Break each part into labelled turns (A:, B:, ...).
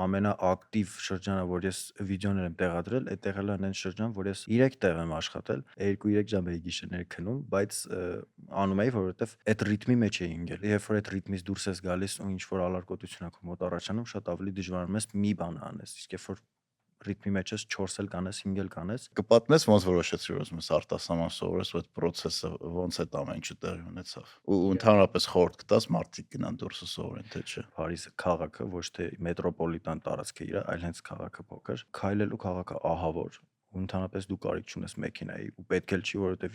A: ամենաակտիվ շրջանը, որ ես վիդեոներ եմ տեղադրել, այդ եղել է այն շրջան, որ ես 3 տեղ եմ աշխատել, 2-3 ժամ էի գիշերները քնում, բայց անում էի, որովհետև այդ ռիթմի մեջ էի ընկել։ Երբ որ այդ ռիթմից դուրս ես գալիս ու ինչ որ ալարկոտություն ա քո մոտ առաջանում, շատ ավելի դժվարանում ես մի բան անես, իսկ երբ որ ռիթմի մեջ ես 4 էլ կանես, 5 էլ կանես։
B: Կպատնես ոնց որոշեցի, որ ուզում ես արտասահման սովորես, ու այդ process-ը ոնց է ամեն ինչը տեղի ունեցավ։ Ու ընդհանրապես խորհուրդ կտաս մարդիկ գնան դուրսը սովորեն, թե չէ։
A: Փարիզը քաղաքը ոչ թե մետրոպոլիտան տարածք է իր, այլ հենց քաղաքը փոքր։ Քայլելու քաղաքը ահավոր, ու ընդհանրապես դու կարիք չունես մեքենայի, ու պետք էլ չի, որովհետև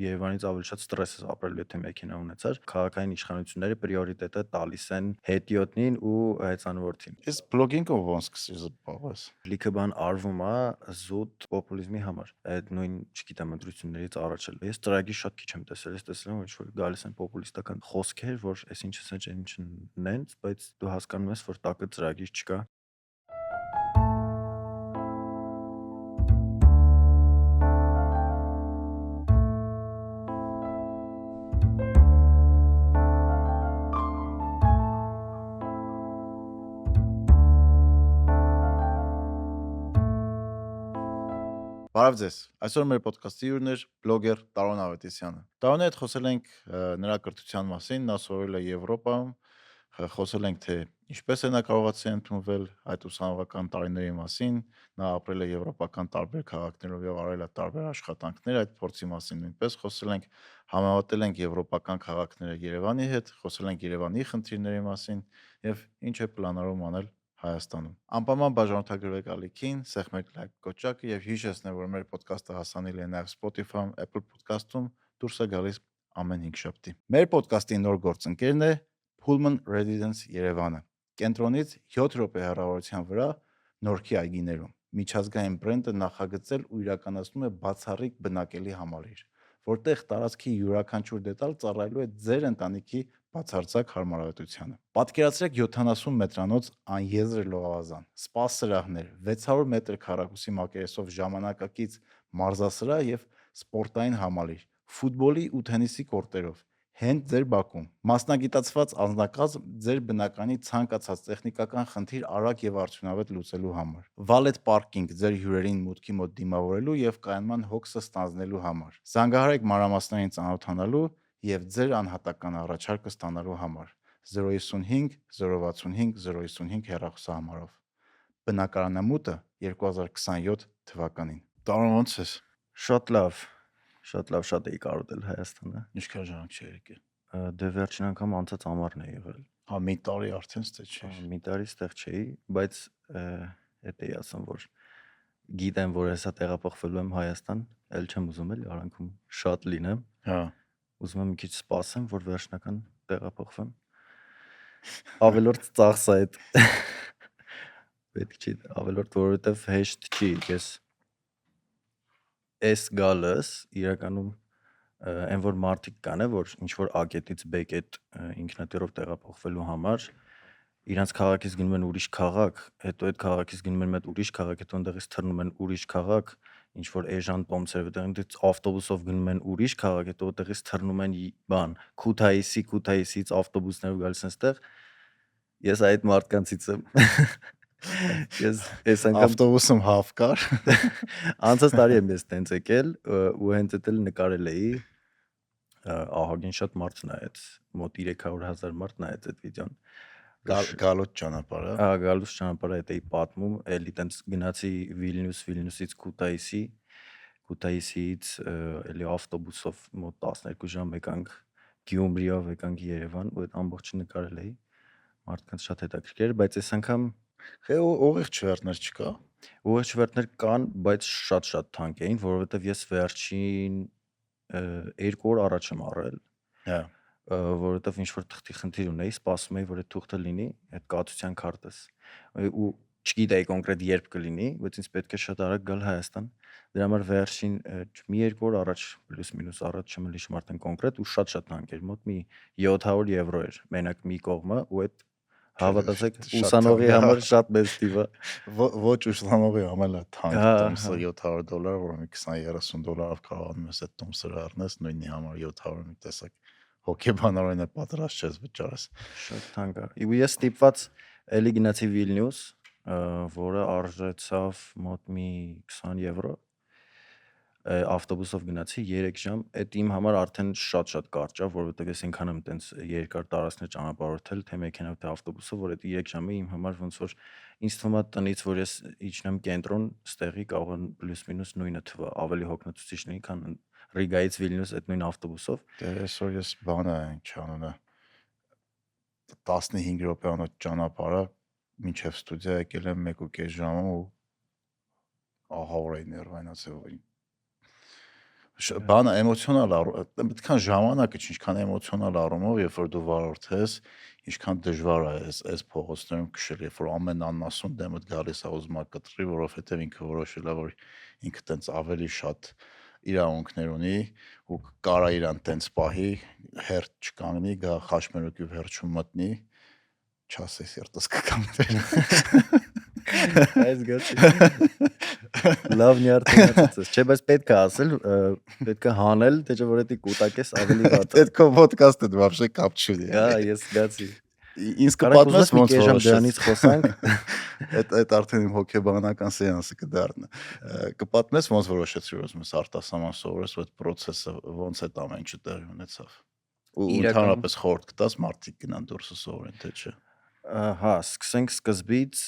A: Երևանից ավելի շատ ստրես ես ապրելու, եթե մեքենա ունեցար։ Քաղաքային իշխանությունները պրիորիտետը տալիս են հետիոտնին ու հեծանվորդին։
B: Իսկ բլոգինգը ոնց սկսես զբաղվես։
A: Լիքը բան արվում է զուտ պոպուլիզմի համար։ Այդ նույն, չգիտեմ, ընտրություններից առաջ էլ։ Ես ծրագիր շատ քիչ եմ տեսել, ես տեսել եմ որ ինչ-որ գալիս են պոպուլիստական խոսքեր, որ այս ինչս է, այն ինչն նենց, բայց դու հասկանում ես, որ տակը ծրագիր չկա։
B: Բարև ձեզ։ Այսօր մեր ոդքասթի հյուրն է բլոգեր Տարոն Ավետիսյանը։ Տարոնի հետ խոսել ենք նրա կրթության մասին, նա սովորել է Եվրոպայում, խոսել ենք թե ինչպես է նա կարողացել ընդունվել այդ ուսանողական տարիների մասին, նա ապրել է եվրոպական տարբեր քաղաքներով եւ արել է տարբեր աշխատանքներ, այդ փորձի մասին նույնպես խոսել ենք, համեմատել ենք եվրոպական քաղաքները Երևանի հետ, խոսել ենք Երևանի խնդիրների մասին եւ ինչ է պլանավորում անել Հայաստանում։ Անպայման բաժանորդագրվեք ալիքին, սեղմեք լայք կոճակը եւ հիշեցնեք, որ մեր ոդքասթը հասանելի է նաեւ Spotify-ում, Apple Podcast-ում, դուրս է գալիս ամեն 5 շաբթի։ Մեր ոդքասթի նոր գործընկերն է Pullman Residence Երևանը։ Կենտրոնից 7 րոպե հեռավորության վրա Նորքի այգիներում։ Միջազգային բրենդը նախագծել ու իրականացնում է բացառիկ բնակելի համալիր, որտեղ տարածքի յուրաքանչյուր դետալ ծառայելու է ձեր ընտանիքի բացարձակ հարմարավետությանը։ Պատկերացրեք 70 մետրանոց անեզր լողավազան, սպա սրահներ, 600 մետր քառակուսի մակերեսով ժամանակակից մարզասրահ եւ սպորտային համալիր, ֆուտբոլի ու թենիսի կորտերով, հենց ձեր բակում։ Մասնագիտացված անձնակազմ ձեր բնականի ցանկացած տեխնիկական խնդիր արագ եւ արդյունավետ լուծելու համար։ Valet parking ձեր հյուրերին մուտքի մոտ դիմավորելու եւ կայանման հոգսը ստանձնելու համար։ Զանգահարեք մանրամասներին ծանոթանալու եւ ձեր անհատական առաջարկը ստանալու համար 055 065 055 հեռախոսահամարով։ Բնակարանամուտը 2027 թվականին։ Տարոն ոնց ես։
A: Շատ լավ, շատ էի կարոտել Հայաստանը։
B: Ինչքան ժամանակ չի եկել։
A: Դե վերջին անգամ անցած ամառն է եղել։
B: Հա մի տարի արդեն ստե չէ։
A: Մի տարի ստեղ չէի, բայց էդ էի ասում, որ գիտեմ, որ հեսա տեղափոխվելու եմ Հայաստան, էլ չեմ ուզում էլի արանքում շատ լինեմ։
B: Հա։
A: Ուզում եմ մի քիչ սպասեմ, որ վերջնական տեղափոխվեմ։ Ավելորդ ծախս է այդ։ Պետք չի ավելորդ, որովհետև հեշտ չի, ես էս գալս իրականում այն որ մարդիկ կան է, որ ինչ որ A-կետից B-կետ ինքնաթիռով տեղափոխվելու համար իրանց քաղաքից գնում են ուրիշ քաղաք, հետո այդ քաղաքից գնում են մեկ ուրիշ քաղաք, հետո այնտեղից թռնում են ուրիշ քաղաք, ինչ որ էժան տոմսեր, այդտեղից ավտոբուսով գնում են ուրիշ քաղաք, հետո այդտեղից թռնում են բան, Քութայիսից ավտոբուսներով գալիս են այդտեղ։ Ես այդ մարդկանցից եմ։ Ես անգամ
B: ավտոբուսում հավ կար։
A: Անցած տարի եմ ես տենց եկել ու հենց էդ էլ նկարել էի։ Ահագին շատ մարդ նայեց, մոտ 300,000 մարդ նայեց այդ վիդեոն։
B: Գալուց ճանապարհը։
A: Ահա գալուց ճանապարհը էդ էի պատմում, էլի տենց գնացի Վիլնյուսից Քութայիսից էլի ավտոբուսով մոտ 12 ժամ եկանք Գյումրիով եկանք Երևան, ու այդ ամբողջը նկարել էի։ Մարդկանց շատ հետաքրքիր էր, բայց այս անգամ
B: ուղիղ չվերթներ չկա։
A: Ուղիղ չվերթներ կան, բայց շատ թանկ էին, որովհետև ես վերջին 2 օր առաջ եմ առել։
B: Հա։
A: Որովհետև ինչ որ թղթի խնդիր ունեի, սպասում էի, որ այդ թուղթը լինի, այդ կացության քարտս։ Ու չգիտեի կոնկրետ երբ կլինի, բայց ինձ պետք է շատ արագ գալ Հայաստան։ Դրա համար վերջին մի 2 օր առաջ, պլյուս մինուս առաջ չեմ հիշում արդեն կոնկրետ ու շատ թանկ էր, մոտ մի 700 եվրո էր մենակ մի կողմը, ու այդ հավատացեք ուսանողի համար շատ մեծ թիվ է։
B: Ոչ ուսանողի համար է թանկ, տոմսը $700, որ մի 20-30 դոլարով կարողանում ես այդ տոմսը առնես, նույնի համար 700 մի տեսակ հոգեբանորեն է պատրաստ չես վճարես։
A: Շատ թանկ է։ Ու ես ստիպված էլի գնացի Վիլնյուս, որը արժեցավ մոտ մի 20 եվրո, ավտոբուսով գնացի 3 ժամ, այդ իմ համար արդեն շատ կարճ է, որովհետև ես այնքան եմ տենց երկար տարածքներ ճանապարհորդել, թե մեքենայով, թե ավտոբուսով, որ այդ 3 ժամը իմ համար ոնց որ ինձ թվում է տնից, որ ես իջնեմ կենտրոն, ստեղի կարող է պլյուս-մինուս նույնը թվա, ավելի հոգնեցուցիչ լինի, քան Ռիգայից Վիլնյուս այդ նույն ավտոբուսով։
B: Դե այսօր ես բանը ինչ անունը 15 րոպեանոց ճանապարհը մինչև ստուդիա եկել եմ 1.5 ժամում ու ահա որ այն ներվայնացել բանը էմոցիոնալ այդքան ժամանակը ինչքան էմոցիոնալ առումով երբ որ դու վարորդես ինչքան դժվար է այս փողոցներում քշել երբ որ ամեն աննասուն դեմդ գալիս է ուզում է կտրի որովհետև ինքը որոշել է որ ինքը տենց ավելի շատ իրավունքներ ունի ու կարա իրան տենց պահի հերթ չկանգնի գա խաչմերուկի վերջում մտնի չասես երտս կկանգնի
A: Այս գացի լավ նյարդացած չէ, բայց պետք է ասել, պետք է հանել, թե չէ որ էդի կուտակես ավելի վատ։
B: Այդ քո ոդկասթը вообще կապ չունի։
A: Հա, ես գացի։
B: Ինձ կպատմես ոնց
A: որ դրանից խոսանք։
B: Այդ արդեն իմ հոգեբանական սեանսը կդառնա։ Կպատմես ոնց որոշեցի որ ուզում ես արտասահման սովորես, այդ process-ը ոնց այդ ամեն ինչը տեղի ունեցավ։ Ու ընդհանրապես խորտ կտաս մարդիկ գնան դուրսը սովորեն, թե չէ։
A: Հա, սկսենք սկզբից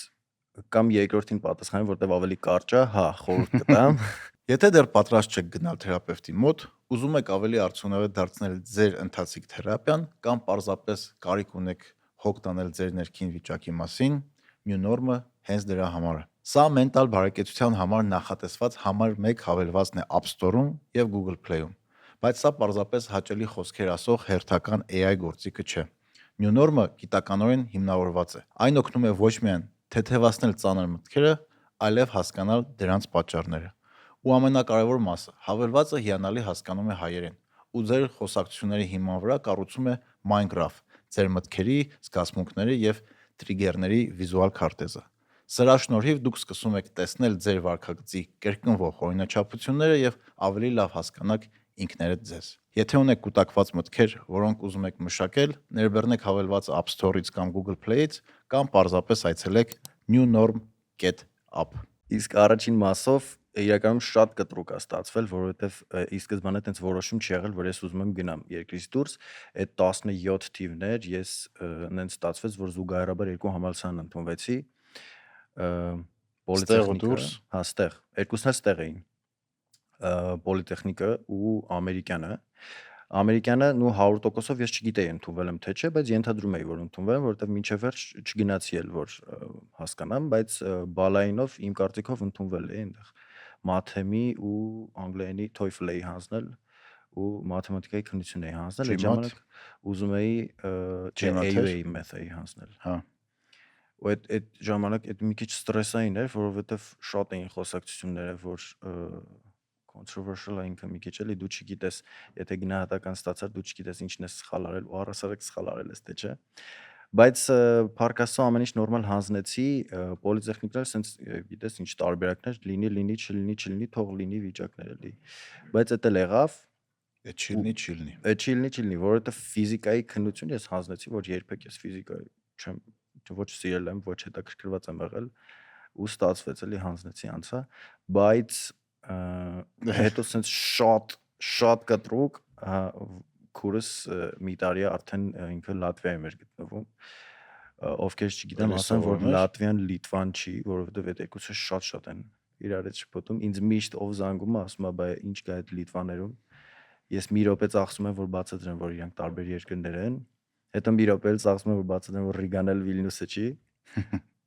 A: կամ երկրորդին պատասխանեմ, որտեվ ավելի կարճ է, հա, խորտ կտամ։
B: Եթե դեռ պատրաստ չեք գնալ թերապևտի մոտ, ուզում եք ավելի արդյունավետ դարձնել ձեր ընթացիկ թերապիան կամ պարզապես կարիք ունեք հոգ տանել ձեր ներքին վիճակի մասին, New Norm-ը հենց դրա համար է։ Սա մենտալ բարեկեցության համար նախատեսված համար 1 հավելվածն է App Store-ում եւ Google Play-ում, բայց սա պարզապես հաճելի խոսքեր ասող հերթական AI գործիքը չէ։ New Norm-ը գիտականորեն հիմնավորված է։ Այն օգնում է ոչ միայն թեթևացնել ծանր մտքերը, այլև հասկանալ դրանց պատճառները։ Ու ամենակարևոր մասը, հավելվածը հիանալի հասկանում է հայերեն, ու ձեր խոսակցությունների հիման վրա կառուցում է mind graph, ձեր մտքերի, զգացմունքների եւ տրիգերների վիզուալ քարտեզը։ Սրա շնորհիվ դուք սկսում եք տեսնել ձեր վարքագծի կրկնվող օրինաչափությունները եւ ավելի լավ հասկանաք ինքներդ ձեզ։ Եթե ունեք կուտակված մտքեր, որոնք ուզում եք մշակել, ներբեռնեք հավելվածը App Store-ից կամ Google Play-ից կամ պարզապես այցելեք newnorm.app։
A: Իսկ առաջին մասով իրականում շատ կտրուկ է ստացվել, որովհետև ի սկզբանե տենց որոշում չի եղել, որ ես ուզում եմ գնամ երկրից դուրս, այդ 17 թիվներ ես նենց ստացվեց, որ զուգահեռաբար երկու համալսարան ընդունվեցի, պոլիտեխնիկա, հա, ստեղ, երկուսն էլ ստեղ էին, պոլիտեխնիկը ու ամերիկյանը։ Ամերիկյանը նու 100%-ով ես չգիտեի ընդունվել եմ թե չէ, բայց ենթադրում էի, որ ընդունվել եմ, որովհետև մինչև վերջ չգնացի էլ որ հասկանամ, բայց բալայինով իմ կարծիքով ընդունվել էի այնտեղ մաթեմի ու անգլերենի TOEFL էի հանձնել ու մաթեմատիկայի քննություն էի հանձնել, այդ ժամանակ ուզում էի AUA math էի հանձնել։
B: Հա։
A: Ու այդ ժամանակ այդ մի քիչ ստրեսային էր, որովհետև շատ էին խոսակցությունները, որ controversial է ինքը մի քիչ էլի դու չգիտես, եթե գնահատական ստացար, դու չգիտես ինչն է սխալ արել ու առասարակ սխալ արել ես, թե չէ։ Բայց փառք Աստծո ամեն ինչ նորմալ հանձնեցի, պոլիտեխնիկան սենց գիտես ինչ տարբերակներ լինի, չլինի, թող լինի վիճակներ էլի։ Բայց դա էլ եղավ, չլինի, որովհետև ֆիզիկայի քննություն ես հանձնեցի, որ երբեք ես ֆիզիկայի չեմ ոչ սիրել եմ, ոչ հետաքրքրված եմ եղել ու ստացվեց էլի հանձնեցի անցա, բայց հետո սենց շատ կտրուկ քուրս մի տարի արդեն ինքը Լատվիայում էր գտնվում, ովքեր չգիտեմ ասեմ, որ Լատվիան Լիտվան չի, որովհետև այդ երկուսը շատ են իրար հետ շփոթում, ինձ միշտ ով զանգում է ասում է, բայ ինչ կա այդ Լիտվաներում, ես մի րոպե ծախսում եմ, որ բացատրեմ, որ իրանք տարբեր երկրներ են, հետո մի րոպե էլ ծախսում եմ, որ բացատրեմ, որ Ռիգան էլ Վիլնյուսը չի,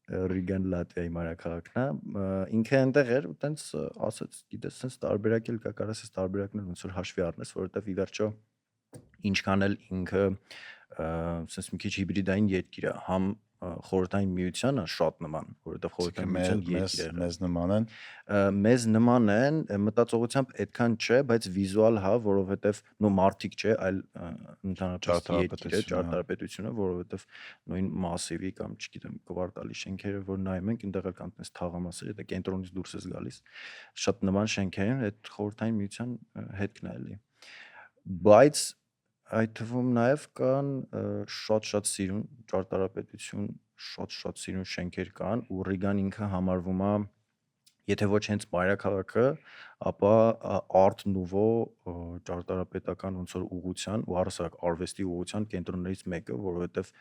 A: Ռիգան Լատվիայի մայրաքաղաքն է, ինքը այնտեղ էր ու տենց ասաց, գիտես, տենց տարբերակ էլ կա, կարաս այս տարբերակն ոնց որ հաշվի առնես, որովհետև ի վերջո ինչքան էլ ինքը սենց մի քիչ հիբրիդային երկիր է, համ խորհրդային միությանը շատ նման, որովհետև խորհրդային միության երկիր է, մեզ նման են, մտածողությամբ այդքան չէ, բայց վիզուալ հա, որովհետև նո մարդիկ չէ, այլ ընդհանրապես երկիրը, ճարտարապետությունը, որովհետև նույն մասիվի կամ չգիտեմ, կվարտալի շենքերը, որ նայում ենք, այնտեղ կան տես թաղամասեր, դա կենտրոնից դուրս ես գալիս, շատ նման շենքեր են, այդ խորհրդային միության հետքն է էլի, բայց այդ թվում նաև կան շատ սիրուն ճարտարապետություն, շատ սիրուն շենքեր կան ու Ռիգան ինքը համարվում է եթե ոչ հենց մայրաքաղաքը, ապա Art Nouveau ճարտարապետական ոնց որ ուղղության ու առասարակ արվեստի ուղղության կենտրոններից մեկը, որովհետև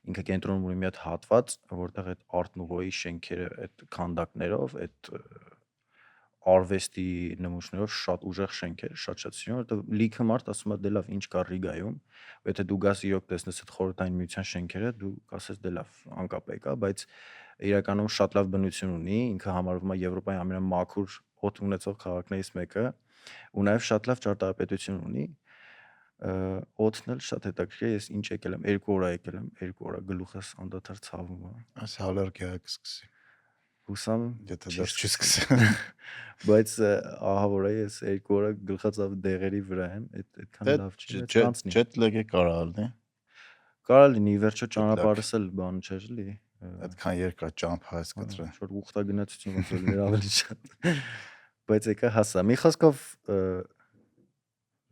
A: ինքը կենտրոնում ունի մի հատ հատված, որտեղ այդ Art Nouveau-ի շենքերը, այդ քանդակներով, այդ արվեստի նմուշներով շատ ուժեղ շենքեր, շատ սիրուն, որովհետև լիքը մարդ ասում է դե լավ, ինչ կա Ռիգայում, եթե դու գաս իրոք տեսնես այդ խորհրդային միության շենքերը, դու կասես դե լավ, անկապ է, բայց իրականում շատ լավ բնություն ունի, ինքը համարվում է Եվրոպայի ամենամաքուր օդ ունեցող քաղաքներից մեկը ու նաև շատ լավ ճարտարապետություն ունի։ Օդն էլ շատ հետաքրքիր է, ես ինչ եկել եմ, 2 օր եկել եմ, 2 օր գլուխս անդադար ցավում է։
B: Այս ալերգիա կսկսի։
A: Հուսամ
B: Եթե
A: չի
B: դեռ չի
A: սկսի։
B: սկսել։
A: Բայց ահա որ է ես 2 օրը գլխացավ դեղերի վրա եմ, այդքան լավ չի, բայց կանցնի։
B: Jet lag-ը կարա լինի։
A: Կարա լինի, ի վերջո
B: Good luck.
A: ճանապարհս էլ բան չէր էլի։
B: Այդքան երկար ճամփ հայց կտրեն։
A: Շուտ ուխտագնացություն ոնց որ լիներ ավելի շատ։ Բայց եկա հասա։ Մի խոսքով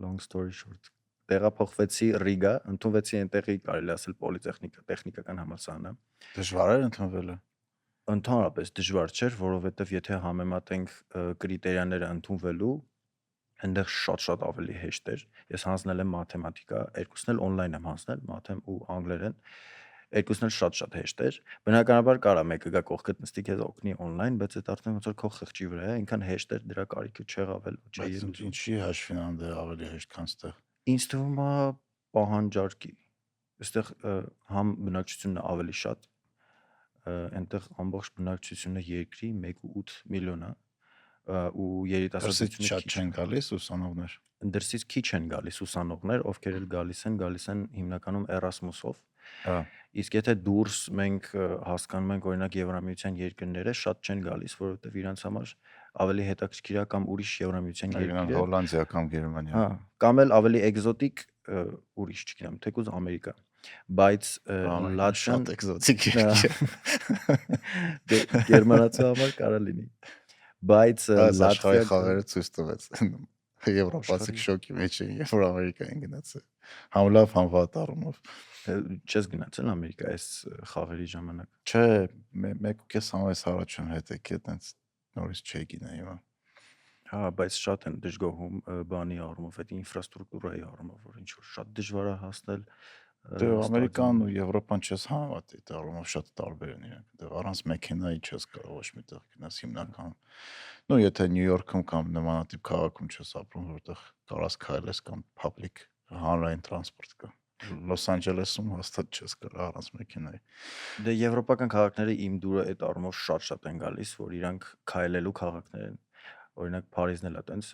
A: long story short տեղափոխվեցի Ռիգա, ընդունվեցի այնտեղի կարելի ասել պոլիտեխնիկա, տեխնիկական համալսարանը։
B: Դժվար էր ընդունվելը։
A: Ընդհանրապես դժվար չէր, որովհետև եթե համեմատենք կրիտերիաները ընդունվելու, այնտեղ շատ ավելի հեշտ էր։ Ես հանձնել եմ մաթեմատիկա, երկուսն էլ on-line եմ հանձնել, մաթեմ ու անգլերեն։ Երկուսն էլ շատ հեշտ էր։ Բնականաբար կարա մեկը գա կողքդ նստի քեզ օգնի on-line, բայց այդ արդեն ոնց որ քո խղճի վրա է, այնքան հեշտ էր, դրա կարիքը չեղավ էլ չէի
B: Բայց
A: ուզում։
B: ինչի հաշվին անդե ավելի հեշտ քան ստեղ։
A: Ինձ թվում է պահանջարկի։ Այստեղ համ բնակչությունն է ավելի շատ, այնտեղ ամբողջ բնակչությունը երկրի 1.8 միլիոն է ու երիտասարդությունը
B: շատ չեն գալիս ուսանողներ։
A: Դրսից քիչ են գալիս ուսանողներ, ովքեր էլ գալիս են հիմնականում Erasmus-ով։
B: Հա։
A: Իսկ եթե դուրս մենք հասկանում ենք օրինակ Եվրամիության երկրները շատ չեն գալիս, որովհետև իրանց համար ավելի հետաքրքիր է կամ ուրիշ Եվրամիության երկիր է,
B: Հոլանդիա կամ Գերմանիա։
A: հա, կամ էլ ավելի էկզոտիկ ուրիշ, չգիտեմ, թեկուզ Ամերիկա, բայց լատվիան
B: շատ էկզոտիկ երկիր։
A: գերմանացու համար կարա լինի, բայց
B: Լատվիա խաղերը ցույց տվեց։ Եվրոպացիք շոկի մեջ էին, երբ որ Ամերիկային գնացել։ Համ լավ, համ վատ առումով։
A: Չես գնացել Ամերիկա այս խաղերի ժամանակ։
B: Չէ, 1.5 ամիս առաջ եմ հետ եկել, այտենց նորից չէի գնա հիմա։
A: Հա, բայց շատ են դժգոհում բանի առումով, այդ ինֆրաստրուկտուրայի առումով, որ ինչ որ շատ դժվար է հասնել։
B: Դե Ամերիկան ու Եվրոպան չես համեմատի, դա առումով շատ տարբեր են իրանք։ Դե առանց մեքենայի չես կարող ոչ միտեղ գնաս հիմնական։ Ну, եթե Նյու Յորքում կամ նմանատիպ քաղաքում չես ապրում, որտեղ կարաս քայլես կամ public հանրային տրանսպորտ կա։ Լոս Անջելեսում հաստատ չես կարող առանց մեքենայի։
A: Դե եվրոպական քաղաքները իմ դուրը այդ առումով շատ են գալիս, որ իրանք քայլելու քաղաքներ են։ Օրինակ Փարիզն էլ է տենց,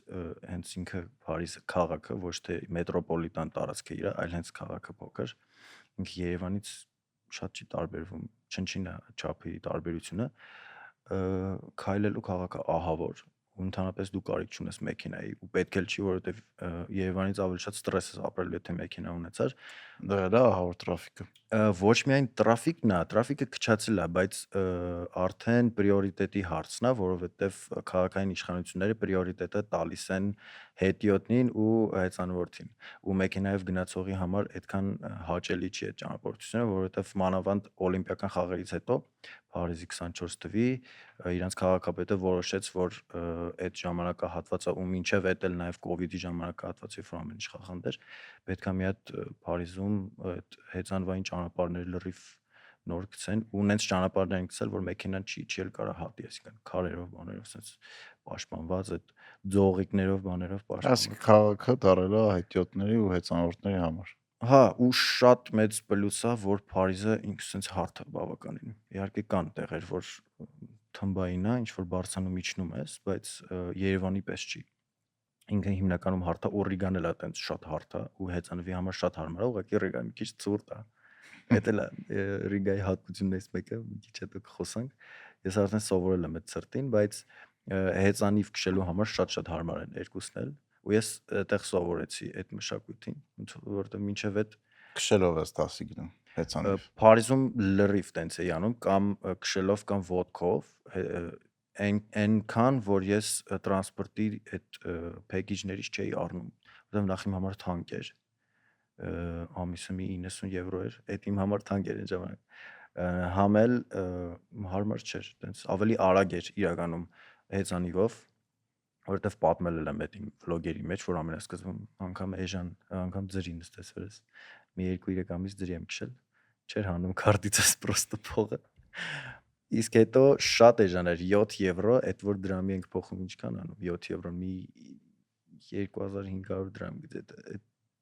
A: հենց ինքը Փարիզը քաղաքը, ոչ թե մետրոպոլիտան տարածք է իր, այլ հենց քաղաքը փոքր։ Ինքը Երևանից շատ չի տարբերվում, չնչին է չափի տարբերությունը։ Քայլելու քաղաքը ահավոր, ու ընդհանրապես դու կարիք չունես մեքենայի ու պետք էլ չի, որովհետև Երևանից ավելի շատ ստրես ես ապրելու, եթե մեքենա ունեցար։
B: Դա ահավոր տրաֆիկը։
A: Ոչ միայն տրաֆիկն է, տրաֆիկը քչացել է, բայց արդեն պրիորիտետի հարցն է, որովհետև քաղաքային իշխանությունները պրիորիտետը տալիս են հետիոտնին ու հեծանվորդին, ու մեքենայով գնացողի համար այդքան հաճելի չի այդ ճանապարհորդությունը, որովհետև մանավանդ օլիմպիական խաղերից հետո Փարիզի 24 թվի իրանց քաղաքապետը որոշեց, որ այդ ժամանակահատվածը ու մինչև այդ էլ նաև կոവിഡ്ի ժամանակահատվածը, երբ որ ամեն ինչ խախանդ էր, պետքա մի հատ Փարիզում այդ հեծանվային ճանապարհներ լրիվ նոր գցեն ու նենց ճանապարհներ են գցել, որ մեքենան չի էլ կարա հատի, այսինքն քարերով, բաներով, sense պաշտպանված այդ ձողիկներով, բաներով պաշտպանված։
B: Այսինքն քաղաքը դարել է հետիոտների ու հեծանվորդների համար։
A: Հա, ու շատ մեծ պլյուս է, որ Փարիզը ինքը sense հարթ է բավականին։ Իհարկե կան տեղեր, որ թմբային է, ինչ որ բարձրանում իջնում ես, բայց Երևանի պես չի։ Ինքը հիմնականում հարթ է, ու Ռիգան էլ է տենց շատ հարթ է ու հեծանվի համար շատ հարմար է, ուղղակի Ռիգան մի քիչ ցուրտ է։ Էդ էլ է Ռիգայի հատկություններից մեկը, մի քիչ հետո կխոսանք։ Ես արդեն սովորել եմ այդ սրտին, բայց հեծանիվ քշելու համար շատ հարմար են երկուսն էլ, ու ես այդտեղ սովորեցի այդ մշակույթին, որովհետեւ մինչև այդ
B: Քշելով ես դասի գնում հեծանիվ։
A: Փարիզում լրիվ տենց էի անում, կամ քշելով կամ ոդկով, այնքան, որ ես տրանսպորտի այդ փեքեջներից չէի առնում, որովհետև նախ իմ համար թանկ էր, ամիսը մի 90 եվրո էր, այդ իմ համար թանկ էր այն ժամանակ, Համել հարմար չէր, տենց ավելի արագ էր իրականում հեծանիվով, որովհետև պատմել եմ այդ իմ վլոգերի մեջ, որ ամենասկզբում անգամ էժան, անգամ ձրի նստեցվել ես։ Մի 2-3 ամիս ձրի եմ քշել, չէր հանում քարտիցս պրոստը փողը։ Իսկ հետո շատ էժան էր 7 եվրո, այդ որ դրամի ենք փոխում ինչքան անում 7 եվրո մի 2500 դրամ գիտե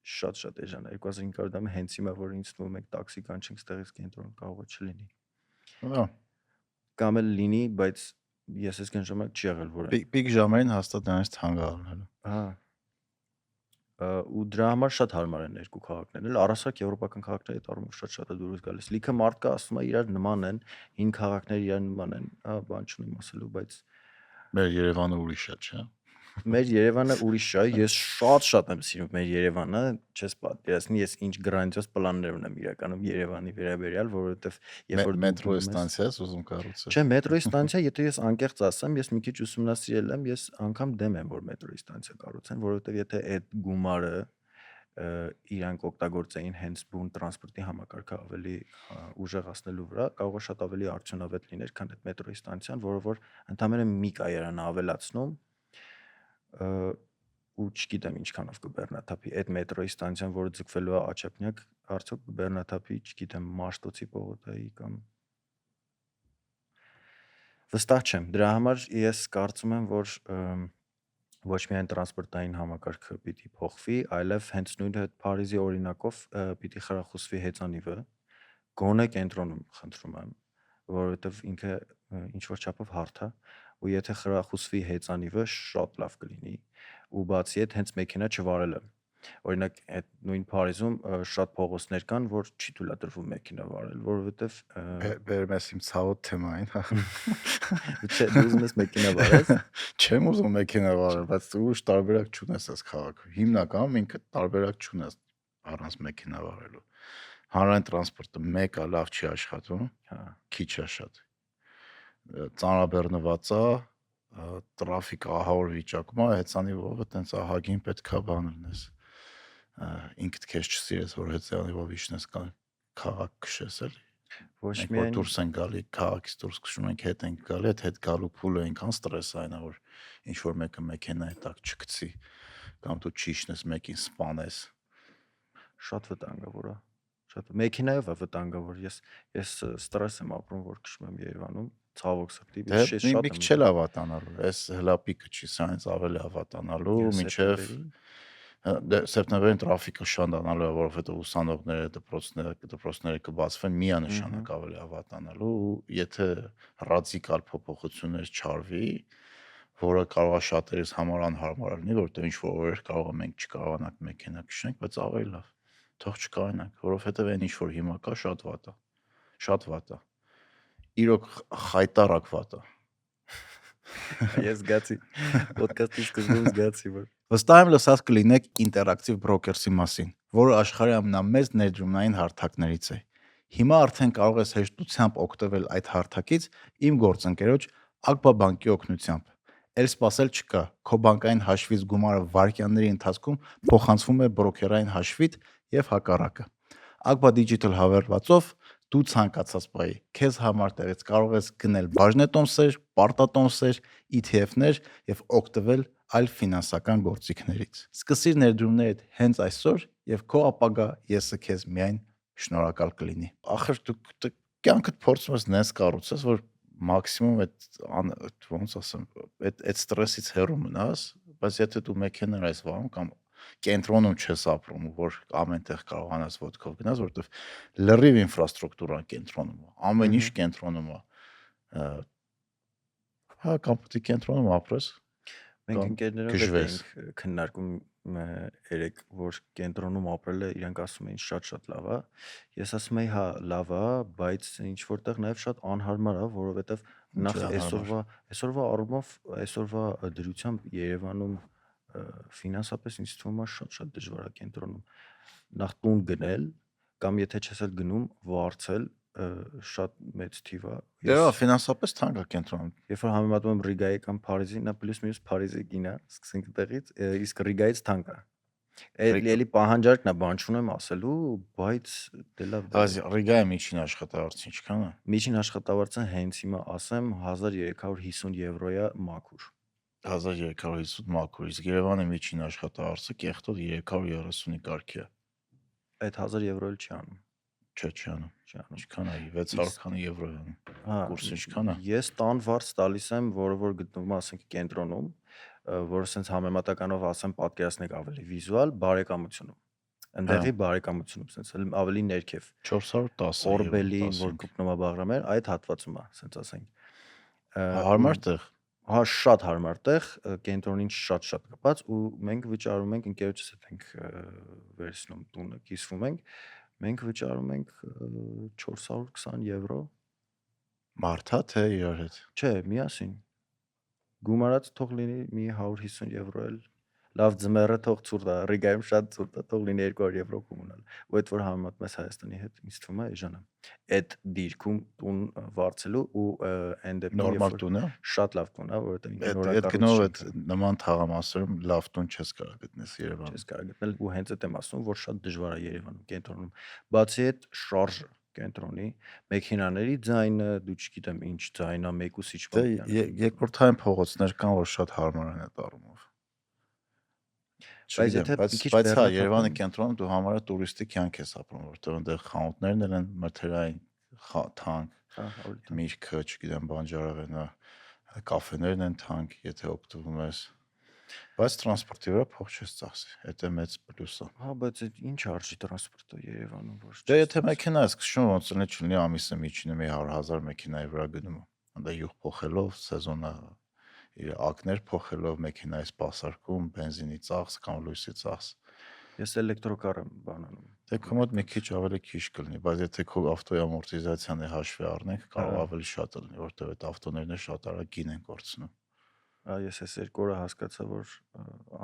A: շատ էժան է 2500 դրամը հենց հիմա որ ինձ թվում է տաքսի կանչենք ստեղից կենտրոն կարող է չլինի
B: Հա,
A: կամ էլ լինի բայց ես այսքան ժամանակ չի եղել որ
B: պիկ ժամերին հաստատ դրանից թանկ առնելու։
A: հա ու դրա համար շատ հարմար են երկու քաղաքներն էլ առասարակ եվրոպական քաղաքների այդ առումով շատ է դուրս գալիս լիքը մարդ կա ասում է իրար նման են հին քաղաքները իրար նման են բան չունեմ ասելու բայց
B: Մեր Երևանը ուրիշ է, չէ՞։
A: Մեր Երևանը ուրիշ է, ես շատ եմ սիրում մեր Երևանը, չես պատկերացնի, ես ինչ գրանցիոս պլաններ ունեմ իրականում Երևանի վերաբերյալ, որովհետև երբ որ
B: մետրոյի ստանցիա ես ուզում կառուցել։
A: Չէ, մետրոյի ստանցիա, եթե ես անկեղծ ասեմ, ես մի քիչ ուսումնասիրել եմ, ես անգամ դեմ եմ, որ մետրոյի ստանցիա կառուցեն, որովհետև եթե այդ գումարը իրանք օգտագործեին հենց բուն տրանսպորտի համակարգը ավելի ուժեղացնելու վրա, կարող է շատ ավելի արդյունավետ լիներ, քան այդ մետրոյի ստանցիան, որը որ ընդհանրապես մի կայարան ավելացնում ու չգիտեմ ինչքանով կբեռնաթափի այդ մետրոյի ստանցիան, որը ձգվելու է Աչափնյակ, արդյոք կբեռնաթափի, չգիտեմ, Մաշտոցի պողոտայի կամ վստահ չեմ։ Դրա համար ես կարծում եմ, որ ոչ միայն տրանսպորտային համակարգը պիտի փոխվի, այլև հենց նույն այդ Փարիզի օրինակով պիտի խրախուսվի հեծանիվը, գոնե կենտրոնում խնդրում եմ, որովհետև ինքը ինչ որ չափով հարթ է, ու եթե խրախուսվի հեծանիվը շատ լավ կլինի, ու բացի այդ հենց մեքենա չվարելը։ Օրինակ այդ նույն Փարիզում շատ փողոցներ կան, որ չի թույլատրվում մեքենա վարել, որովհետև
B: Բերեմ ես իմ ցավոտ թեմային։
A: չէ, դու ուզում ես մեքենա վարես։
B: Չեմ ուզում մեքենա վարել, բայց ուրիշ տարբերակ չունես այս քաղաքում։ Հիմնականում ինքը տարբերակ չունես առանց մեքենա վարելու։ Հանրային տրանսպորտը մեկը լավ չի աշխատում,
A: Հա,
B: քիչ է շատ։ Ծանրաբեռնված է, տրաֆիկ ահավոր վիճակում է, հեծանիվով տենց ահագին պետքա բան ունես։ Ինքդ քեզ չսիրես, որ հեծանիվով իջնես կամ քաղաք քշես էլի։
A: ոչ
B: Մենք որ
A: միայն
B: դուրս են գալի, քաղաքից դուրս քշում ենք, հետ ենք գալի, հետ գալու փուլը այնքան ստրեսային է, որ ինչ որ մեկը մեքենայի տակ չգցի կամ դու չիջնես մեկին սպանես։
A: շատ վտանգավոր է։ Շատ մեքենայով է վտանգավոր։ Ես ստրես եմ ապրում, որ քշում եմ Երևանում, ցավոք սրտի,
B: Դե
A: շես
B: մի
A: շատ
B: քիչ
A: եմ
B: էլ ավատանալու, այս հլապիկը չի, սրանից ավելի ավատանալու, մինչև սեպտեմբերին տրաֆիկը շանդանալու է, որովհետև ուսանողները, դպրոցները կբացվեն միանշանակ ավելի ավատանալու, ու եթե ռադիկալ փոփոխություններ չարվի, որը կարող է շատերիս համար անհարմար լինի, որովհետև ինչ որ օրեր կարող է մենք չկարողանանք մեքենա քշենք, բայց ավելի լավ, թող չկարողանանք, որովհետև այն ինչ որ հիմա կա շատ վատ է, շատ վատ է, իրոք խայտարակ վատ է։
A: Ես զգացի ոդկասթի սկզբում զգացի որ
B: Վստահ եմ լսած կլինեք ինտերակտիվ բրոքերսի մասին, որը աշխարհի ամենամեծ ներդրումային հարթակներից է։ Հիմա արդեն կարող ես հեշտությամբ օգտվել այդ հարթակից իմ գործընկերոջ Ակբա բանկի օգնությամբ։ Էլ սպասել չկա, քո բանկային հաշվից գումարը վայրկյանների ընթացքում փոխանցվում է բրոքերային հաշվիդ եւ հակառակը։ Ակբա Digital հավելվածով դու ցանկացած բայի քեզ համար տեղից կարող ես գնել բաժնետոմսեր, պարտատոմսեր, ETF-ներ եւ օգտվել այլ ֆինանսական գործիքներից։ Սկսիր ներդրումներդ հենց այսօր եւ քո ապագա եսը քեզ միայն շնորհակալ կլինի։ Ախր դու կյանքդ փորձում ես նես կառուցես, որ մաքսիմում այդ ոնց ասեմ, այդ ստրեսից հեռու մնաս, բայց եթե դու մեքենա ես վարում կամ կենտրոնում չես ապրում, որ ամեն տեղ կարողանաս ոտքով գնաս, որովհետև լրիվ ինֆրաստրուկտուրան կենտրոնում է, ամեն ինչ կենտրոնում է։ Հա, կամ պետք է կենտրոնում ապրես։
A: մենք
B: կամ
A: ընկերներով
B: գժվես։
A: ենք քննարկում երեք որ կենտրոնում ապրելը իրանք ասում էին շատ լավ է ես ասում եի հա լավ է բայց ինչ որտեղ նաև շատ անհարմար է որովհետև նախ
B: Ինչ է անհարմար։
A: այսօրվա առումով այսօրվա դրությամբ Երևանում ֆինանսապես ինձ թվում է շատ դժվար է կենտրոնում նախ տուն գնել կամ եթե չես էլ գնում վարձել շատ մեծ թիվ է
B: Դե ֆինանսապես թանկ է կենտրոնում։
A: երբ որ համեմատում եմ Ռիգայի կամ Փարիզի, նա պլյուս մինուս Փարիզի գինա, սկսենք այդտեղից, իսկ Ռիգայից թանկ է։ Էլի պահանջարկն է, բան չունեմ ասելու, բայց դե լավ դա։
B: Բայց Ռիգայի միջին աշխատավարձը ինչքան է։
A: Միջին աշխատավարձը հենց հիմա ասեմ 1350 եվրո է մաքուր։
B: 1350 մաքուր, իսկ Երևանի միջին աշխատավարձը կեղտոտ 330-ի կարգի է։
A: Այդ 1000 եվրո էլ չի անում։
B: Չէ, չի անում։
A: Չի անում։
B: Ինչքան է 600 քանի եվրո է անում։
A: Հա,
B: Կուրսը ինչքան է։
A: ես տան վարձ տալիս եմ, որ գտնվում է, ասենք, կենտրոնում, որը sense համեմատականով ասեմ, պատկերացնեք ավելի վիզուալ բարեկամությունում։ Այնտեղի բարեկամությունում, sense ավելի ներքև
B: 410
A: Օրբելի, որ գտնվում է Բաղրամեր, այդ հատվածում է, sense ասենք։
B: Հարմար տեղ։
A: Հա, շատ հարմար տեղ, կենտրոնին շատ կպած ու մենք վճարում ենք ընկերոջս հետ ենք վերցնում տունը, կիսվում ենք, մենք վճարում ենք 420 եվրո։
B: Մարդա թե իրար հետ։
A: Չէ, միասին։ Գումարած թող լինի մի 150 եվրո էլ։ Լավ ձմեռը թող ցուրտ է, Ռիգայում շատ ցուրտ է, թող լինի 200 եվրո կոմունալ։ Ու այդ որ համեմատում ես Հայաստանի հետ, ինձ թվում է էժան է։ Այդ դիրքում տուն վարձելու ու այն դեպքում
B: Նորմալ տուն է։
A: շատ լավ տուն է, որովհետեւ
B: Այդ գնով այդ նման թաղամասերում լավ տուն չես կարող գտնես Երևանում։
A: Չես կարող գտնել ու հենց այդ եմ ասում, որ շատ դժվար է Երևանում կենտրոնում։ Բացի այդ շարժը կենտրոնի մեքենաների ձայնը, դու չգիտեմ ինչ ձայնա, մեկուսիչ
B: բան։ Երկրորդային փողոցներ կան, որ շատ հարմար են այդ առումով։ Բայց հա Երևանի կենտրոնում դու համարը տուրիստի կյանք ես ապրում, որտեղ այնտեղ խանութներն են մթերային, թանկ, միրգը, չգիտեմ, բանջարեղենը, կաֆեներն են թանկ, եթե օգտվում ես։ Բայց տրանսպորտի վրա փող չես ծախսի, դա է մեծ պլյուսը։
A: Հա, բայց ինչ արժի տրանսպորտը Երևանում, որ
B: Դե եթե մեքենա ես քշում, ոնց լինի ամիսը միջինը մի 100,000 մեքենայի վրա գնում, այնտեղ յուղ փոխելով, սեզոնը իր ակներ փոխելով, մեքենայի սպասարկում, բենզինի ծախս կամ լույսի ծախս։
A: Ես էլեկտրոկար եմ բանանում։
B: Դե կոմոդ մի քիչ ավելի քիչ կլինի, բայց եթե քո ավտոյի ամորտիզացիան է հաշվի առնենք, կարող ավելի շատ լինի, որտեղ այդ ավտոներն շատ արագ գին են կորցնում։
A: Ես այս 2 օրը հասկացա, որ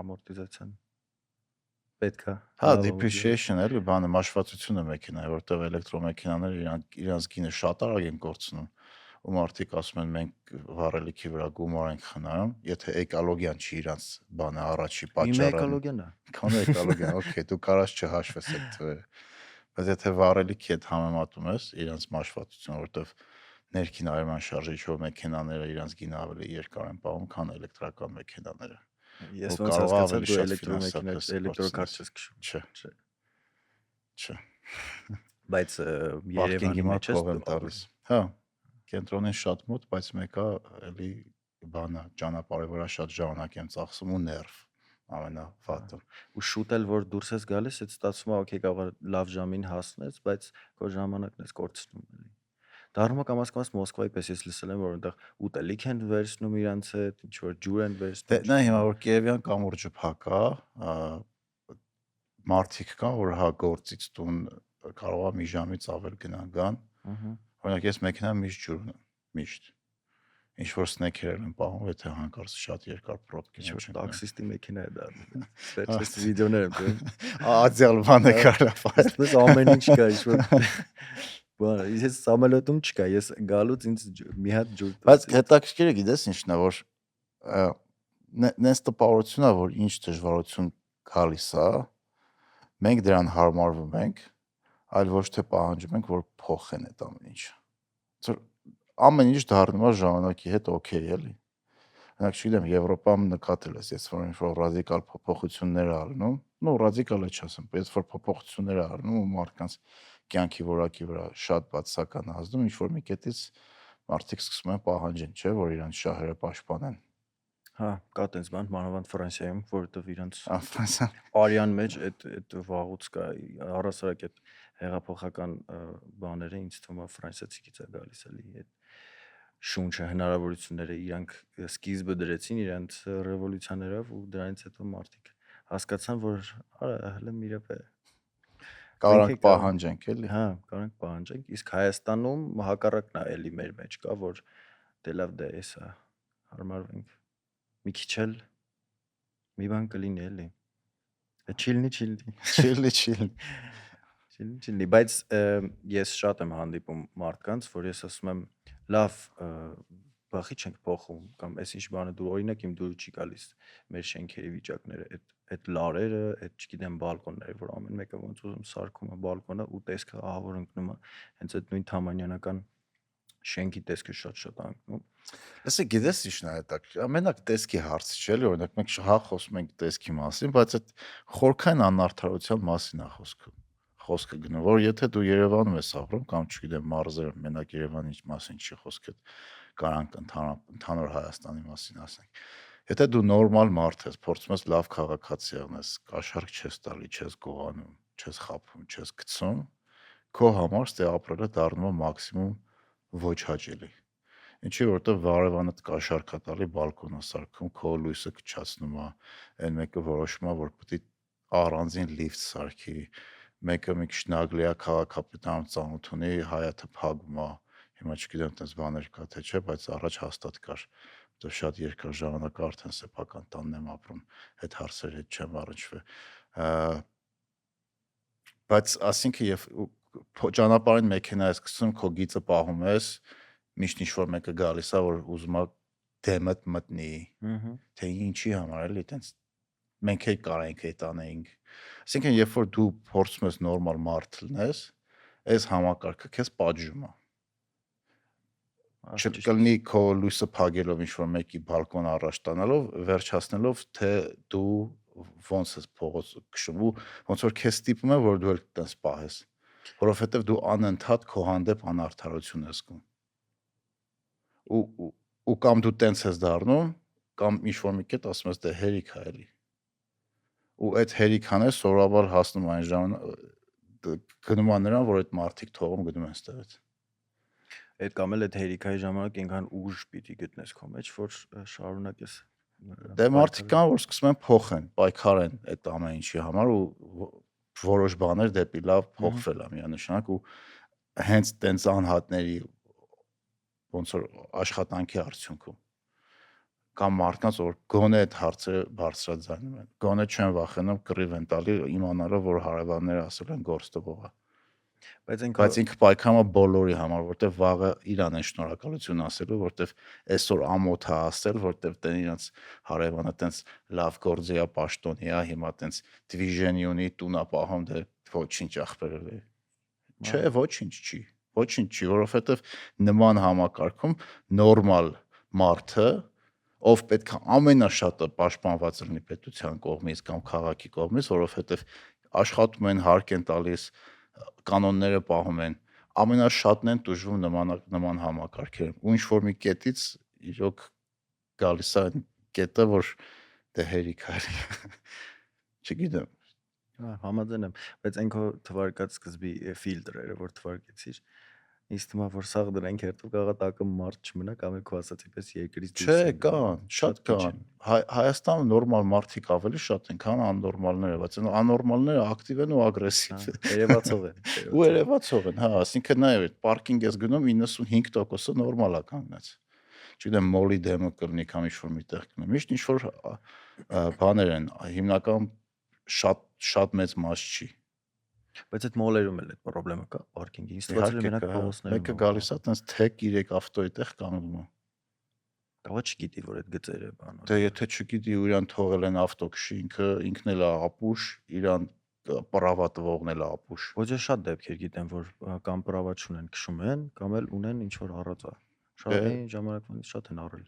A: ամորտիզացիան պետք է։
B: Հա, depreciation էլի բանը մաշվածությունը մեքենայի, որտեղ էլեկտրոմեքենաները իրանց գինը շատ արագ են կորցնում, ու մարդիկ ասում են մենք վառելիքի վրա գումար ենք խնայում, եթե էկոլոգիան չի իրանց բանը առաջի պատճառը։
A: Իմ էկոլոգիան է։
B: Քո էկոլոգիան, օքեյ, դու կարաս չհաշվես այդ թվերը։ Բայց եթե վառելիքի հետ համեմատում ես իրանց մաշվածությունը, որտեղ ներքին արևան շարժիչով մեքենաները իրանց գինը ավելի երկար են պահում, քան էլեկտրական մեքենաները։
A: Ես ոնց հասկացա դու էլեկտրոկար չես քշում։
B: Չէ։
A: Բայց Երևանի մեջ
B: ես տալիս։ Հա, կենտրոնին շատ մոտ, բայց մեկը էլի բանը ճանապարհի վրա շատ ժամանակ եմ ծախսում ու ներվ ամենավատը։
A: Ու շուտ էլ որ դուրս ես գալիս, այդ ստացվում է օքեյ կարող է լավ ժամին հասնես, բայց քո ժամանակն ես կորցնում էլի։ Դառնում է կամաց Մոսկվայի պես ես լսել եմ, որ այնտեղ ուտելիք են վերցնում իրանց հետ, ինչ որ ջուր են վերցնում։
B: Դե նա հիմա որ Կիևյան կամուրջը փակա, մարդիկ կան, որ հա գործից տուն կարող է մի ժամից ավել գնան։ Օրինակ ես մեքենա միշտ ջուր ունեմ, միշտ։ Ինչ որ սնեքեր են պահում, եթե հանկարծ շատ երկար պրոբկին
A: ինչ որ տաքսիստի մեքենա է դառնում։ Վերջերս վիդեոներ եմ դրում։
B: Ադյալ բան է կարա։
A: Այսպես ամեն ինչ կա, ինչ որ բան, ես սամոլոտում չկա, ես գալուց ինձ մի հատ ջուր։
B: Բայց հետաքրքիրը գիտես ինչն է, որ նես տպավորությունն է, որ ինչ դժվարություն գալիս է, մենք դրան հարմարվում ենք, այլ ոչ թե պահանջում ենք, որ փոխեն այդ ամեն ինչը։ Ամեն ինչ դառնում է ժամանակի հետ օքեյ էլի։ Օրինակ, չգիտեմ, Եվրոպայում նկատել ես, ես որ ինչ-որ ռադիկալ փոփոխություններ ալնում, նո ռադիկալ է չասեմ, ես որ փոփոխություններ ալնում ու մարդկանց կյանքի որակի վրա շատ բացասական ազդում, ինչ որ մի կետից մարդիկ սկսում են պահանջեն, չէ, որ իրանց շահերը պաշտպանեն։
A: Հա, կա տենց բան, մանավանդ Ֆրանսիայում, որովհետև իրանց
B: Ֆրանսիան
A: արյան մեջ այդ վաղուց կա առասարակ այդ հեղափոխական բաները ինձ թվում է ֆրանսիացիքից է գալիս էլի այդ շունչը հնարավորությունները իրանք սկիզբը դրեցին իրանց ռևոլյուցիաներով ու դրանից հետո մարդիկ հասկացան, որ արա հələ մի րոպե
B: կարող պահանջենք էլի։
A: Հա, կարող պահանջենք, իսկ Հայաստանում հակառակն է էլի մեր մեջ կա, որ դե լավ դա էսա հարմարվենք մի քիչ էլ մի բան կլինի էլի։ Չիլնի, բայց ես շատ եմ հանդիպում մարդկանց, որ ես ասում եմ լավ, բախի չենք փոխում կամ այս ինչ բանը դու օրինակ իմ դուրս չի գալիս մեր շենքերի վիճակները այդ լարերը, այդ չգիտեմ բալկոնները, որ ամեն մեկը ոնց ուզում սարքում է բալկոնը ու տեսքը ահավոր ընկնում է, հենց այդ նույն թամանյանական շենքի տեսքը շատ անկնում։
B: Լսի, գիտես ինչն է դա։ Ամենակ տեսքի հարցը չէ՞ էլի, օրինակ մենք հա խոսում ենք տեսքի մասին, բայց այդ խորքային անարդարության մասին է խոսքը գնում, որ եթե դու Երևանում ես ապրում կամ չգիտեմ մարզերում, մենակ Երևանի մասին չի խոսքը, կարանք ընդհանուր Հայաստանի մասին ասենք։ Եթե դու նորմալ մարդ ես, փորձում ես լավ քաղաքացի եղնես, կաշառք չես տալի, չես գողանում, չես խաբում, չես գցում, քո համար ստե ապրելը դառնում է մաքսիմում ոչ հաճելի։ Ինչի որտեվ վարևանդ կաշառք է տալի բալկոնը սարքում, քո լույսը կչացնում է, այն մեկը որոշում է, որ պետք է առանձին լիֆտ սարքի, մեկը մի քիչ նագլիա քաղաքապետարան ծանոթ ունի, հայաթը փակում է, հիմա չգիտեմ այդպես բաներ կա թե չէ, բայց առաջ հաստատ կար, որտեվ շատ երկար ժամանակ արդեն սեփական տանն եմ ապրում, այդ հարցերի հետ չեմ առնչվել։ Բայց ասինքն եւ ճանապարհին մեքենա ես գցում, քո գիծը պահում ես, միշտ ինչ-որ մեկը գալիս է, որ ուզում է դեմդ մտնի, թե ինչի համար էլի, այտենց մենք էլ կարենք այդ անեինք։ Այսինքն, երբ որ դու փորձում ես նորմալ մարդ լինես, այս համակարգը քեզ պատժում է։ Չկլինի քո լույսը փակելով ինչ-որ մեկի բալկոն առաջ տանելով, վերջացնելով, թե դու ոնց ես փողոց քշում ու ոնց որ քեզ ստիպում է, որ դու էլ տես պահես, որովհետև դու անընդհատ քո հանդեպ անարդարություն ես զգում։ Ու կամ դու տենց ես դառնում, կամ ինչ-որ մի կետ ասում ես դե հերիք է էլի։ Ու այդ հերիքան է սովորաբար հասնում այն ժամանակ գնում է նրան, որ այդ մարդիկ թողում գնում են ստեղից։
A: Այդ կամ էլ այդ հերիքայի ժամանակ այնքան ուժ պիտի գտնես քո մեջ, որ շարունակես։
B: Դե մարդիկ կան, որ սկսում են փոխեն, պայքարեն այդ ամեն ինչի համար ու որոշ բաներ դեպի լավ փոխվել է միանշանակ ու հենց տենց անհատների ոնց որ աշխատանքի արդյունքում կամ մարդկանց որ գոնե այդ հարցերը բարձրաձայնում են, գոնե չեն վախենում կռիվ են տալի իմանալով, որ հարևանները ասել են գործ տվող է։ Բայց ինքը պայքարում է բոլորի համար, որտեվ վաղը իրան են շնորհակալություն ասելու, որտեվ այսօր ամոթ է ասել, որտեվ տեն իրանց հարևանը տենց լավ գործի է, պաշտոնի է, հիմա տենց դիվիժենի ունի, տուն է պահում, դե ոչինչ ախպերել է։ Չէ, ոչինչ չի, որովհետև նման համակարգում նորմալ մարդը, ով պետք է ամենաշատը պաշտպանված լինի պետության կողմից կամ քաղաքի կողմից, որովհետև աշխատում են, հարկ են տալիս, կանոնները պահում են, ամենաշատն են տուժվում նման համակարգերում։ Ու ինչ որ մի կետից իրոք գալիս է այն կետը, որ դե հերիք է։ Չգիտեմ։
A: Համաձայն եմ, բայց այն քո թվարկած սկզբի ֆիլտրերը, որ թվարկեցիր, ինձ թվում է, որ սաղ դրանք հերթով կարող է տակը մարդ չմնա կամ քո ասացի պես երկրից դուրս։
B: Չէ, կան, շատ կան։ Հայաստանում նորմալ մարդիկ ավելի շատ են, քան աննորմալները, բայց աննորմալները ակտիվ են ու ագրեսիվ են։
A: Երևացող են։
B: Ու երևացող են, հա, ասինքն նայ այդ պարկինգ ես գնում 95%-ը նորմալ է կանգնած։ Չգիտեմ, մոլի դեմը կլինի կամ ինչ-որ միտեղ կլինի։ Միշտ ինչ-որ բաներ են, հիմնական շատ մեծ մաս չի։
A: Բայց այդ մոլերում էլ այդ խնդրեմը կա, պարկինգի։ Ինձ թվաց որ մենակ փողոցներում։
B: Մեկը գալիս է տենց թեք 3 ավտոյի տեղ կանգնում է։
A: Կավա չգիտի, որ այդ գծերը բան։
B: Դե եթե չգիտի ու իրան թողել են ավտո քշի, ինքն էլ է ապուշ, իրան պրավա տվողն էլ է ապուշ։
A: Ոչ շատ դեպքեր գիտեմ, որ կամ պրավա չունեն, քշում են, կամ էլ ունեն ինչ որ առածա։ Շատ այն ժամանակվանից շատ են առել։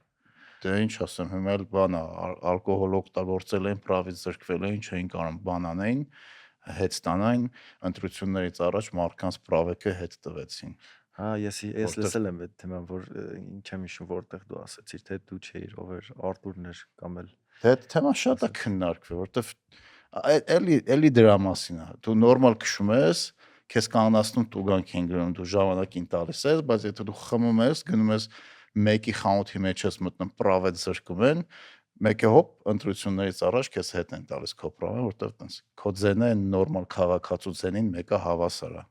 B: Դե ինչ ասեմ, հիմա էլ բան է, ալկոհոլ օգտագործել են, պրավից զրկվել են, ինչ էին կարող բան անեն, հետ ստանային, ընտրություններից առաջ մարդկանց պրավեկը հետ տվեցին։
A: Հա, ես լսել եմ այդ թեման, որ ինչ եմ հիշում, որտեղ դու ասացիր, թե դու չէիր, ով էր Արտուրն էր կամ էլ։
B: Դե այդ թեման շատ է քննարկվել, որտեվ էլի դրա մասին է։ Դու նորմալ քշում ես, քեզ կանոնացնում տուգանք են գրում, դու ժամանակին տալիս ես, բայց եթե դու խմում ես, գնում ես մեկի խանութի մեջ ես մտնում, պրավետ զրկում են, մեկը հոպ ընտրություններից առաջ քեզ հետ են տալիս քո պրավը, որտեվ տենց քո ձենը այն նորմալ քաղաքացու ձենին մեկը հավասար է։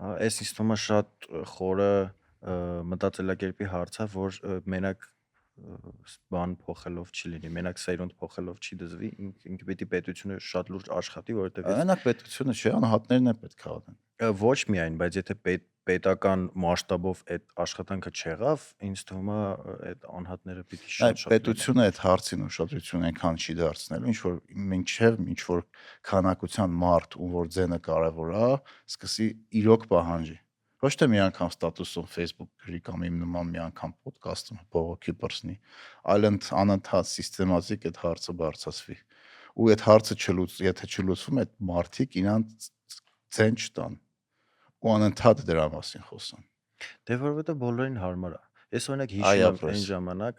A: Հա, այս ինձ թվում է շատ խորը մտածելակերպի հարց է, որ մենակ բան փոխելով չի լինի, մենակ սերունդ փոխելով չի դզվի, ինքը պետք է պետությունը շատ լուրջ աշխատի, որովհետև
B: Այնակ պետությունը չէ, անհատներն է պետք է անեն։
A: ոչ միայն, բայց եթե պետական մասշտաբով այդ աշխատանքը չեղավ, ինձ թվում է այդ անհատները պիտի
B: Այ
A: շատ
B: պետությունը այդ հարցին ուշադրություն այնքան չի դարձնելու, ինչ որ մինչև ինչ որ քանակության մարդ, ում որ ձենը կարևոր է, սկսի իրոք պահանջի։ Ոչ թե մի անգամ ստատուսում Facebook գրի կամ իմ նման մի անգամ ոդկասթում բողոքի բռնի, այլ անընդհատ սիստեմատիկ այդ հարցը բարձրացվի։ Ու այդ հարցը եթե չլուծվում, այդ մարդիկ իրանց ձեն չտան ու անընդհատ դրա մասին խոսան։
A: Դե որովհետեւ բոլորին հարմար է։ Ես օրինակ
B: Այ
A: հիշում եմ
B: ապրես։
A: այն ժամանակ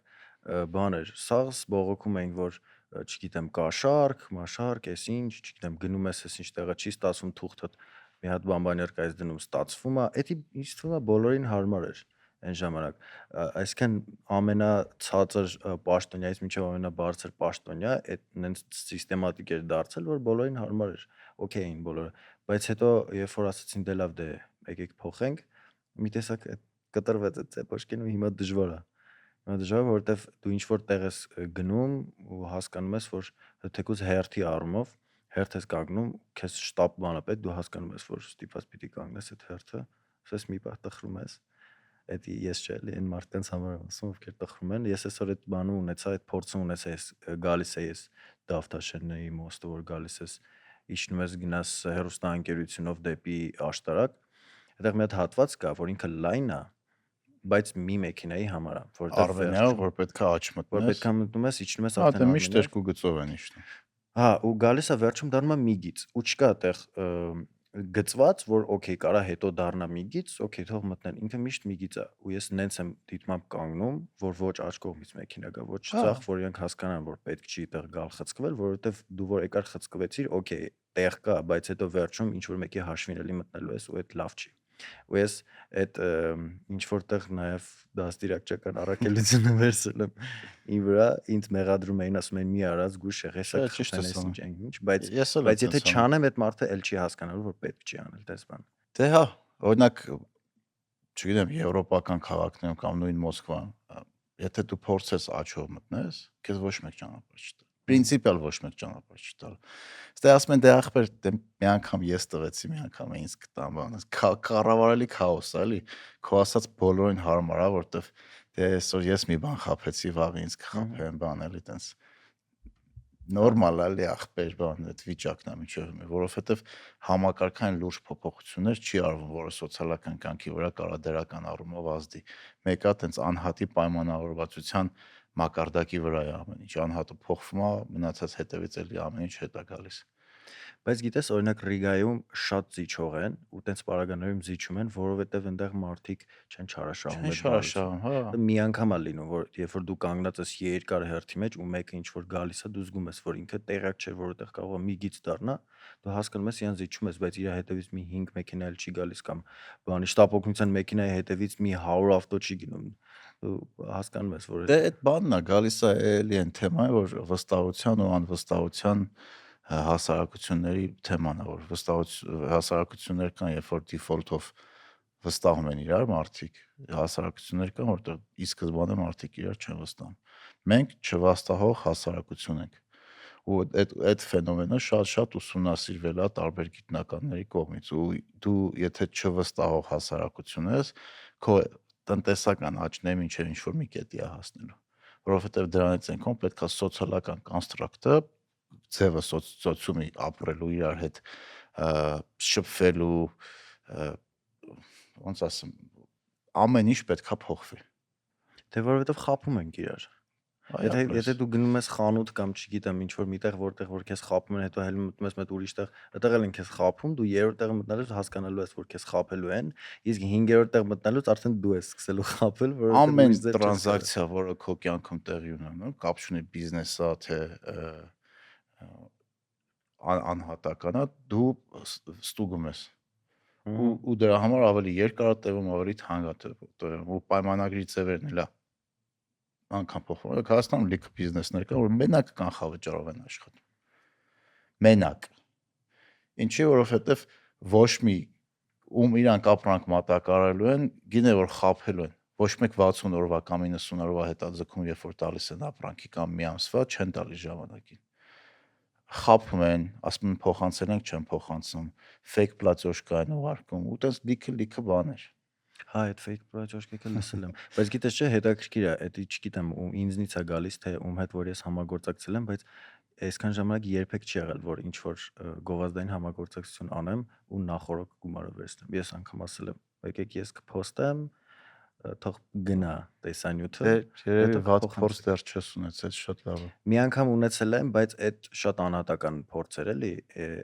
A: բան էր, սաղս բողոքում էինք, որ չգիտեմ, կա շարք, մաշարք, էս ինչ, չգիտեմ, գնում ես էս ինչ տեղը չի ստացվում թուղթդ, մի հատ բամբանյար կայս դնում ստացվում է, էդի ինձ թվում է բոլորին հարմար էր այն ժամանակ։ Այսինքն ամենացածր պաշտոնյայից մինչև ամենաբարձր պաշտոնյա այդ նենց սիստեմատիկ էր դարձել, որ բոլորին հարմար էր, օքեյ էին բոլորը, բայց հետո երբ որ ասացին դե լավ, դե եկեք փոխենք, մի տեսակ կտրվեց այդ ցեպոչկին ու հիմա դժվար է։ Հիմա դժվար է, որովհետև դու ինչ որ տեղ ես գնում ու հասկանում ես, որ թեկուզ հերթի առումով հերթ ես կանգնում, քեզ շտապ բան է պետք, դու հասկանում ես, որ ստիպված պիտի կանգնես այդ հերթը, ասես մի պահ տխրում ես։ Էդի ես չէ, էլի այն մարդկանց համար եմ ասում, ովքեր տխրում են։ Ես այսօր այդ բանը ունեցա, այդ փորձը ունեցա, ես գալիս ես Դավթաշենի մոստը, որ գալիս ես իջնում ես գնաս հեռուստաընկերությունով դեպի աշտարակ, այդտեղ մի հատ հատված կա, որ ինքը լայն է, բայց մի մեքենայի համար է, որտեղ
B: Արվենյալ, որ պետքա աճ
A: որ
B: մտնես։
A: պետքա մտնում ես, իջնում ես
B: Հա, դե
A: արդեն
B: միշտ
A: Արմենիա։
B: երկու գծով են իջնում։
A: Հա, ու գալիս է վերջում դառնում է մի գիծ, ու չկա այդտեղ գծված, որ օքեյ, կարա հետո դառնա մի գիծ, օքեյ, թող մտնեն, ինքը միշտ մի գիծ է, ու ես նենց եմ դիտմամբ կանգնում, որ ոչ աջ կողմից մեքենա գա, ոչ
B: Հա,
A: ցախ, որ իրենք հասկանան, որ պետք չի այդտեղ գալ խցկվել, որովհետև դու որ եկար խցկվեցիր, օքեյ, տեղ կա, բայց հետո վերջում ինչ որ մեկի հաշվին էլի մտնելու ես, ու այդ լավ չի։ Ու ես այդ ինչ որտեղ նաև դաստիարակչական առաքելությունը վերցել եմ իմ վրա, ինձ մեղադրում էին, ասում էին մի արած գուշ եղեսակ
B: չէ, ճիշտ
A: խփեն
B: ես
A: էս
B: անում։
A: ինչ այն ինչ, բայց
B: Ես էլ եմ
A: եթե
B: տես անում։
A: չանեմ, այդ մարդը էլ չի հասկանալու, որ պետք չի անել, դες բան։
B: Դե հա, օրինակ, չգիտեմ, եվրոպական քաղաքներում կամ նույն Մոսկվայում, եթե դու փորձես աճով մտնես, քեզ ոչ մեկ ճանապարհ չտա։ Պրինցիպիալ ոչ մեկ ճանապարհ չտա։ Ստե ասում են դե ախպեր, դե մի անգամ ես տվեցի, մի անգամ ինձ կտան բանը։ Կառավարելի քաոս է, էլի։ Քո ասած բոլորին հարմար է, որտեվ դե այսօր ես մի բան խափեցի, վաղ ինձ կխափեն, բան էլի տենց նորմալ է, էլի ախպեր, բան, այդ վիճակն է միջով, որովհետև համակարգային լուրջ փոփոխություններ չի արվում, որը սոցիալական կյանքի վրա կարա դրական առումով ազդի։ Մեկը տենց անհատի պայմանավորվածության մակարդակի վրա է ամեն ինչ, անհատը փոխվում է, մնացած հետևից էլի ամեն ինչ հետ է գալիս։
A: Բայց գիտես, օրինակ Ռիգայում շատ զիջող են ու տենց պարագաներում զիջում են, որովհետև այնտեղ մարդիկ չեն չարաշահում
B: Չեն
A: այդ բարությունը։
B: շարաշահում, հա։
A: Դա մի անգամ է լինում, որ երբ որ դու կանգնած ես երկար հերթի մեջ ու մեկը ինչ որ գալիս է, դու զգում ես, որ ինքը տեղյակ չէ, որ այդտեղ կարող է մի գիծ դառնա, դու հասկանում ես, իրան զիջում ես, բայց իր հետևից մի 5 մեքենա էլ չի գալիս կամ բանի շտապօգնության մեքենայի հետևից մի 100 ավտո չի գնում։ Դու հասկանում ես, որ
B: Դե այդ բանն է, գալիս է էլի այն թեմային, որ վստահության ու անվստահության հասարակությունների թեման է, որ հասարակություններ կան, երբ որ default-ով վստահում են իրար մարդիկ, հասարակություններ կան, որտեղ ի սկզբանե մարդիկ իրար չեն վստահում։ Մենք չվստահող հասարակություն ենք։ Ու այդ ֆենոմենը շատ ուսումնասիրվել է տարբեր գիտնականների կողմից, ու դու եթե չվստահող հասարակություն ես, քո տնտեսական աճն է մինչև ինչ որ մի կետի է հասնելու, որովհետև դրանից են պետք է սոցիալական կոնստրուկտը ձևը սոցիումի ապրելու իրար հետ շփվելու ոնց ասեմ ամեն ինչ պետքա փոխվի։
A: Դե որովհետև խափում ենք իրար։ Եթե դու գնում ես խանութ կամ չգիտեմ ինչ որ միտեղ որտեղ որ քեզ խափում են, հետո հենց մտնում ես մեծ ուրիշ տեղ, այդտեղ էլ են քեզ խափում, դու երրորդ տեղը մտնելուց հասկանալու ես, որ քեզ խափելու են, իսկ 5-րդ տեղ մտնելուց արդեն դու ես սկսելու խափել, որովհետև
B: ամեն
A: ուրիշ ձև չես
B: տրանզակցիա, որը քո կյանքում տեղի ունենում, կապ չունի բիզնեսա, թե անհատականա, դու ստուգում ես։ Ու դրա համար ավելի երկար է տևում, ավելի թանկ է տևում, ու պայմանագրի ձևերն էլ է անգամ փոխվում։ Հայաստանում լիքը բիզնեսներ կան, որ մենակ կանխավճարով են աշխատում։ Մենակ։ Ինչի, որովհետև ոչ մի ում իրանք ապրանք մատակարարելու են, գինե որ խափելու են։ Ոչ մեկ 60 օրվա կամ 90 օրվա հետաձգում, երբ որ տալիս են ապրանքի կամ մի ամսվա, չեն տալիս ժամանակին։ Խափում են, ասում են փոխանցել ենք, չեն փոխանցում, fake պլատեժ կային ուղարկում, ու տես լիքը բաներ։
A: Հա, այդ fake պրոջեկտը լսել եմ, բայց գիտես չէ, հետաքրքիր է, դա չգիտեմ, ու ինձնից է գալիս, թե ում հետ որ ես համագործակցել եմ, բայց այսքան ժամանակ երբեք չի եղել, որ ինչ որ գովազդային համագործակցություն անեմ ու նախորդ գումարը վերցնեմ։ Ես անգամ ասել եմ, եկեք ես կփոստեմ, թող գնա տեսանյութը,
B: Դե երևի
A: հետո
B: վատ
A: կփոխեմ։
B: փորձ դեռ չես ունեցել, շատ լավ է։
A: Մի անգամ ունեցել եմ, բայց այդ շատ անհատական փորձ էր էլի,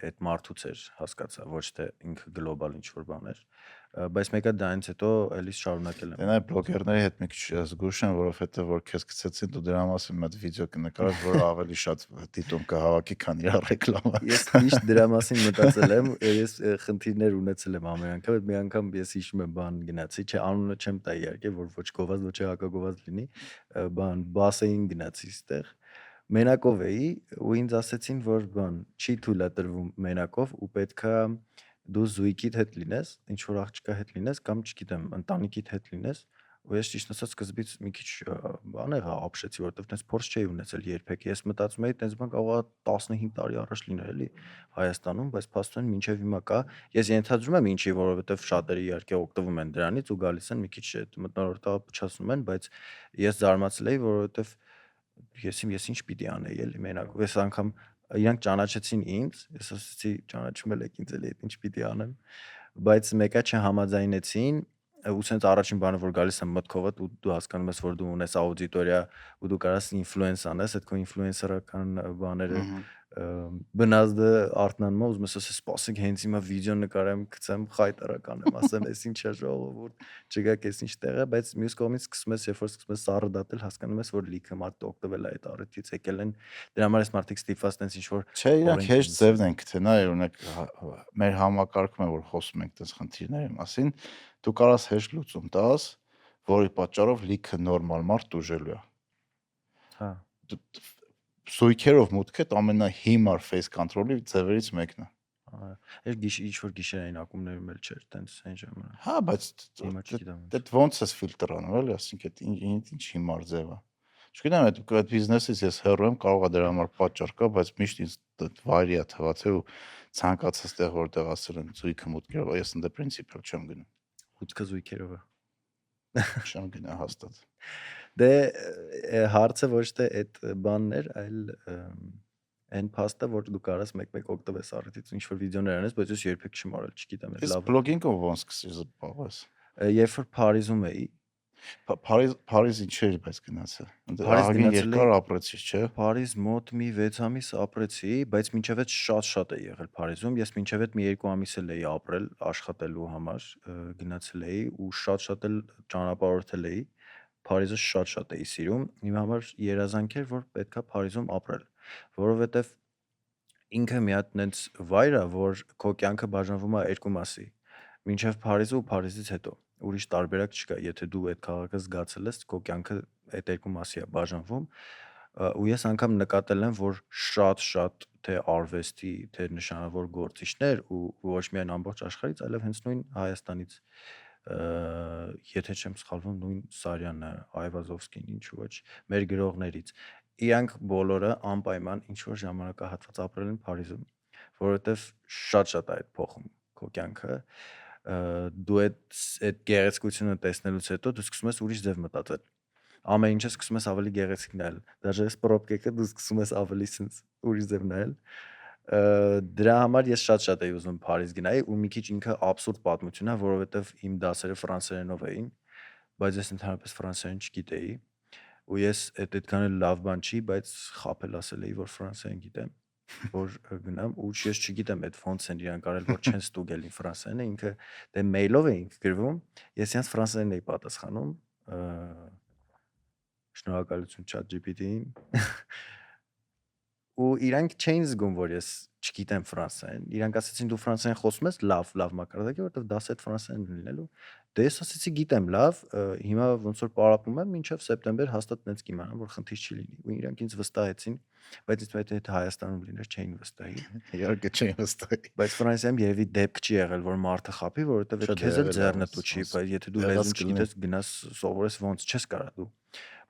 A: այդ մարդուց էր, հասկացա, ոչ թե ինքը գլոբալ ինչ որ բան էր, բայց մեկը դրանից հետո էլի շարունակել եմ։
B: Դե նայ բլոգերների հետ մի քիչ զգուշ են, որովհետեւ որ քեզ գցեցին դու դրա մասին մի հատ վիդեո կնկարես, որը ավելի շատ դիտում կհավաքի, քան իր ռեկլամը։
A: Ես միշտ դրա մասին մտածել եմ, ես խնդիրներ ունեցել եմ ամեն անգամ, մի անգամ ես հիշում եմ բան գնացի, չէ, անունը չեմ տա իհարկե, որ ոչ գովազդ, ոչ հակագովազդ լինի, բան բասեին գնացի այստեղ։ Մենակով էի ու ինձ ասեցին, որ բան չի թույլատրվում մենակով ու պետքա դու զույգիդ հետ լինես, ինչ որ աղջկա հետ լինես կամ չգիտեմ, ընտանիքիդ հետ լինես, ու ես ճիշտ ասած սկզբից մի քիչ բան եղա ապշեցի, որովհետև տես փորձ չէի ունեցել երբեք։ Ես մտածում էի, տես բան կարող է 15 տարի առաջ լիներ էլի Հայաստանում, բայց փաստորեն մինչև հիմա կա։ Ես ենթադրում եմ ինչի, որովհետև շատերը իհարկե օգտվում են դրանից ու գալիս են մի քիչ այդ մտնորդը փչացնում են, բայց ես զարմացել էի, որովհետև ես ինչ պիտի անեի էլի մենակ։ Ես անգամ իրանք ճանաչեցին ինձ, ես ասացի ճանաչում եք ինձ էլի, ինչ պիտի անեմ, բայց մեկը չհամաձայնեցին ու սենց առաջին բանը որ գալիս եմ մտքովդ ու դու հասկանում ես որ դու ունես աուդիտորիա ու դու կարաս ինֆլուենս անես, այդ քո ինֆլուենսերական բաները բնազդը արտնանում է, ուզում ես ասես սպասեք հենց հիմա վիդեո նկարեմ, գցեմ խայտարական եմ, ասեմ էս ինչ է ժողովուրդ, չգաք էս ինչ տեղ է, բայց մյուս կողմից սկսում ես, երբ որ սկսում ես սառը դատել, հասկանում ես որ լիքը մարդ օգտվել է այդ առիթից, եկել են դրա համար էս մարդիկ ստիպված տենց ինչ որ
B: Չէ, իրանք հեշտ ձևն են գտենա, օրինակ մեր համակարգում է որ խոսում ենք տես խնդիրների մասին, դու կարաս հեշտ լուծում տաս, որի պատճառով լիքը նորմալ մարդ դուժելու է։
A: Հա։
B: Սույքերով մուտքդ ամենահիմար face control-ի ձևերից մեկն է։
A: Այս ինչ որ գիշերային ակումբներում էլ չէր, տենց այն ժամանակ։
B: Հա, բայց
A: Հիմա չգիտեմ։
B: դա ոնց է ֆիլտր անում, էլի, ասինքն ինչ հիմար ձև է։ Չգիտեմ, այդ բիզնեսից ես հեռու եմ, կարող է դրա համար պատճառ կա, բայց միշտ ինձ վայրի է թվացել ու ցանկացած տեղ որտեղ ասել են զույգը մուտքերով, ես ընդ պրինցիպել չեմ գնում։
A: Հուտքը զույգերով է։
B: Չեմ գնա հաստատ։
A: Դե հարցը ոչ թե այդ բանն էր, այլ այն փաստը, որ դու կարաս մեկ-մեկ օգտվես առիթից, ինչ որ վիդեոներ անես, բայց ես երբեք չեմ արել, չգիտեմ, այդ
B: Ես
A: լավ։
B: բլոգինգով ոնց սկսեցի զբաղվես։
A: Երբ որ Փարիզում էի,
B: Փարիզ ինչեր բայց գնացել։
A: Փարիզ
B: Ահագին
A: գնացել
B: երկար ապրեցի, չէ։
A: Փարիզ մոտ մի 6 ամիս ապրեցի, բայց մինչև այդ շատ է եղել Փարիզում։ Ես մինչև այդ մի 2 ամիս էլ էի ապրել աշխատելու համար, գնացել էի ու շատ էլ ճանապարհորդել էի։ Փարիզը շատ էի սիրում։ Իմ համար երազանք էր, որ պետքա Փարիզում ապրել, որովհետև ինքը մի հատ նենց վայր է, որ քո կյանքը բաժանվում է երկու մասի։ Մինչև Փարիզը ու Փարիզից հետո ուրիշ տարբերակ չկա, եթե դու այդ քաղաքը զգացել ես, քո կյանքը այդ երկու մասի է բաժանվում, ու ես անգամ նկատել եմ, որ շատ թե արվեստի, թե նշանավոր գործիչներ ու ոչ միայն ամբողջ աշխարհից, այլև հենց նույն Հայաստանից, եթե չեմ սխալվում, նույն Սարյանը, Այվազովսկին, ինչ ոչ, մեր գրողներից, իրանք բոլորը անպայման ինչ որ ժամանակահատված ապրել են Փարիզում, որովհետև շատ է այդ փոխում քո կյանքը, դու այդ գեղեցկությունը տեսնելուց հետո դու սկսում ես ուրիշ ձև մտածել, ամեն ինչը սկսում ես ավելի գեղեցիկ նայել, դաժե այս պրոբկեքը դու սկսում ես ավելի sense ուրիշ ձև նայել, դրա համար ես շատ էի ուզում Փարիզ գնայի ու մի քիչ ինքը абսուրդ պատմություն է, որովհետև իմ դասերը ֆրանսերենով էին, բայց ես ընդհանրապես ֆրանսերեն չգիտեի ու ես այդքան էլ լավ բան չի, բայց խաբել ասել էի, որ ֆրանսերեն գիտեմ, որ գնամ ու ես չգիտեմ այդ ոնց են իրանք արել, որ չեն ստուգել ին ֆրանսերենը, ինքը դե մեյլով էինք գրվում, ես իրանց ֆրանսերեն էի պատասխանում, շնորհակալություն ChatGPT-ին ու իրանք չէին զգում, որ ես չգիտեմ ֆրանսերեն, իրանք ասացին դու ֆրանսերեն խոսում ես, լավ մակարդակի, որովհետև դասը այդ ֆրանսերեն լինելու, դե ես ասացի գիտեմ, լավ, հիմա ոնց որ պարապում եմ, մինչև սեպտեմբեր հաստատ նենց կիմանամ, որ խնդիր չի լինի, ու իրանք ինձ վստահեցին, բայց ինձ հետ Հայաստանում լիներ չէին վստահի,
B: Իհարկե չէին վստահի,
A: բայց Ֆրանսիայում երևի դեպք չի եղել, որ մարդը խաբի, որովհետև այդ քեզ էլ ձեռնտու չի, բայց եթե դու լեզուն չգիտես, գնաս սովորես ոնց չես կարա դու,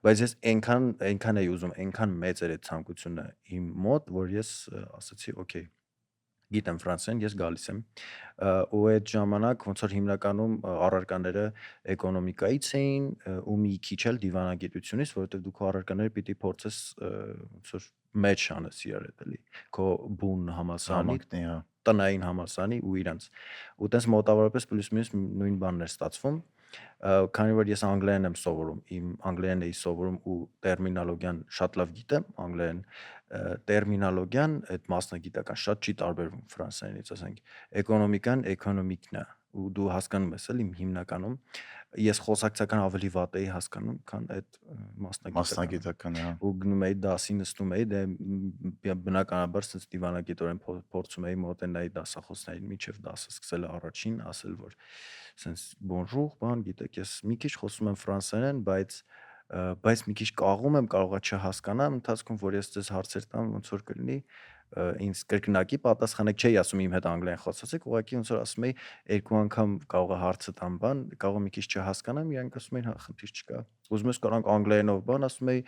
A: բայց ես այնքան էի ուզում, այնքան մեծ էր այդ ցանկությունը իմ մոտ, որ ես ասացի, օքեյ, գիտեմ ֆրանսերեն, ես գալիս եմ։ Ու այդ ժամանակ ոնց որ հիմնականում առարկաները էկոնոմիկայից էին ու մի քիչ էլ դիվանագիտությունից, որովհետև դու քո առարկաները պիտի փորձես ոնց որ մեջ անես իրար հետ էլի։ Քո բուն համալսարանի,
B: Համակնի, հա։
A: տնային համալսարանի ու իրանց։ Ու տես մոտավորապես պլյուս մինուս նույն բանն էր ստացվում։ Քանի որ ես անգլերեն եմ սովորում, իմ անգլերեն էի սովորում ու տերմինոլոգիան շատ լավ գիտեմ, անգլերեն տերմինոլոգիան, այդ մասնագիտական շատ չի տարբերվում ֆրանսերենից, ասենք, էկոնոմիկան էկոնոմիկն է ու դու հասկանում ես էլի հիմնականում ես խոսակցական ավելի վատ էի հասկանում, քան այդ
B: Մասնագիտականը, հա։
A: ու գնում էի դասի նստում էի, դե բնականաբար sense դիվանագիտորեն փորձում էի մոտենալ դասախոսներին, միջև դասը սկսել առաջին, ասել որ sense bonjour, բան, գիտեք, ես մի քիչ խոսում եմ ֆրանսերեն, բայց մի քիչ կաղում եմ, կարողա չհասկանամ, ընթացքում որ ես ձեզ հարցեր տամ, ոնց որ կլինի ինձ կրկնակի պատասխանեք, չէի ասում իմ հետ անգլերեն խոսացեք, ուղղակի ոնց որ ասում էի երկու անգամ կարող է հարցը տամ բան, կարող մի քիչ չհասկանամ, իրանք ասում էին, հա, խնդիր չկա։ Ուզում ես կարանք անգլերենով բան, ասում էի,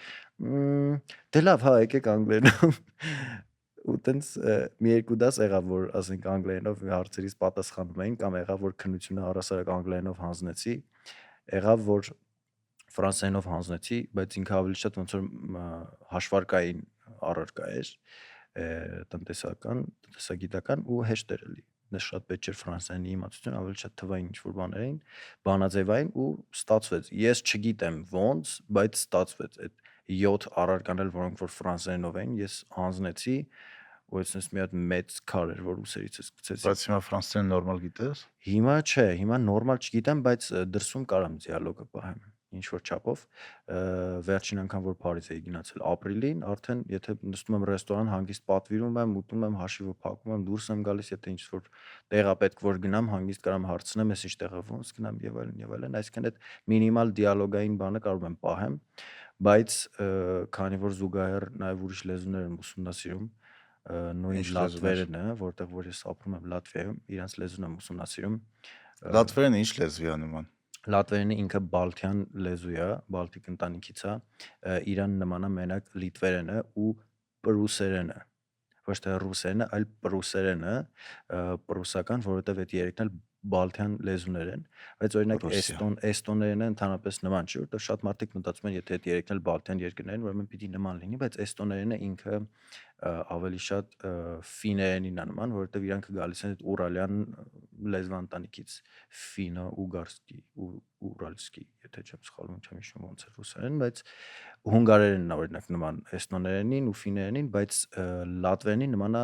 A: դե լավ, հա, եկեք անգլերենով։ Ու տենց մի երկու դաս եղավ, որ ասենք անգլերենով հարցերից պատասխանում էին, կամ եղավ, որ քննությունը առասարակ անգլերենով հանձնեցի, եղավ, որ ֆրանսերենով հանձնեցի, բայց ինքը ավելի շատ ոնց որ հաշվարկային առարկա էր, տնտեսագիտական ու հեշտ էր էլի։ Դες շատ պետք չէր ֆրանսերենի իմացություն, ավելի շատ թվային ինչ-որ բաներ էին, բանաձևային ու ստացվեց։ Ես չգիտեմ ոնց, բայց ստացվեց այդ 7 առարկաներ, որոնք որ ֆրանսերենով էին, ես հանձնեցի ու այսպես մի հատ մեծ քար էր, որ ուսերից գցեցի։
B: Բայց հիմա ֆրանսերեն նորմալ գիտես։
A: Հիմա չէ, հիմա նորմալ չգիտեմ, բայց դրսում կարամ դիալոգը պահեմ ինչ որ չափով վերջին անգամ որ Փարիզ էի գնացել ապրիլին, արդեն եթե նստում եմ ռեստորան, հանգիստ պատվիրում եմ, ուտում եմ, հաշիվը փակում եմ, դուրս եմ գալիս, եթե ինչ որ տեղա պետք որ գնամ, հանգիստ կարամ հարցնեմ, ես ինչ տեղը ոնց գնամ եւ այլն, այսինքն այդ մինիմալ դիալոգային բանը կարող եմ պահեմ, բայց քանի որ զուգահեռ նաեւ ուրիշ լեզուներ եմ ուսումնասիրում, նույն լատվերենը, որտեղ որ ես ապրում եմ Լատվիայում, իրանց լեզուն եմ ուսումնասիրում։
B: Լատվերենը ինչ լեզվի է նման։
A: Լատվերենը ինքը բալթյան լեզու է, բալտիկ ընտանիքից է, իրան նման է մենակ լիտվերենը ու պրուսերենը, ոչ թե ռուսերենը, այլ պրուսերենը, պրուսական, որովհետև այդ երեքն էլ բալթյան լեզուներ են, բայց օրինակ էստոներենը ընդհանրապես նման չի, որովհետև շատ մարդիկ մտածում են, եթե այդ երեքն էլ բալթյան երկրներ են, ուրեմն պիտի նման լինի, բայց էստոներենը ինքը ավելի շատ ֆիներենին է նման, որովհետև իրանք գալիս են այդ ուրալյան լեզվանտանիքից, ֆինո ուգարսկի ու ուրալսկի, եթե չեմ սխալվում, չեմ հիշում ոնց է ռուսերեն, բայց հունգարերենն է օրինակ նման էստոներենին ու ֆիներենին, բայց լատվերենին նման է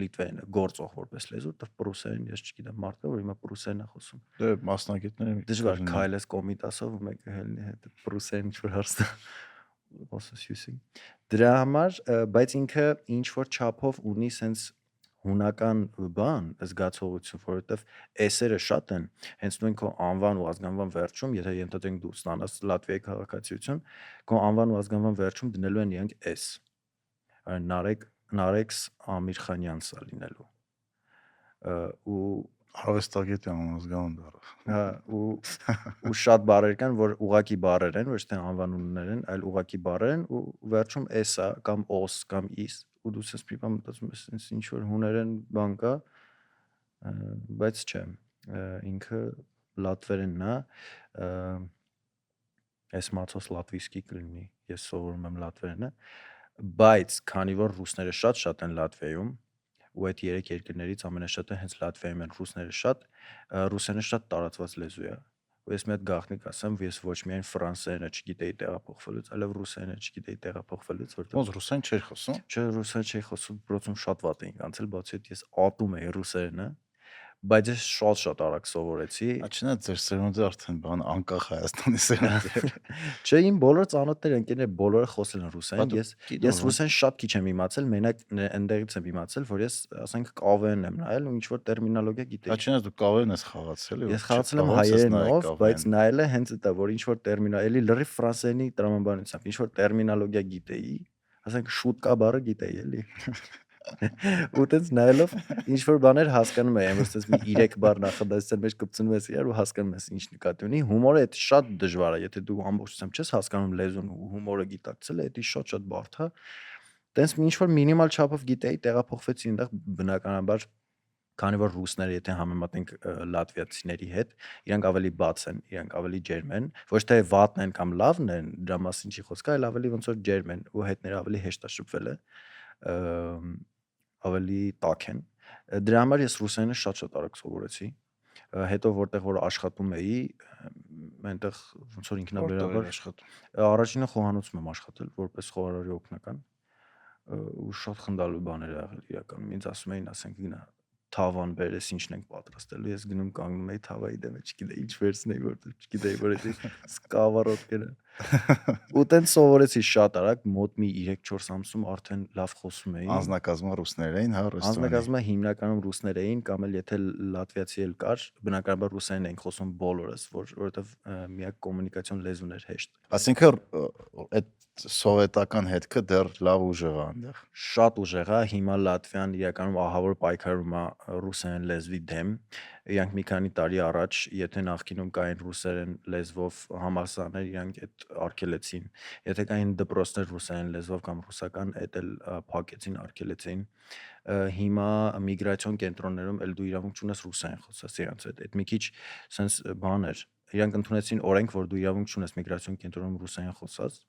A: լիտվերենը, գործող որպես լեզու, դեռ պրուսերեն ես չգիտեմ, մարդը որ հիմա պրուսերեն է խոսում։
B: Դե մասնագետները
A: Դժվար քայլես կոմիտասով ու մեկը հելնի հետ պրուսերեն ինչ-որ հարցը ոսսյուսի։ Դրա համար, բայց ինքը ինչ որ չափով ունի sense հունական բան, զգացողություն, որովհետև էսերը շատ են, հենց նույն քո անվան ու ազգանվան վերջում, եթե ենթադրենք դու ստանաս Լատվիայի քաղաքացիություն, քո անվան ու ազգանվան վերջում դնելու են իրանք S։ Նարեկ Ամիրխանյանցը լինելու։ Ու
B: արվեստագետ անազգանուն դառը։
A: հա ու շատ բառեր կան, որ ուղակի բառեր են, ոչ թե անվանումներ են, այլ ուղակի բառեր են ու վերջում S-ա կամ OS կամ IS ու դու sense մի բան մտածում ես ինչ որ հուներեն բան կա, բայց չէ, ինքը լատվերենն է, այս մացոս լատվիսկի կլինի, ես սովորում եմ լատվերենը, բայց քանի որ ռուսները շատ են Լատվիայում ու այդ երեք երկրներից ամենաշատը հենց Լատվիայում են ռուսերենը շատ տարածված լեզու է։ Ու ես մի հատ գաղտնիք ասեմ, ես ոչ միայն ֆրանսերենը չգիտեի տեղափոխվելուց, այլև ռուսերենը չգիտեի տեղափոխվելուց, որտեղ
B: ոնց ռուսեն չէր խոսում։
A: Չէ, ռուսերեն չէի խոսում, բրոցում շատ վատ էինք անցել, բացի այդ ես ատում էի ռուսերենը, բայց ես շատ արագ սովորեցի։
B: Աչինա ձեր սերունդը արդեն բան անկախ Հայաստանի սերունդ։
A: Չէ, իմ բոլոր ծանոթներ ընկերներ բոլորը խոսել են ռուսերեն, ես ռուսերեն շատ քիչ եմ իմացել, մենակ այնտեղից եմ իմացել, որ ես ասենք կավեն եմ նայել ու ինչ որ տերմինոլոգիա գիտեի։
B: Աչինա դու կավեն ես խաղացել։
A: Ես խաղացել եմ հայերենով, բայց նայել է հենց դա, որ ինչ որ էլի լրիվ ֆրանսերենի տրամաբանությամբ, ինչ որ տերմինոլոգիա գիտեի, ասենք շուտկա բառը գիտեի էլի։ Ու տենց նայելով ինչ որ բաներ հասկանում եմ, որ ասես մի 3 բառ նախադասության մեջ կպցնում ես իրար ու հասկանում ես ինչ նկատի ունի։ Հումորը դա շատ դժվար է, եթե դու ամբողջությամբ չես հասկանում լեզուն ու հումորը գիտակցել, դա շատ բարդ է։ Տենց ինչ որ մինիմալ չափով գիտեի, տեղափոխվեցի այնտեղ բնականաբար Քանի որ ռուսները եթե համեմատենք լատվիացիների հետ, իրանք ավելի բաց են, իրանք ավելի ջերմ են, ոչ թե վատն են կամ լավն են, դրա մասին չի խոսքը, այլ ավելի ոնց որ ջերմ են ու հետները ավելի հեշտ է շփվել է, ավելի տաք են։ Դրա համար ես ռուսերենը շատ արագ սովորեցի։ Հետո որտեղ որ աշխատում էի, այնտեղ ոնց որ
B: Որտեղ
A: ինքնաբերաբար
B: էր աշխատում։
A: առաջինը խոհանոցում եմ աշխատել որպես խոհարարի օգնական ու շատ խնդալու բաներ ա եղել իրականում։ Ինձ ասում էին, ասենք գնա թավան բերես, ինչն ենք պատրաստելու։ Ես գնում կանգնում էի թավայի դեմը, չգիտեի ինչ վերցնեի, որտեղ չգիտեի, որ էդի սկավառոդկերը։ Ու տենց սովորեցի շատ արագ, մոտ մի 3-4 ամսում արդեն լավ խոսում էի։
B: Անձնակազմը ռուսներ էին, հա, ռեստորանի։
A: Անձնակազմը հիմնականում ռուսներ էին կամ էլ եթե լատվիացի էլ կար, բնականաբար ռուսերեն էին խոսում բոլորս, որովհետև միակ կոմունիկացիոն լեզուն էր հեշտ։
B: Այսինքն այդ սովետական հետքը դեռ լավ ուժեղ է այնտեղ։
A: Շատ ուժեղ է, հիմա Լատվիան իրականում ահավոր պայքարում է ռուսերեն լեզվի դեմ։ Իրանք մի քանի տարի առաջ, եթե նախկինում կային ռուսերեն լեզվով համալսարաններ, իրանք այդ արգելեցին։ Եթե կային դպրոցներ ռուսերեն լեզվով կամ ռուսական, այդ էլ փակեցին, արգելեցին։ Հիմա միգրացիոն կենտրոններում էլ դու իրավունք չունես ռուսերեն խոսես իրանց հետ։ Այդ մի քիչ sense բան էր։ Իրանք ընդունեցին օրենք, որ դու իրավունք չունես միգրացիոն կենտրոնում ռուսերեն խոսած,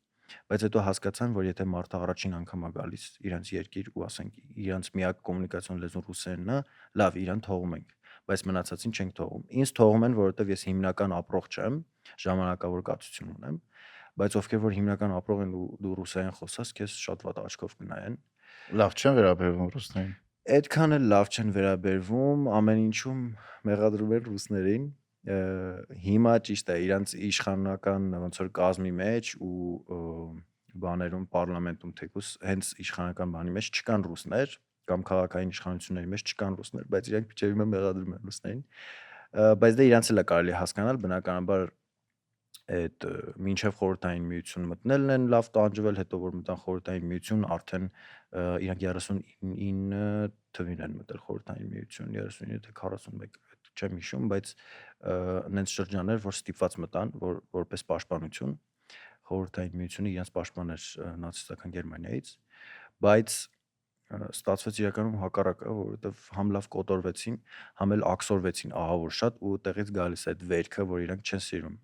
A: բայց հետո հասկացան, որ եթե մարդը առաջին անգամ է գալիս իրանց երկիր ու ասենք իրանց միակ կոմունիկացիոն լեզուն ռուսերենն է, լավ, իրան թողում ենք, բայց մնացածին չենք թողում։ Ինձ թողում են, որովհետև ես հիմնական ապրող չեմ, ժամանակավոր կացություն ունեմ, բայց ովքեր որ հիմնական ապրող են ու դու ռուսերեն խոսած, քեզ շատ վատ աչքով կնայեն։
B: Լավ չեն վերաբերվում ռուսներին։
A: Այդքան էլ լավ չեն վերաբերվում, ամեն ինչում մեղադրում են ռուսներին։ Հիմա ճիշտ է, իրանց իշխանական ոնց որ կազմի մեջ ու բաներում պարլամենտում թեկուս հենց իշխանական բանի մեջ չկան ռուսներ կամ քաղաքային իշխանությունների մեջ չկան ռուսներ, բայց իրանք փիչև հիմա մեղադրում են ռուսներին։ Բայց դե իրանց էլ է կարելի հասկանալ, բնականաբար այդ մինչև խորհրդային միություն մտնելն են լավ տանջվել, հետո որ մտան խորհրդային միություն, արդեն իրանք 39 թվին են մտել խորհրդային միություն, 39 թե 41, չեմ հիշում, բայց նենց շրջաններ, որ ստիպված մտան, որպես պաշտպանություն, խորհրդային միությունը իրենց պաշտպան էր նացիստական Գերմանիայից, բայց ստացվեց իրականում հակառակը, որովհետև համ լավ կոտորվեցին, համ էլ աքսորվեցին ահավոր շատ ու տեղից գալիս է այդ վերքը, որ իրանք չեն սիրում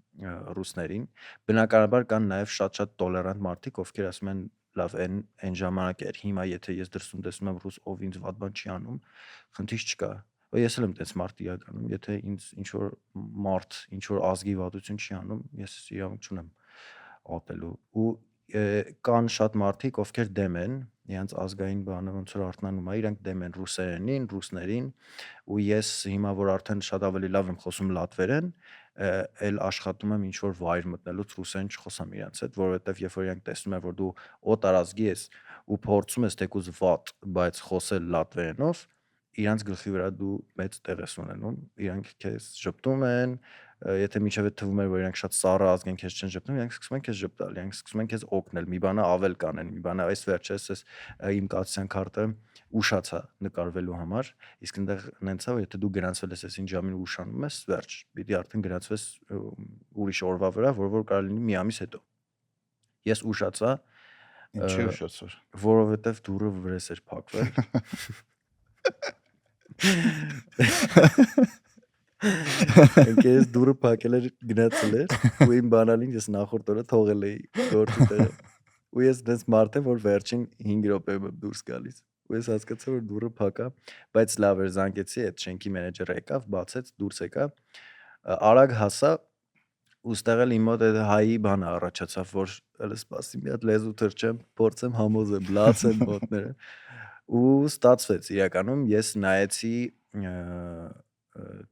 A: ռուսներին։ Բնականաբար կան նաև շատ տոլերանտ մարդիկ, ովքեր ասում են լավ, այն ժամանակ էր, հիմա եթե ես դրսում տեսնում եմ ռուս, ով ինձ վատ բան չի անում, խնդիր չկա։ Ես էլ եմ տես մարդ իրականում, եթե ինձ ինչ որ մարդ, ինչ որ ազգի վատություն չի անում, ես իրավունք չունեմ ատելու։ Ու կան շատ մարդիկ, ովքեր դեմ են, իրանց ազգային բանը ոնց որ արթնանում է, իրանք դեմ են ռուսերենին, ռուսներին, ու ես հիմա որ արդեն շատ ավելի լավ եմ խոսում լատվերեն, էլ աշխատում եմ ինչ որ վայր մտնելուց ռուսերեն չխոսամ իրանց հետ, որովհետև երբ որ իրանք տեսնում են, որ դու օտարազգի ես ու փորձում ես թեկուզ վատ, բայց խոսել լատվերենով, իրանց գլխի վրա դու մեծ տեղ ես ունենում, իրանք քեզ ժպտում են, եթե միջև է թվում է, որ իրանք շատ սառը ազգ են, քեզ չեն ժպտում, իրանք սկսում են քեզ ժպտալ, իրանք սկսում են քեզ օգնել, մի բանը ավել կանեն, մի բանը այս վերջերս էս իմ կացության քարտը ուշացա նկարվելու համար, իսկ այնտեղ նենց է, որ եթե դու գրանցվել ես այսին ժամին ուշանում ես, վերջ, պիտի արդեն գրանցվես ուրիշ օրվա վրա, որ կարելի լինի մի ամիս հետո։ Ես ուշացա,
B: Ինչի ուշացար։
A: որովհետև դուրը վրես էր փակվել։ Ընկերս դուրը փակել էր, գնացել էր, ու իմ բանալին ես նախորդ օրը թողել էի գործի տեղը։ Ու ես դες մարդ եմ, որ վերջին 5 րոպեում եմ դուրս գալիս։ Ու ես հասկացա, որ դուրը փակա, բայց լավ էր, զանգեցի, այդ շենքի մենեջերը եկավ, բացեց, դուրս եկա։ Արագ հասա, ու ստեղ էլ իմ մոտ այդ հայի բանը առաջացավ, որ հələ սպասի մի հատ լեզու թրջեմ, փորձեմ համոզեմ, լացեմ մոտները։ Ու ստացվեց իրականում, ես նայեցի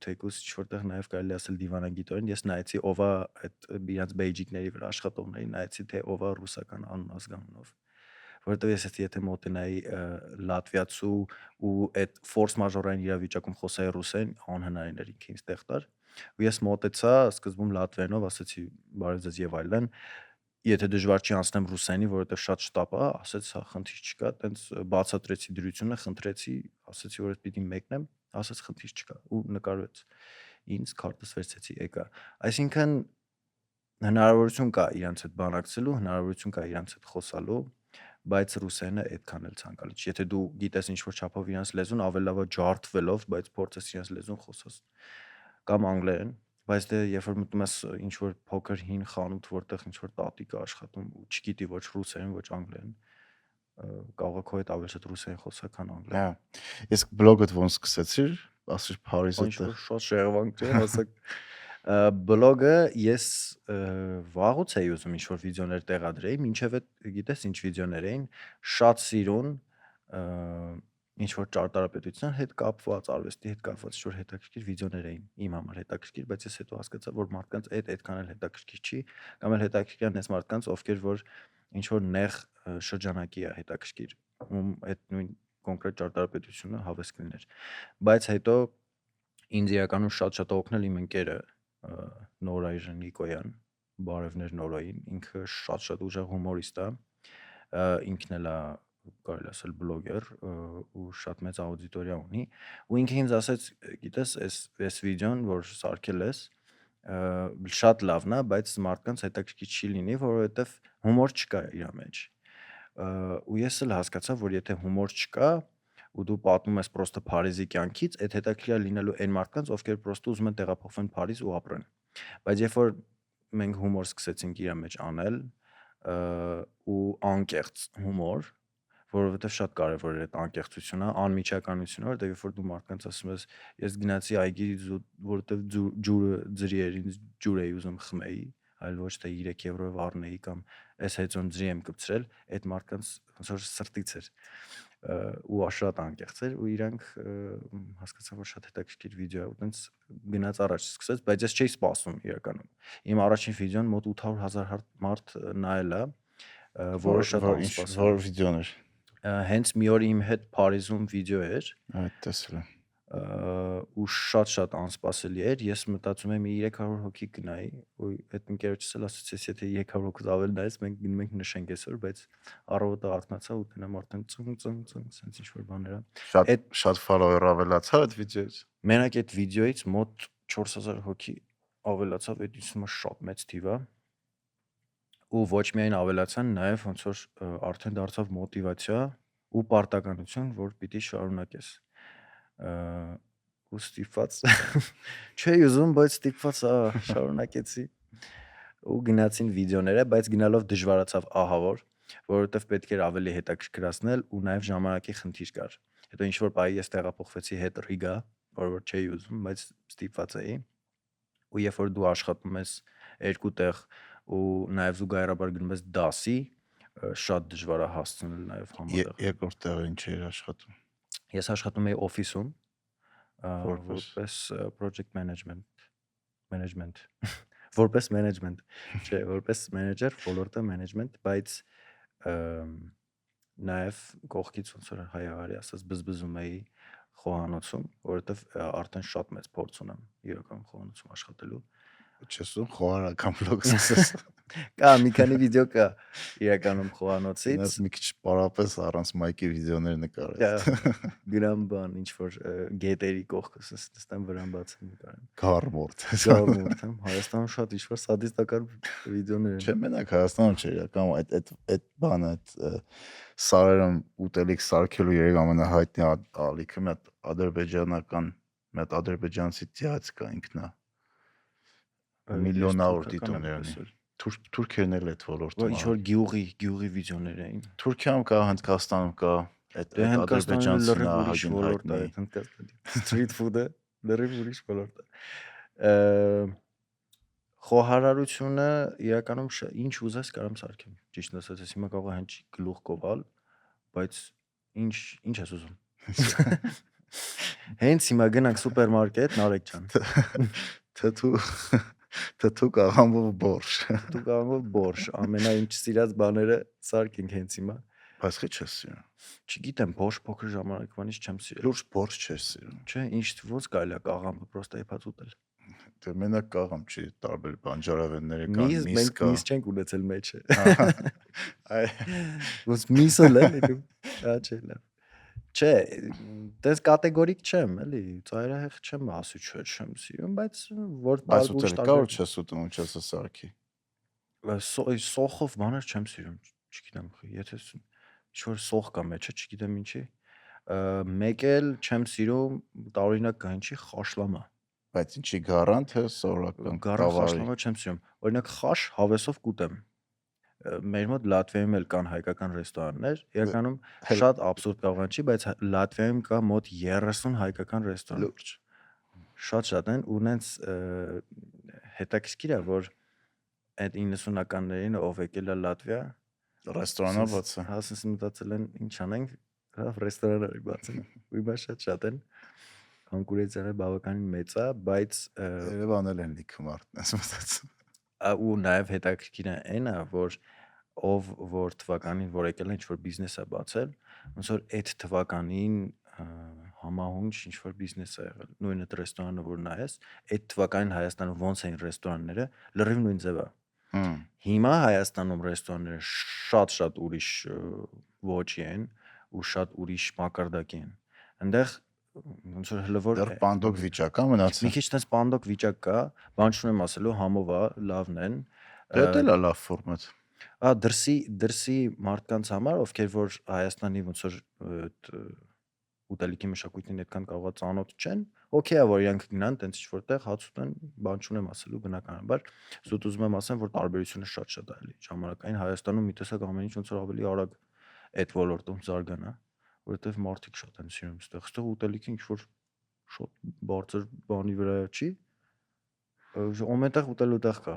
A: թեկուզ ինչ որտեղ նաև կարելի ասել դիվանագիտորեն, ես նայեցի ով է այդ իրանց բեյջիկների վրա աշխատողների, նայեցի թե ով է ռուսական անուն ազգանունով, որովհետև ես եթե մոտենայի լատվիացու ու այդ ֆորս մաժորային իրավիճակում խոսայի ռուսերեն, անհնարին էր ինքը ինձ տեղ տար։ Ու ես մոտեցա, սկզբում լատվերենով ասեցի բարև ձեզ եւ այլն, եթե դժվար չի անցնեմ ռուսերենի, որովհետև շատ շտապ է, ասեց հա խնդիր չկա, տենց բացատրեցի դրությունը, խնդրեցի, ասեցի որ պիտի մեկնեմ, ասեց խնդիր չկա ու նկարվեց ինձ քարտս վերցեցի եկա, այսինքն հնարավորություն կա իրանց հետ բանակցելու, հնարավորություն կա իրանց հետ խոսալու, բայց ռուսերենը այդքան էլ ցանկալի չի։ Եթե դու գիտես ինչ-որ չափով իրանց լեզուն, ավելի լավ է ջարդվելով, բայց փորձես իրանց լեզուն խոսես։ Կամ անգլերեն, բայց դե երբ որ մտնում ես ինչ-որ փոքր հին խանութ, որտեղ ինչ-որ տատիկ է աշխատում ու չգիտի ոչ ռուսերեն, ոչ անգլերեն, կարող է քո հետ ավելի շատ ռուսերեն խոսա, քան անգլերեն։
B: Հա։ Իսկ բլոգդ ոնց սկսեցիր, ասիր Փարիզը
A: Ինչ-որ շատ շեղվանք չէ, ասեք բլոգը ես վաղուց էի ուզում ինչ-որ վիդեոներ տեղադրեի, մինչև այդ գիտես ինչ վիդեոներ էին, շատ սիրուն ինչ-որ ճարտարապետության հետ կապված, արվեստի հետ կապված ինչ-որ հետաքրքիր վիդեոներ էին իմ համար հետաքրքիր, բայց ես հետո հասկացա, որ մարդկանց այդքան էլ հետաքրքիր չի, կամ էլ հետաքրքիր են այս մարդկանց, ովքեր որ ինչ-որ նեղ շրջանակի է հետաքրքիր, ում այդ նույն կոնկրետ ճարտարապետությունը հավես կլիներ, բայց հետո ինձ իրականում շատ օգնել իմ ընկերը Նորա Նիկոյան, բարևներ Նորային, ինքը շատ ուժեղ հումորիստ է, ինքն էլ է կարելի ասել բլոգեր ու շատ մեծ աուդիտորիա ունի, ու ինքը ինձ ասեց, գիտես, այս վիդեոն, որ սարքել ես, շատ լավն է, բայց մարդկանց հետաքրքիր չի լինի, որովհետև հումոր չկա իր մեջ։ Ու ես էլ հասկացա, որ եթե հումոր չկա, ու դու պատմում ես պրոստը Փարիզի կյանքից, այդ հետաքրքիր լինելու այն մարդկանց, ովքեր պրոստը ուզում են տեղափոխվեն Փարիզ ու ապրեն։ Բայց երբ որ մենք հումոր սկսեցինք իր մեջ անել, ու անկեղծ հումոր, որովհետև շատ կարևոր է այդ անկեղծությունը, անմիջականությունը, որտեղ երբ որ դու մարդկանց ասում ես, ես գնացի այգի, որովհետև ջուրը ձրի էր, ինձ ջուր էի ուզում խմեի, այլ ոչ թե 3 եվրոյով առնեի կամ այս հեծոն ջրի եմ կպցրել, այդ մարդկանց ոնց որ սրտից էր ու շատ անկեղծ էր ու իրանք հասկացան, որ շատ հետաքրքիր վիդեո է, ու տենց գնաց առաջ սկսեց, բայց ես չէի սպասում իրականում։ Իմ առաջին վիդեոն մոտ 800,000 մարդ նայել է, որը շատ անսպասելի։
B: Որ վիդեոներ։
A: Հենց մի օր իմ հետ Փարիզում վիդեո էր,
B: Այդ տեսել եմ։
A: ու շատ անսպասելի էր, ես մտածում եմ 300 հոգի կնայի, ու այդ ընկերոջս էլ ասացի, եթե 300 հոգուց ավել նայես, մենք գնում ենք նշենք այսօր, բայց առավոտը արթնացա ու տենամ արդեն ծնկ, սենց ինչ-որ բաներ է։
B: Շատ follower ավելացավ այդ վիդեոից։
A: Մենակ այդ վիդեոից մոտ 4000 հոգի ավելացավ, այդ ինձ շատ մեծ թիվ է։ Ու ոչ միայն ավելացան, նաև ոնց որ արդեն դարձավ մոտիվացիա ու պարտականություն, որ պիտի շարունակես։ Ու ստիպված չէի ուզում, բայց ստիպված շարունակեցի ու գնացին վիդեոները, բայց գնալով դժվարացավ ահա որովհետև պետք էր ավելի հետաքրքրացնել ու նաև ժամանակի խնդիր կար։ Հետո ինչ որ պահի ես տեղափոխվեցի հետ Ռիգա, որ չէի ուզում, բայց ստիպված էի։ Ու երբ որ դու աշխատում ես երկու տեղ ու նաև զուգահեռաբար գնում ես դասի, շատ դժվար է հասցնել նաև համատեղ։
B: Երկրորդ տեղը ինչ էր աշխատում։
A: Ես աշխատում էի օֆիսում, որպես project management, որպես management, չէ, որպես manager, ոլորտը management, բայց նաև կողքից ոնց որ հայավարի ասած բզբզում էի խոհանոցում, որովհետև արդեն շատ մեծ փորձ ունեմ իրական խոհանոցում աշխատելու։
B: Չես ուզում խոհարական վլոգ սկսես։
A: Կա մի քանի վիդեո կա իրականում խոհանոցից։
B: Ես մի քիչ պարապես առանց մայկի վիդեոներ նկարել։
A: Գրամ բան ինչ որ գետերի կողքս ստեմ վրան բացեմ նկարեմ։
B: Գարմորտ
A: եմ Հայաստանում շատ ինչ որ սադիստական վիդեոներ են։
B: Չէ, մենակ Հայաստանում չէ, իրական այդ բանը, այդ սարերում ուտելիք սարքելու երեք ամենահայտնի ալիքը մի հատ ադրբեջանական, մի հատ ադրբեջանցի դիաց կա ինքնա միլիոնավոր դիտումներ ունի։ Թուրքերն էլ այդ ոլորտում։
A: Ինչ որ գյուղի վիդեոներ էին։
B: Թուրքիայում կա, Հնդկաստանում կա, այդ ադրբեջանցին ահագին հայտնի։
A: Street food-ը լրիվ ուրիշ ոլորտ է։ Խոհարարությունը իրականում ինչ ուզես կարամ սարքեմ։ Ճիշտ ասած, ես հիմա կարող եմ հենց գլուխ կովալ, բայց ինչ ես ուզում։ Հենց հիմա գնանք սուպերմարկետ, Նարեկ ջան։
B: Թթու կաղամբով բորշ։
A: Թթու կաղամբով բորշ, ամենաիմ չսիրած բաները սարքենք հենց հիմա։
B: Բայց քիչ ես սիրում։
A: Չգիտեմ, բորշ փոքր ժամանակվանից չեմ սիրել։
B: Լուրջ բորշ չես սիրում։
A: Չէ, ինչ ոնց կարելի է կաղամբը պրոստը եփած ուտել։
B: Դե մենակ կաղամ չի, տարբեր բանջարավեններ կան, միս կա։
A: Միս չենք ունեցել մեջը։ Ոնց միսը լավ, հա չէ լավ։ Չէ, դες կատեգորիկ չեմ, էլի, ծայրահեղ չեմ ասի, չէ, չեմ սիրում, բայց որ
B: տարբեր չես ուտում, չես սարքի։
A: Սոխով բաներ չեմ սիրում։ չգիտեմ, եթե ինչ-որ սող կա մեջը, չգիտեմ ինչի։ Մեկ էլ չեմ սիրում տարօրինակ կա ինչի խաշլամա։
B: Բայց ինչի գառան թե սովորական
A: Գառան
B: տավարի։
A: խաշլամա չեմ սիրում։ Օրինակ խաշ հավեսով կուտեմ։ Մեր մոտ Լատվիայում էլ կան հայկական ռեստորաններ, իրականում շատ աբսուրդ կարող չի, բայց Լատվիայում կա մոտ 30 հայկական ռեստորան։
B: Լուրջ։
A: Շատ են ու նենց հետաքրքիր է, որ այդ 90-ականներին ով եկել է Լատվիա,
B: Ռեստորանա բացը։
A: հասնես մտածել են ինչ անենք, լավ ռեստորաններ բացեն։ Ու հիմա շատ են։ Կոնկուրենցիան բավականին մեծ է, բայց
B: Երևանել են լիքը մարդ, ես մտածում։
A: ու նաև հետաքրքիր է այնը, որ ով որ թվականին որ եկել է ինչ-որ բիզնես է բացել, ոնց որ այդ թվականին համահունչ ինչ-որ բիզնես է եղել։ Նույն այդ ռեստորանը որ նայես, այդ թվականին Հայաստանում ոնց էին ռեստորանները, լրիվ նույն ձև է։ Հիմա Հայաստանում ռեստորանները շատ ուրիշ ոճի են ու շատ ուրիշ մակարդակի են։ Այնտեղ ոնց որ հələ որ
B: դեռ պանդոկ վիճակ է մնացել։
A: Մի քիչ տես պանդոկ վիճակ կա, բան չունեմ ասելու, համով է, լավն են։
B: Դա էլ է լավ ֆորմատ։
A: Դրսի մարդկանց համար, ովքեր որ Հայաստանի ոնց որ ուտելիքի մշակույթին այդքան կարողա ծանոթ չեն, օքեյ է որ իրանք գնան, տենց ինչ որտեղ հաց ուտեն, բան չունեմ ասելու բնականաբար, զուտ ուզում եմ ասեմ, որ տարբերությունը շատ է էլի։ Ժամանակային Հայաստանում մի տեսակ ամեն ինչ ոնց որ ավելի արագ այդ ոլորտում զարգանա, որովհետև մարդիկ շատ են սիրում այստեղ ուտելիքը ինչ որ շատ բարձր բանի վրա չի։ Ոմետեղ ուտելու տեղ կա։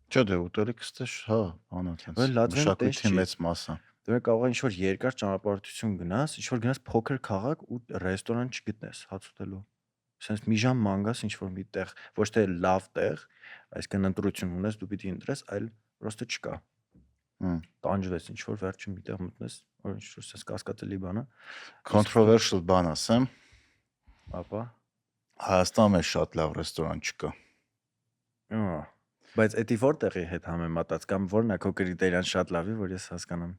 B: Չէ, դե ուտելիքը ստեշ, հա, բանա տենց։ Մշակույթի մեծ մասը։
A: Դու կարող ես ինչ-որ երկար ճանապարհորդություն գնաս, ինչ-որ գնաս փոքր քաղաք ու ռեստորան չգտնես հաց ուտելու։ Սենց մի ժամ ման գաս ինչ-որ մի տեղ, ոչ թե լավ տեղ, այսինքն ընտրություն ունես, դու պիտի ընտրես, այլ պրոստը չկա։ Տանջվես ինչ-որ վերջին մի տեղ մտնես, որ ինչ-որ սենց կասկածելի բան է։
B: Controversial բան ասեմ,
A: ապա
B: Հայաստանում է շատ լավ ռեստորան չկա։
A: Բայց էդի որտեղի հետ համեմատած կամ որն է քո կրիտերիան շատ լավի, որ ես հասկանամ։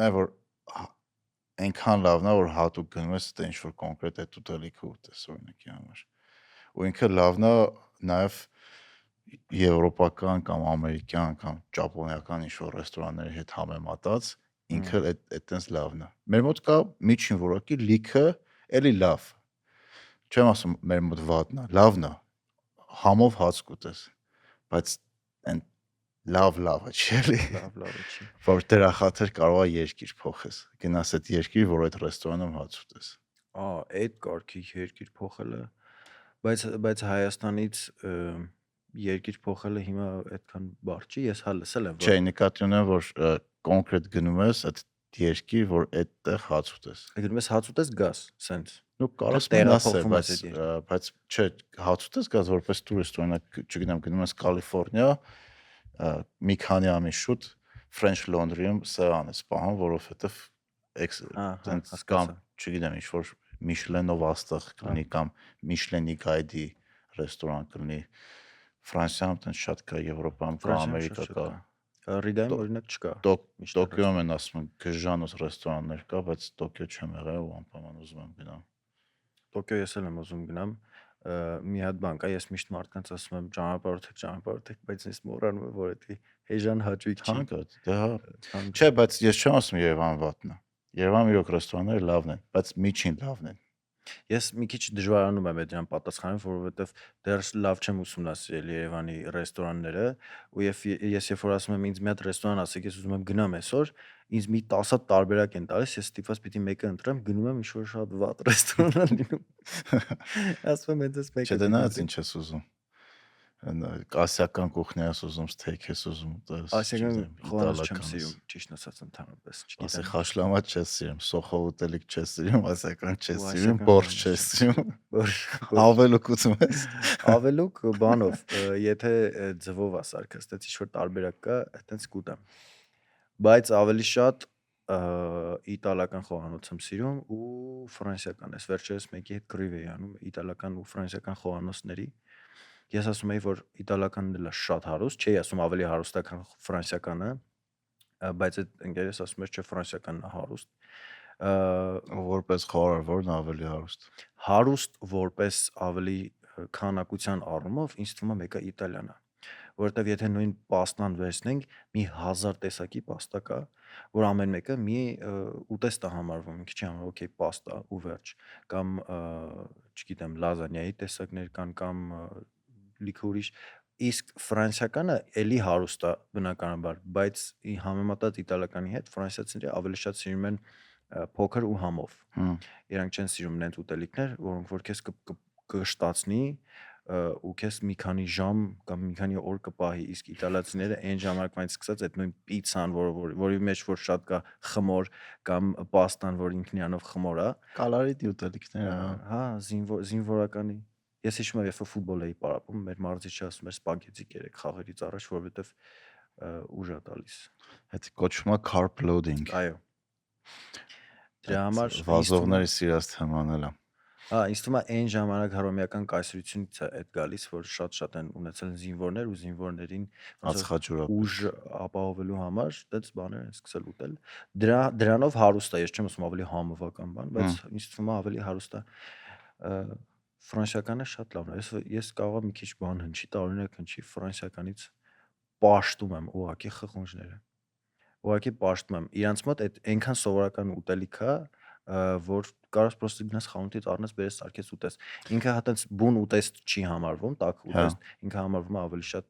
B: Նա որ այնքան լավն է, որ հատուկ գնում ես դե ինչ-որ կոնկրետ այդ ուտելիքը ուտես օրինակի համար։ Ու ինքը լավն է նաև եվրոպական կամ ամերիկյան կամ ճապոնիական ինչ-որ ռեստորանների հետ համեմատած, ինքը այդ տենց լավն է։ Մեր մոտ կա միջին որակի լիքը, էլի լավ։ Չեմ ասում մեր մոտ վատն է, լավն է։ Համով հաց կուտես, բայց այն լավը չի էլի։
A: Լավը չի։
B: Որ դրախաթեր կարող է երկիր փոխես։ Գնաս այդ երկիր, որ այդ ռեստորանում հաց ուտես։
A: Այդ կարգի երկիր փոխելը, բայց Հայաստանից երկիր փոխելը հիմա այդքան բարդ չի, ես հա լսել եմ,
B: Չէ, նկատի ունեմ, որ կոնկրետ գնում ես այդ երկիր, որ այդտեղ հաց ուտես։
A: Գնում ես հաց ուտես գաս, սենց։
B: Ну, կարոս մենասել, բայց չէ, հաց ուտես գաս որպես տուրիստ, օրինակ, չգիտեմ, գնում ես Կալիֆոռնիա, մի քանի ամիս շուտ French Laundry-ում սեղան ես պահում, որովհետև այդպես կամ, չգիտեմ, ինչ որ Michelin-ով աստղ կլինի կամ Michelin-ի գայդի ռեստորան կլինի։ Ֆրանսիայում տենց շատ կա, Եվրոպայում կա, Ամերիկա կա։
A: Ռիգայում օրինակ չկա։
B: Տոկիոյում են ասում գժանոց ռեստորաններ կա, բայց Տոկիո չեմ եղել ու անպայման ուզում եմ գնամ։
A: Տոկիո ես էլ եմ ուզում գնամ։ Մի հատ բան կա, ես միշտ մարդկանց ասում եմ ճանապարհորդեք, բայց ես մոռանում եմ, որ դա էժան հաճույք չի։
B: Դա չէ, բայց ես չեմ ասում Երևան վատն է։ Երևանում իրոք ռեստորանները լավն են, բայց միջին լավն են։
A: Ես մի քիչ դժվարանում եմ այդրան պատասխանել, որովհետև դեռ լավ չեմ ուսումնասիրել Երևանի ռեստորանները, ու ես երբ որ ասում եմ ինձ մի հատ ռեստորան ասեք, ես ուզում եմ գնամ այսօր, ինձ մի 10 հատ տարբերակ են տալիս, ես ստիպված պիտի մեկը ընտրեմ, գնում եմ ինչ-որ շատ վատ ռեստորան է լինում։ Ասում եմ այնպես մեկը։
B: Չէ, դե նայած ինչ ես ուզում։ Ասիական կուխնի ես ուզում, սթեյք ես ուզում,
A: ասիական խոհանոց չեմ սիրում, ճիշտ ասած ընդհանրապես, չգիտեմ։
B: Ասի խաշլամա չես սիրում, սոխո ուտելիք չես սիրում, ասիական չես սիրում, բորշ չես սիրում։ Ավելուկ ուզում ես։
A: Ավելուկ բանով, եթե ձվով է սարքած, այդպես ինչ-որ տարբերակ կա, այդպես կուտեմ։ Բայց ավելի շատ իտալական խոհանոց եմ սիրում ու ֆրանսիական, ես վերջերս մեկի հետ կռիվ էի անում իտալական ու ֆրանսիական խոհանոցների։ Ես ասում էի, որ իտալականն էլ է շատ հարուստ, չէի ասում ավելի հարուստ է, քան ֆրանսիականը, բայց այդ ընկերս ասում էր, չէ, ֆրանսիականն է հարուստ։
B: Որպես խորհար, որն ավելի հարուստ։
A: Հարուստ որպես ավելի քանակության առումով, ինձ թվում է մեկը իտալիան է։ որովհետև եթե նույն պաստան վերցնենք, մի 1000 տեսակի պաստա կա, որ ամեն մեկը մի ուտեստ է համարվում, մի քիչ համարվում, օքեյ, պաստա ու վերջ, կամ չգիտեմ, լազանիայի տեսակներ կան կամ լիքը ուրիշ, իսկ ֆրանսիականը էլի հարուստ է բնականաբար, բայց համեմատած իտալականի հետ ֆրանսիացիները ավելի շատ սիրում են փոքր ու համով։ Իրանք չեն սիրում նենց ուտելիքներ, որոնք որ քեզ կշտացնի ու քեզ մի քանի ժամ կամ մի քանի օր կպահի, իսկ իտալացիները այն ժամանակվանից սկսած այդ նույն պիցան, որի մեջ որ շատ կա խմոր կամ պաստան, որ ինքն իրանով խմոր է,
B: Կալորիդի ուտելիքներ,
A: հա, զինվորականի։ Ես հիշում եմ, երբ որ ֆուտբոլ էի պարապում, մեր մարզիչը ասում էր սպագետի կերեք խաղերից առաջ, որովհետև ուժ է տալիս։
B: Այդ կոչվում է carb loading։
A: Այո։ Դրա համար
B: վազողների սիրած թեման էլ է։
A: Հա, ինձ թվում է այն ժամանակ հռոմեական կայսրությունից է այդ գալիս, որ շատ են ունեցել զինվորներ ու զինվորներին
B: ածխաջուրապ
A: ուժ ապահովելու համար դες բաներ են սկսել ուտել։ Դրանով հարուստ է, ես չեմ ասում ավելի համովական բան, բայց ինձ թվում է ավելի հարուստ է։ Ֆրանսիականը շատ լավն է։ Ես կարող եմ մի քիչ բան հնչի, տարօրինակ հնչի, ֆրանսիականից պաշտում եմ ուղակի խխունջները։ Ուղղակի պաշտում եմ։ Իրանց մոտ այդ այնքան սովորական ուտելիք է, որ կարողս պրոստը գնաս խանութից առնես, բերես սարքես ուտես։ Ինքը հատենց բուն ուտեստ չի համարվում, տաք ուտեստ, ինքը համարվում է ավելի շատ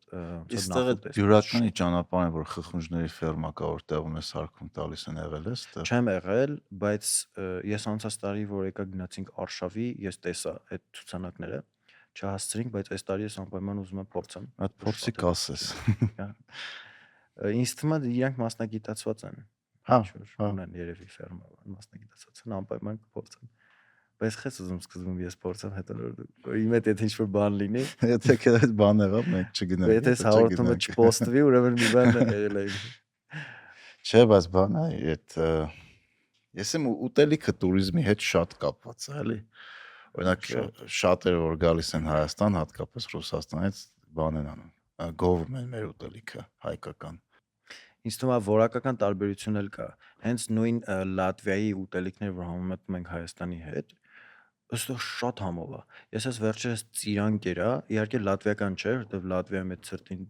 B: Իստեղ այդ բյուրականի ճանապարհն է, որ խխունջների ֆերմա կա, որտեղ ունես սարքում տալիս են եղել ես դեռ։
A: Չեմ եղել, բայց ես անցած տարի, որ եկա գնացինք Արշավի, ես տեսա այդ ցուցանակները, չհասցրինք, բայց այս տարի ես անպայման ուզում եմ փորձեմ։
B: Այդ փորձի կասես։
A: Ինձ թվում է իրանք մասնագիտացված են։
B: Հա,
A: ունեն երևի ֆերմա, մասնագիտացած են, անպայման կփորձեմ։ Բայց խես ուզում սկզբում ես փորձեմ, հետո որ իմ հետ եթե ինչ-որ բան լինի,
B: եթե այդ բան եղավ, մենք չգնանք։
A: Եթե հաղորդումը չպոստվի, ուրեմն մի բան եղել է։
B: Չէ, բայց բանը այդ ես եմ ուտելիքը туриզմի հետ շատ կապված է, էլի։ Օրինակ շատերը որ գալիս են Հայաստան, հատկապես Ռուսաստանից, բան են անում։ Գովում են մեր ուտելիքը հայկական։
A: Ինձ թվում է որակական տարբերություն էլ կա։ Հենց նույն Լատվիայի ուտելիքները, որ համեմատում ենք Հայաստանի հետ, ըստեղ շատ համով է։ Ես ես վերջերս ծիրան կերա, իհարկե լատվիական չէ, որովհետև Լատվիայում այդ ցրտին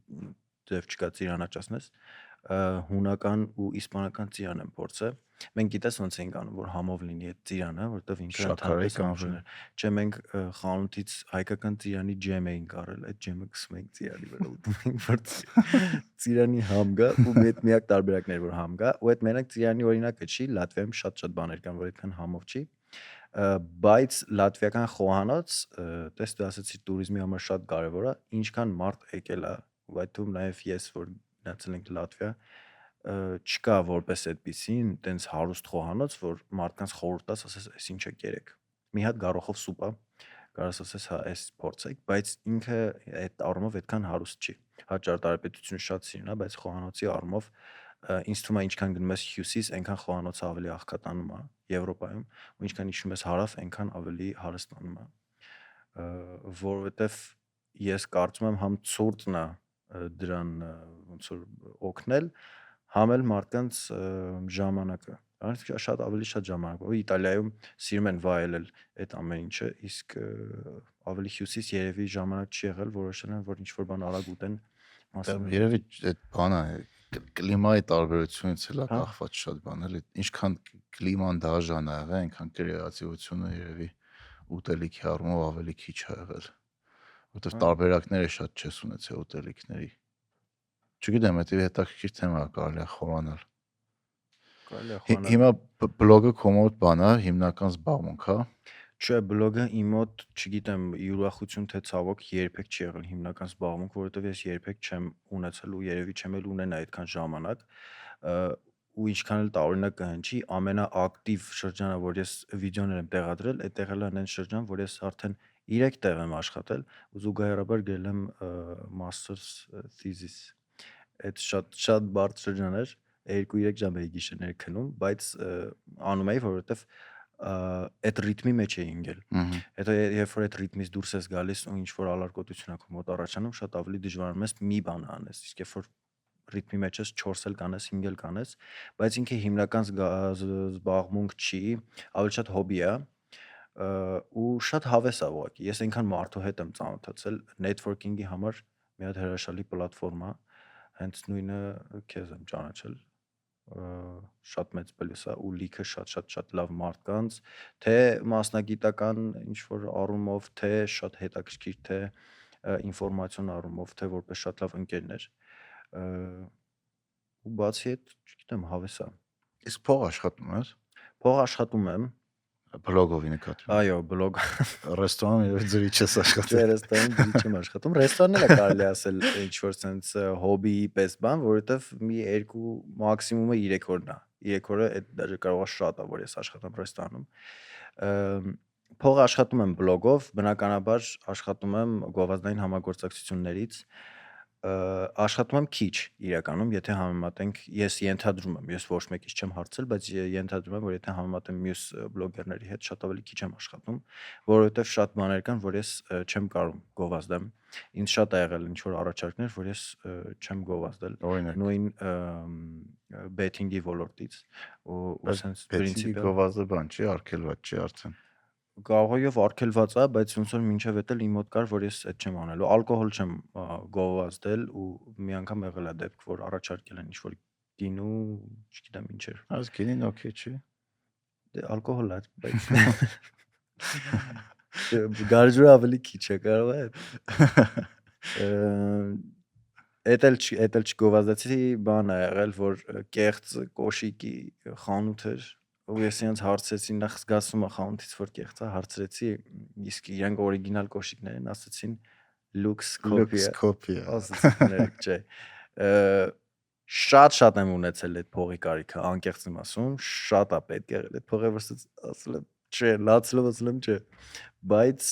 A: ձև չկա ծիրանաճասնես, հունական ու իսպանական ծիրան եմ փորձել։ Մենք գիտես ոնց ենք անում, որ համով լինի այդ ծիրանը, որովհետև ինքը
B: շաքարի կանվի։
A: Չէ, մենք խանութից հայկական ծիրանի ջեմ էինք առել, այդ ջեմը կսում ենք ծիրանի վրա ուտում ենք, որ ծիրանի համ գա ու այդ միակ տարբերակն էր, որ համ գա, ու այդ մենակ ծիրանի օրինակը չի, Լատվիայում շատ բաներ կան, որ այդքան համով չի, բայց լատվիական խոհանոց, տես դու ասացի туриզմի համար շատ կարևոր է, ինչքան մարդ եկել է, ու այդ թվում նաև ես, որ գնացել ենք Լատվիա, չկա որպես այդպեսին, տենց հարուստ խոհանոց, որ մարդկանց խորհուրդ տաս, ասես, այս ինչ է կերեք։ Մի հատ գարոխով սուպա, կարաս ասես, հա, այս փորձեք, բայց ինքը այդ առումով այդքան հարուստ չի։ Հաճար տարբերությունը շատ սիրուն է, բայց խոհանոցի առումով ինձ թվում է ինչքան գնում ես հյուսիս, այնքան խոհանոցը ավելի աղքատանում է Եվրոպայում, ու ինչքան իջնում ես հարավ, այնքան ավելի հարստանում է։ Որովհետև ես կարծում եմ համ ցուրտն է դրան ոնց որ օգնել, համ էլ մարդկանց ժամանակը։ Այնինչ շատ ավելի շատ ժամանակ։ Ու Իտալիայում սիրում են վայելել այդ ամեն ինչը, իսկ ավելի հյուսիս երևի ժամանակ չի եղել, որոշել են, որ ինչ որ բան արագ ուտեն։
B: Երևի այդ բանը կլիմայի տարբերությունից էլ է կախված շատ բան, էլի։ Ինչքան կլիման դաժան է եղել, այնքան կրեատիվությունը երևի ուտելիքի առումով ավելի քիչ է եղել։ Որտեվ տարբերակները շատ չես ունեցել ուտելիքների։ Չգիտեմ, դա հետաքրքիր թեմա է, կարելի է խորանալ։ Հիմա բլոգը քո մոտ բան է, հիմնական զբաղմունք է։
A: Չէ, բլոգը իմ մոտ, չգիտեմ, ուրախություն թե ցավոք երբեք չի եղել հիմնական զբաղմունք, որովհետև ես երբեք չեմ ունեցել ու երևի չեմ էլ ունենա այդքան ժամանակ, ու ինչքան էլ տարօրինակ կհնչի, ամենաակտիվ շրջանը, որ ես վիդեոներ եմ տեղադրել, այդ եղել է այն շրջան, որ ես արդեն 3 տեղ եմ աշխատել ու զուգահեռաբար գրել եմ master's thesis։ Այդ շատ բարդ շրջան էր, 2-3 ժամ էի գիշերները քնում, բայց անում էի, որովհետև այդ ռիթմի մեջ էի ընկել։ Հետո երբ որ այդ ռիթմից դուրս ես գալիս ու ինչ որ ալարկոտություն ա քո մոտ առաջանում, շատ ավելի դժվարանում ես մի բան անես, իսկ երբ որ ռիթմի մեջ ես 4 էլ կանես, 5 էլ կանես, բայց ինքը հիմնական զբաղմունք չի, ավելի շատ հոբի է ու շատ հավես է ուղղակի։ Ես այնքան մարդու հետ եմ ծանոթացել networking-ի համար մի հատ հրաշալի պլատֆորմ է, հենց նույնը քեզ եմ ճանաչել, շատ մեծ պլյուս է ու լիքը շատ լավ մարդկանց, թե մասնագիտական ինչ որ առումով, թե շատ հետաքրքիր, թե ինֆորմացիոն առումով, թե որպես շատ լավ ընկերներ, ու բացի այդ, չգիտեմ, հավես է։
B: Իսկ փող աշխատում ես։
A: Փող աշխատում եմ,
B: Բլոգովի նկատի։
A: այո, բլոգ
B: Ռեստորանում եւ ջրի չես
A: Չէ,
B: աշխատել։
A: ռեստորանում ջրի չեմ աշխատում, ռեստորանն էլ է կարելի ասել ինչ որ sense հոբիի պես բան, որովհետև մի 2 մաքսիմումը 3 օրն է, 3 օրը այդ դաժե կարող է շատ է, որ ես աշխատեմ ռեստորանում, փող աշխատում եմ բլոգով, բնականաբար աշխատում եմ գովազդային համագործակցություններից, աշխատում եմ քիչ իրականում, եթե համեմատենք, ես ենթադրում եմ, ես ոչ մեկից չեմ հարցել, բայց ենթադրում եմ, որ եթե համեմատեմ մյուս բլոգերների հետ, շատ ավելի քիչ եմ աշխատում, որովհետև շատ բաներ կան, որ ես չեմ կարող գովազդեմ, ինձ շատ ա եղել ինչ որ առաջարկներ, որ ես չեմ գովազդել,
B: Օրինակ,
A: նույն բեթինգի ոլորտից, ու sense
B: բեցինգի
A: principle
B: գովազդը բան չի, արգելված չի արդեն։
A: կարող է եւ արգելված է, բայց ոնց որ մինչեւ էդ էլ իմ մոտ կար, որ ես այդ չեմ անելու, ալկոհոլ չեմ գովազդել ու մի անգամ եղել է դեպք, որ առաջարկել են ինչ որ գինու, չգիտեմ ինչեր։
B: Այս գինին օքեյ չի։
A: Դե ալկոհոլ է, բայց գարժուրը ավելի քիչ է, կարող է։ Էդ էլ չգովազդեցի, բան ա եղել, որ կեղծ կոշիկի խանութ էր, ու ես իրենց հարցրեցի, նախ զգացում ա խանութից, որ կեղծ է, հարցրեցի, իսկ իրանք օրիգինալ կոշիկներ են, ասացին lux copy,
B: Copy։
A: ասացի ներեք, չէ։ Շատ եմ ունեցել այդ փողի կարիքը, անկեղծ եմ ասում, շատ է պետք եղել այդ փողը, որ ասել եմ, չէ, լացել եմ, չէ, բայց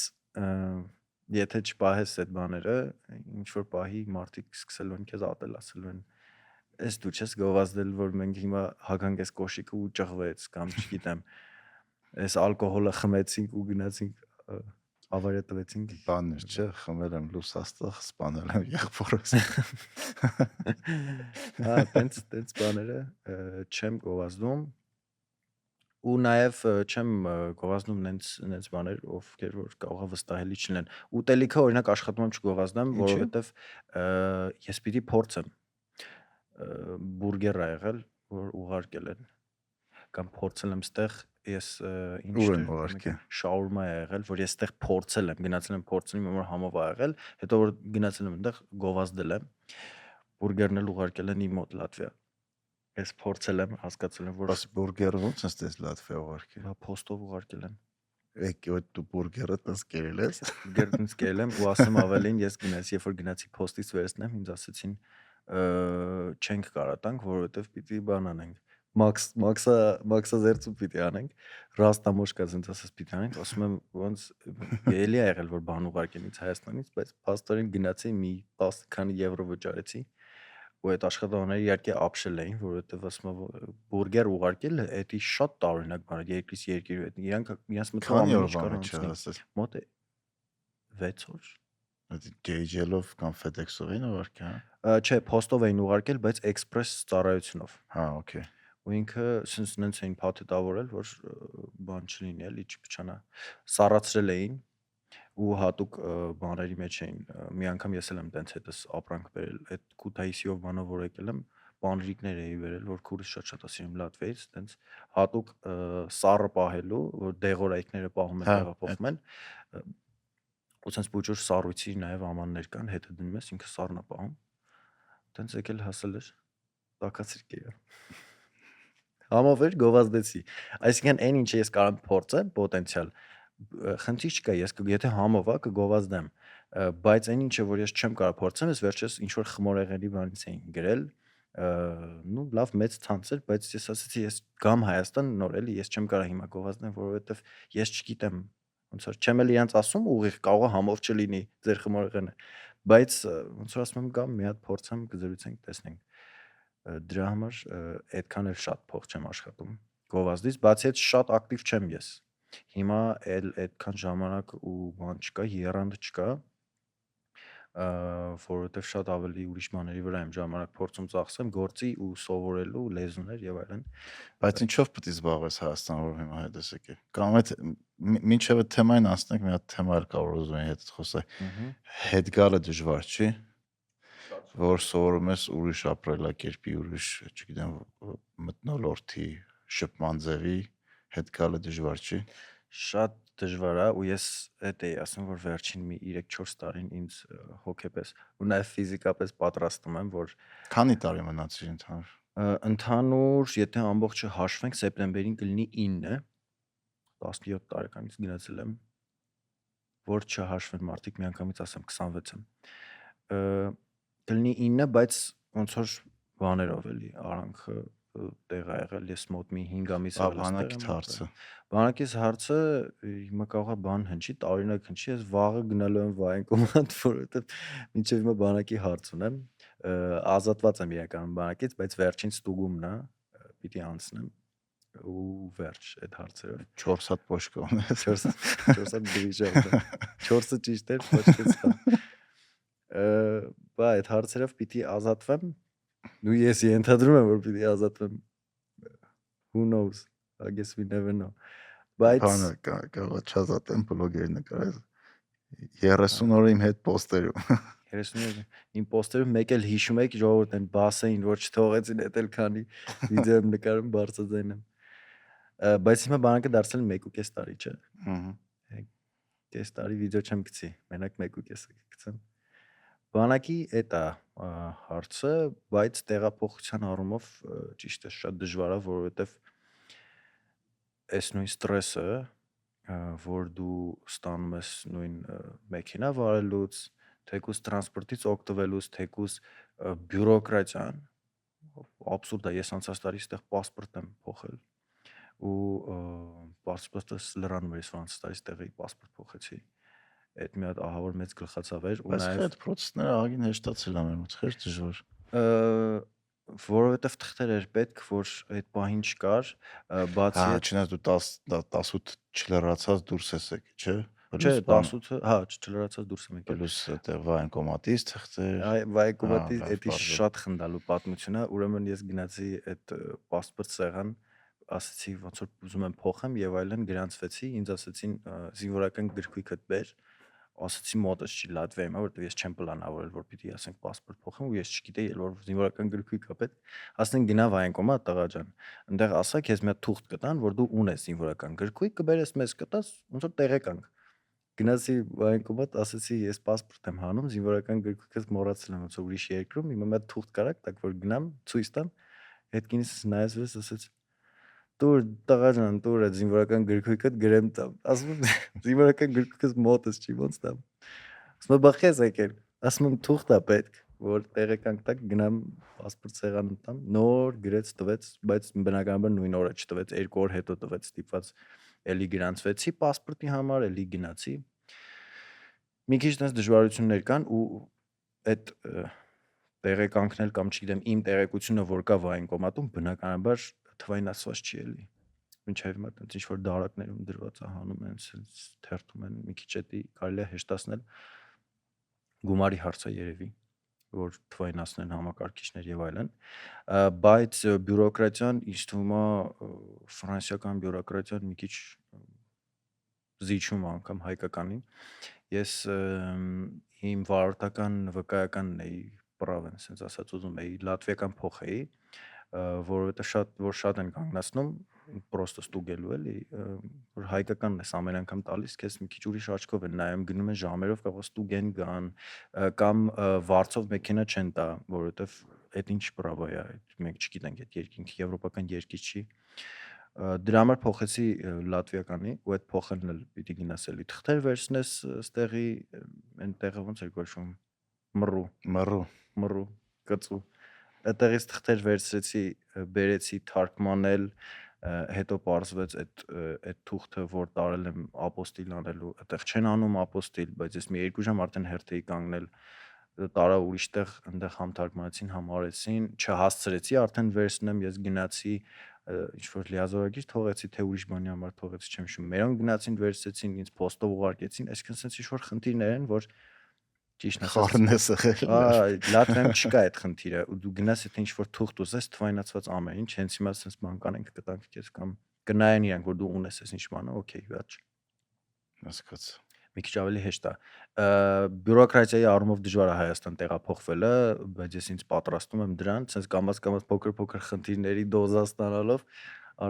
A: եթե չպահես այդ բաները, ինչ որ պահի մարդիկ սկսելու են քեզ ատել, ասելու են, ես դու չես գովազդել, որ մենք հիմա հագանք այս կոշիկը ու ճղվեց, կամ չգիտեմ, այս ալկոհոլը խմեցինք ու գնացինք ավարիա տվեցինք։
B: Բաններ, չէ, խմել եմ լուսաստղ, սպանել եմ եղբորս։
A: Հա, տենց բաները չեմ գովազդում ու նաև չեմ գովազդում նենց բաներ, ովքեր որ կարող է վստահելի չլինեն։ Ուտելիքը օրինակ աշխատում եմ չգովազդեմ, որովհետև ես պիտի փորձեմ։ Բուրգեր ա եղել, որ ուղարկել են, կամ փորձել եմ ստեղ, ես
B: Ուր են ուղարկել։
A: շաուրմա ա եղել, որ ես ստեղ փորձել եմ, գնացել եմ փորձել, իմ համար համով ա եղել, հետո որ գնացել եմ այնտեղ գովազդել եմ, բուրգերն էլ ուղարկել են իմ մոտ Լատվիա։ Ես փորձել եմ, հասկացել եմ, որ
B: Բաս բուրգերը ոնց ես դες Լատվիա ուղարկել։
A: հա փոստով ուղարկել են։
B: Եկի այդ դու բուրգերը տես կերել ես։
A: Բուրգերն կերել եմ ու ասեմ ավելին, ես գնացի, երբ որ գնացի փոստից վերցնեմ, ինձ ասեցին չենք կարա տանք, որովհետև պիտի բան անենք։ Մաքսա զերծում պիտի անենք, ռաստամոշկա ասենց ասած պիտի անենք, ասում եմ ոնց էլի ա եղել որ բան ուղարկեն ինձ Հայաստանից, բայց փաստորեն գնացի մի 10 քանի եվրո վճարեցի ու այդ աշխատողները իհարկե ապշել էին, որովհետև ասում եմ բուրգեր ուղարկել, դա շատ տարօրինակ բան է, երկրից երկիր, իրանց մտքով
B: Քանի
A: ամեն ինչ
B: օրվա
A: կարող
B: մեջ է ասես։
A: մոտ 6 օր։
B: DHL-ով կամ FedEx-ով էին ուղարկել,
A: Չէ, փոստով էին ուղարկել, բայց էքսպրես ծառայությունով։
B: հա, օքեյ։
A: Ու ինքը sense նենց էին փաթեթավորել, որ բան չլինի, էլի չփչանա։ Սառացրել էին ու հատուկ բաների մեջ էին։ Մի անգամ ես էլ եմ տենց հետս ապրանք բերել, այդ Քութայիսիով բանով որ եկել եմ, պանրիկներ էի բերել, որ քուրս շատ է սիրում Լատվիայից, տենց հատուկ սառը պահելու, որ դեղորայքները պահում են, տեղափոխում են։ Ու sense բուջուր սառույցի նաև ամաններ կան, հետը դնում ես, ինքը սառն է պահում։ Տենց եկել հասել էր, տակացիր կեյա։ Համով էր գովազդեցի։ Այսինքն այն ինչը ես կարող եմ փորձեմ պոտենցիալ, խնդիր չկա, ես եթե համով է կգովազդեմ, բայց այն ինչը որ ես չեմ կարող փորձեմ, ես վերջերս ինչ որ խմորեղենի բանից էին գրել, նու լավ մեծ ցանց էր, բայց ես ասացի ես գամ Հայաստան նոր էլի, ես չեմ կարող հիմա գովազդեմ, որովհետև ես չգիտեմ ոնց որ չեմ էլ իրանց ասում ուղիղ կարող է համով չլինի ձեր խմորեղենը, բայց ոնց որ ասում եմ գամ մի հատ փորձեմ, կզրուցենք, տեսնենք։ Դրա համար այդքան էլ շատ փող չեմ աշխատում գովազդից, բացի այդ շատ ակտիվ չեմ ես։ Հիմա էլ այդքան ժամանակ ու բան չկա, երանգ չկա, որովհետև շատ ավելի ուրիշ բաների վրա եմ ժամանակ փորձում ծախսեմ, գործի ու սովորելու լեզուներ եւ այլն։
B: Բայց ինչով պետք է զբաղվես Հայաստանում, որ հիմա հետս եկե։ Կամ այդ մինչև այդ թեմային անցնենք, մի հատ թեմա էլ կարող ուզում եմ հետ խոսալ։ Հետ գալը դժվար չի։ որ սովորում ես ուրիշ ապրելակերպի, ուրիշ, չգիտեմ, մթնոլորտի, շփման ձևի հետ գալը դժվար չի։
A: Շատ դժվար է ու ես էդ էի ասում, որ վերջին մի 3-4 տարին ինձ հոգեպես ու նաև ֆիզիկապես պատրաստում եմ, որ
B: Քանի տարի մնացիր ընդհանուր։
A: ընդհանուր, եթե ամբողջը հաշվենք, սեպտեմբերին կլինի 9, 17 տարեկանից գնացել եմ, որ չհաշվեն մարդիկ, միանգամից ասեմ 26 եմ։ Կլինի 9, բայց ոնց որ բաներով էլի արանքը տեղ ա եղել, ես մոտ մի 5 ամիս
B: Բանակիդ հարցը։
A: Բանակից հարցը հիմա կարող է բան հնչի, տարօրինակ հնչի, ես վաղը գնալու եմ վայենկոմատ, որովհետև մինչև հիմա բանակի հարց ունեմ, ազատված եմ իրականում բանակից, բայց վերջին ստուգումն է, պիտի անցնեմ ու վերջ այդ հարցերով
B: 4 հատ պոշկա ունես։
A: 4 հատ դիվիժն 4-ը ճիշտ էր, ոչ թե բա այդ հարցերով պիտի ազատվեմ, ու ես ենթադրում եմ, որ պիտի ազատվեմ, who knows, I guess we never know, բայց
B: Բանը կարող չազատեմ բլոգերի նկարել 30 օր իմ հետ պոստերում
A: 30 օր իմ պոստերում մեկ էլ հիշում եք ժողովուրդ են բասեին, որ չթողեցին էդ էլ քանի վիդեո եմ նկարում բարձրաձայն եմ, բայց հիմա բանակը դարձել 1.5 տարի, չէ։ Կես տարի վիդեո չեմ գցի, մենակ 1.5 գցեմ։ Բանակի էդ է հարցը, բայց տեղափոխության առումով ճիշտ է շատ դժվար է, որովհետև այս նույն ստրեսը, որ դու ստանում ես նույն մեքենա վարելուց, թեկուզ տրանսպորտից օգտվելուց, թեկուզ բյուրոկրատիան, աբսուրդ է, ես անցած տարի այստեղ պասպորտ եմ փոխել ու պասպորտս լրանում էր, ես անցած տարի այստեղի պասպորտ փոխեցի։ Այդ մի հատ ահավոր մեծ գլխացավ էր ու
B: բայց
A: նաև
B: այդ process-ները ահագին հեշտացել են մոտ, խեր դժվար։
A: Որովհետև թղթեր էր պետք, որ այդ պահին չկար, բացի
B: Հա,
A: այդ
B: չնայած դու 18 չլրացած դուրս ես եկել, չէ։
A: չէ 18-ը, հա, չլրացած դուրս եմ եկել։
B: Պլյուս այդտեղ վայենկոմատից թղթեր։
A: Այ վայեկոմատի
B: լավ,
A: էդի
B: պարզել։
A: շատ խնդալու պատմություն է, ուրեմն ես գնացի այդ պասպորտ սեղան, ասացի ոնց որ ուզում եմ փոխեմ եւ այլն, գրանցվեցի, ինձ ասացին զինվորական գրքույկդ բեր, ասացի մոտս չի Լատվիայում, որովհետեւ ես չեմ պլանավորել, որ պիտի ասենք պասպորտ փոխեմ ու ես չգիտեի, որ զինվորական գրքույկ կա պետք, ասեն գնա վայենկոմատ տղա ջան, այնտեղ ասա քեզ մի հատ թուղթ կտան, որ դու ունես զինվորական գրքույկ, կբերես մեզ կտաս, ոնց որ տեղեկանք։ Գնացի վայենկոմատ, ասացի ես պասպորտ եմ հանում, զինվորական գրքույկս մոռացել եմ, ոնց որ ուրիշ երկրում, հիմա մի հատ թուղթ կարակ, տակ որ գնամ, ցույց տամ, այդ կինս նայեց վես, ասաց տուր տղա ջան, տուր այդ զինվորական գրքույկդ գրեմ տամ, ասում եմ զինվորական գրքույկս մոտս չի, ոնց տամ, ասում եմ բա քեզ եկել, ասում եմ թուղթ է պետք, որ տեղեկանք տակ գնամ պասպորտ սեղանում տամ, նոր գրեց տվեց, բայց բնականաբար նույն օրը չտվեց, 2 օր հետո տվեց ստիպված էլի գրանցվեցի պասպորտի համար, էլի գնացի։ Մի քիչ դες դժվարություններ կան ու այդ տեղեկանքն էլ կամ չգիտեմ իմ տեղեկությունը որ կա վայենկոմատում բնականաբար թվայնացված չի էլի։ Մինչև հիմա տենց ինչ որ դարակներում դրված է հանում են, sense թերթում են, մի քիչ էդի կարելի է հեշտացնել գումարի հարցը երևի, որ թվայնացնեն համակարգիչներ եւ այլն, բայց բյուրոկրատիան ինձ թվում է ֆրանսիական բյուրոկրատիան մի քիչ զիջում անգամ հայկականին։ Ես իմ վարորդական վկայականն էի պրավ են, sense ասած ուզում էի լատվիական փոխեի, որովհետեւ շատ են կանգնացնում պրոստը ստուգելու էլի, որ հայկականն ես ամեն անգամ տալիս, քեզ մի քիչ ուրիշ աչքով են նայում, գնում են ժամերով կարող ստուգեն գան, կամ վարձով մեքենա չեն տա, որովհետեւ այդ ինչ պրավա է, մենք չգիտենք այդ երկինքի եվրոպական երկիր չի։ Դրա համար փոխեցի լատվիականի ու այդ փոխելն էլ պիտի գնաս էլի թղթեր վերցնես ստեղի այն տեղը ոնց էր կոչվում մռու կծու այդտեղից թղթեր վերցրեցի բերեցի թարգմանել հետո պարզվեց այդ թուղթը որ տարել եմ ապոստիլ անելու այդտեղ չեն անում ապոստիլ բայց ես մի 2 ժամ արդեն հերթ էի կանգնել տարա ուրիշտեղ այնտեղ համ թարգմանեցին համ արեցին չհասցրեցի արդեն վերցնեմ ես գնացի ինչ որ լիազորագիր թողեցի թե ուրիշ բանի համար թողեցի չեմ հիշում մերոն գնացին վերցրեցին ինձ փոստով ուղարկեցին այսինքն sense ինչ որ խնդիրներ են որ ճիշտ ասած
B: խառն ես եղել
A: լատվիայում չկա այդ խնդիրը ու դու գնաս եթե ինչ որ թուղթ ուզես թվայնացված ամեն ինչ հենց հիմա sense բան կանենք կտանք քեզ կամ կնայեն իրանք որ դու ունես այս ինչ բանը օքեյ վերջ
B: հասկաց
A: մի քիչ ավելի հեշտ է։ Բյուրոկրատիայի առումով դժվար է Հայաստան տեղափոխվելը, բայց ես ինձ պատրաստում եմ դրան, ցենց կամաց փոքր-փոքր խնդիրների դոզա ստանալով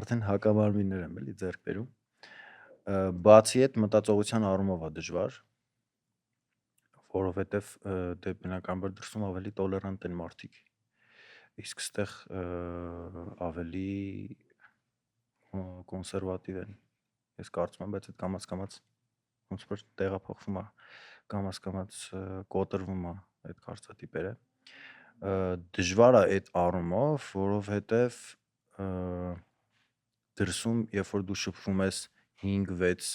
A: արդեն հակամարմիններ եմ էլի ձեռք բերում։ Բացի այդ մտածողության առումով է դժվար, որովհետև դե բնականաբար դրսում ավելի տոլերանտ են մարդիկ, իսկ ստեղ ավելի կոնսերվատիվ են։ Ես կարծում եմ, բայց այդ կամաց ոնց որ տեղափոխվում է, կամաց կոտրվում է այդ կարծրատիպերը։ Դժվար է այդ առումով, որովհետև դրսում, երբ որ դու շփվում ես 5-6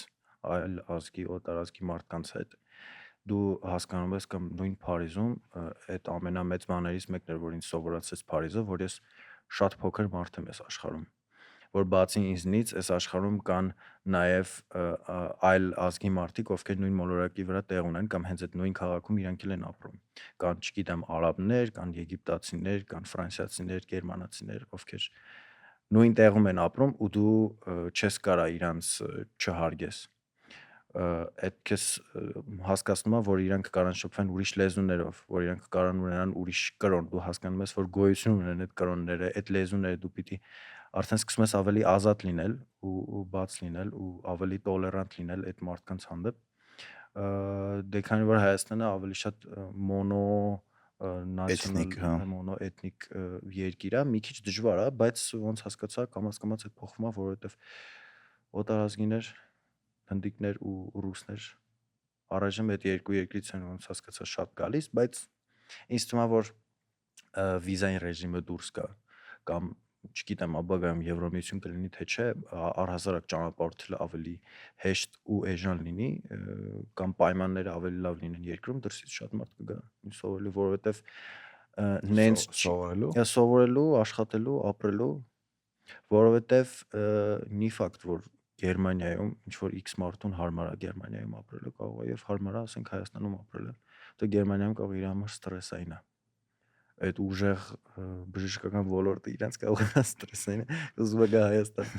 A: այլ ազգի, օտարազգի մարդկանց հետ, դու հասկանում ես կամ նույն Փարիզում այդ ամենամեծ բաներից մեկն էր, որ ինձ սովորացրեց Փարիզը, որ ես շատ փոքր մարդ եմ այս աշխարհում, որ բացի ինձնից այս աշխարհում կան նաև այլ ազգի մարդիկ, ովքեր նույն մոլորակի վրա տեղ ունեն կամ հենց այդ նույն քաղաքում իրանք էլ են ապրում։ Կան, չգիտեմ, արաբներ, կան եգիպտացիներ, կան ֆրանսիացիներ, գերմանացիներ, ովքեր նույն տեղում են ապրում ու դու չես կարա իրանց չհարգես։ Այդ քեզ հասկացնում է, որ իրանք կարան շփվեն ուրիշ լեզուներով, որ իրանք կարան ունենան ուրիշ կրոն, դու հասկանում ես, որ գոյություն ունեն այդ կրոնները, այդ լեզուները, դու պիտի արդեն սկսում ես ավելի ազատ լինել ու բաց լինել ու ավելի տոլերանտ լինել այդ մարդկանց հանդեպ։ Դե քանի որ Հայաստանը ավելի շատ մոնո նացիոնալ, մոնո էթնիկ երկիր է, մի քիչ դժվար է, բայց ոնց հասկացա, կամաց այդ փոխվում է, որովհետև օտարազգիներ, հնդիկներ ու ռուսներ առայժմ այդ երկու երկրից են ոնց հասկացա շատ գալիս, բայց ինձ թվում է, որ վիզային ռեժիմը դուրս գա կամ չգիտեմ, ապագայում Եվրոմիություն կլինի թե չէ, առհասարակ ճանապարհորդելը ավելի հեշտ ու էժան լինի, կամ պայմանները ավելի լավ լինեն երկրում, դրսից շատ մարդ կգա սովորելու, որովհետև նենց սովորելու, աշխատելու, ապրելու, որովհետև մի ֆակտ, որ Գերմանիայում ինչ որ X մարդուն հարմար է Գերմանիայում ապրելը, կարող է եւ հարմար է, ասենք Հայաստանում ապրելը, դե Գերմանիայում կարող իր համար ստրեսային է։ Այդ ուժեղ բժշկական ոլորտը իրանց կարող է ստրեսային է, ուզում է գա Հայաստան։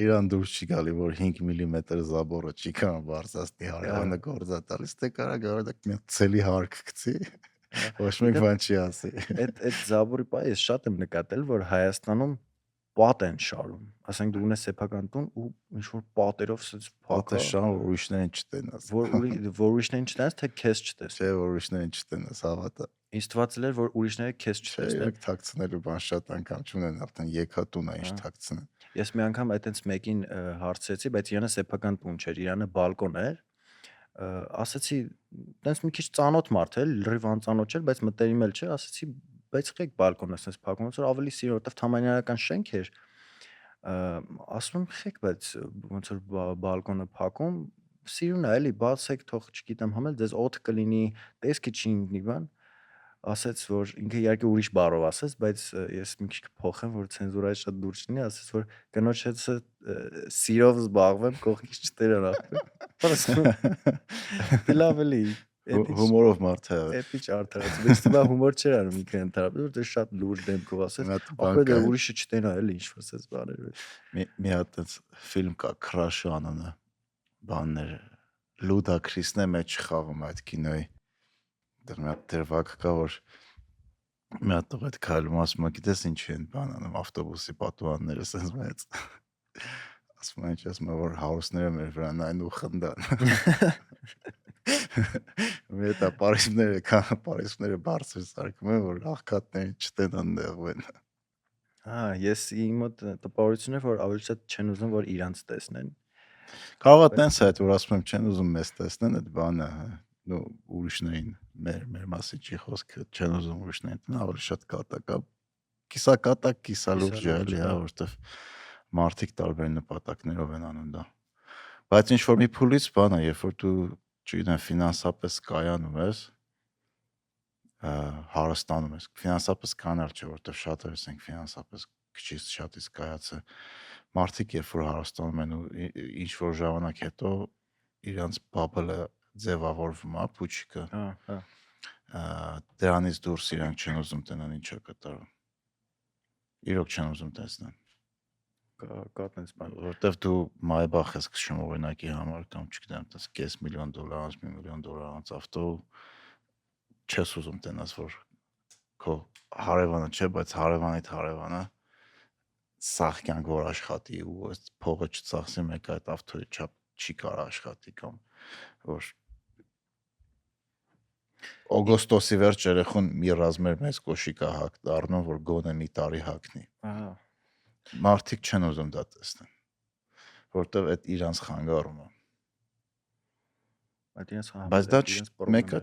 B: Իրան դուրս չի գալի, որ 5 մմ զաբորը չի կարող բարձրացնի հարևանը գործա տալիս, թե կարա գարդակ մի ցելի հարկ գցի, ոչ մեկ բան չի ասի։
A: Այդ զաբորի պայ ես շատ եմ նկատել, որ Հայաստանում պատ են շարում, ասենք դու ունես սեփական տուն ու ինչ որ պատերով սենց
B: պատը շան, որ ուրիշներին չտենաս,
A: որ ուրիշներին չտենաս, թե քեզ չտես,
B: չէ, որ ուրիշներին չտենաս, հավատա։
A: Ինձ թվաց էր, որ ուրիշները քեզ չտեսնեն։
B: Չէ, թաքցնելու բան շատ անգամ չունեն, արդեն եկատուն է ինչ թաքցնեն։
A: Ես մի անգամ այտենց մեկին հարցրեցի, բայց իրանը սեփական տուն չէր, իրանը բալկոն էր։ Ասացի, տենց մի քիչ ծանոթ մարդ էր, լրիվ անծանոթ չէր, բայց մտերիմ էլ չէ, ասացի, բայց ղեք բալկոնը ասես փակում, ոնց որ ավելի սիրո, որտեվ թամանյանական շենք էր։ Ասում եմ, ղեք, բայց ոնց որ բալկոնը փակում, սիրուն է, էլի, բացեք, թող, չգիտեմ, համել ձեզ օդ կլինի, տեսքը չի ինքնի բան։ Ասաց, որ ինքը իհարկե ուրիշ բառով ասաց, բայց ես մի քիչ կփոխեմ, որ ցենզուրայի շատ դուրս չլինի, ասաց, որ կնոջ հետ սիրով զբաղվեմ, կողքից չտերան ապրեմ։ Դե լավ էլի,
B: հումորով մարդ է։
A: Էպիչ արդարացում։ Ես թվա հումոր չէր անում ինքը ընդհանրապես, որ դե շատ լուրջ դեմքով ասաց, ապա դե ուրիշը չտենա էլի ինչ ասաց բաներ։
B: Մի հատ այնց ֆիլմ կա Crash անունը, բաններ Լուդա Քրիսն է մեջ խաղում այդ կինոյի։ Դեռ մի հատ դերվակ կա, որ մի հատ տղա քայլում ասում է, գիտես ինչ են բան անում ավտոբուսի պատուհանները ասես մեծ։ Ասում է, ասում է, որ հաուսները մեր վրա նայեն ու խնդան։ Մեր դա Փարիզները բարձր սարքում են, որ աղքատներին չտենան դեղվեն։
A: Ես իմ մոտ տպավորություն է, որ ավելի շատ չեն ուզում, որ իրանց տեսնեն։
B: Կարող է տենց այդ, որ ասում եմ, չեն ուզում մեզ տեսնեն այդ բանը, նո ուրիշներին մեր մասին չի խոսքը, չեն ուզում ուրիշներին, ավելի շատ կատակ է, կիսա կատակ, կիսա լուրջ է, էլի, հա, որտեվ մարդիկ տարբեր նպատակներով են անում դա։ Բայց ինչ որ մի փուլից բան է, երբ որ դու, չգիտեմ, ֆինանսապես կայանում ես, հարստանում ես, ֆինանսապես կանալ չէ, որտեվ շատերս ենք ֆինանսապես քիչից շատից կայացը, մարդիկ երբ որ հարստանում են ու ինչ որ ժամանակ հետո իրանց բաբլը ձևավորվում է, փուչիկը։ Դրանից դուրս իրանք չեն ուզում տնան ինչա կատարում։ Իրոք չեն ուզում տեսնեն։
A: կա տենց բան։
B: Որտեվ դու Maybach ես քշում օրինակի համար կամ չգիտեմ, տես $500,000, $1,000,000 ավտո չես ուզում տենաս, որ քո հարևանը չէ, բայց հարևանը սաղ կյանք որ աշխատի ու այս փողը չծախսի, մեկ այդ ավտոյի չափ չի կարող աշխատի կամ որ օգոստոսի վերջ երեխուն մի ռազմեր մեծ կոշիկա հակ դառնում, որ գոնե մի տարի հակնի։
A: Ահա։
B: Մարդիկ չեն ուզում դա տեսնեն, որտեվ այդ իրանց խանգարումը։
A: Այդ իրենց
B: Բայց դա
A: իրենց
B: մեկը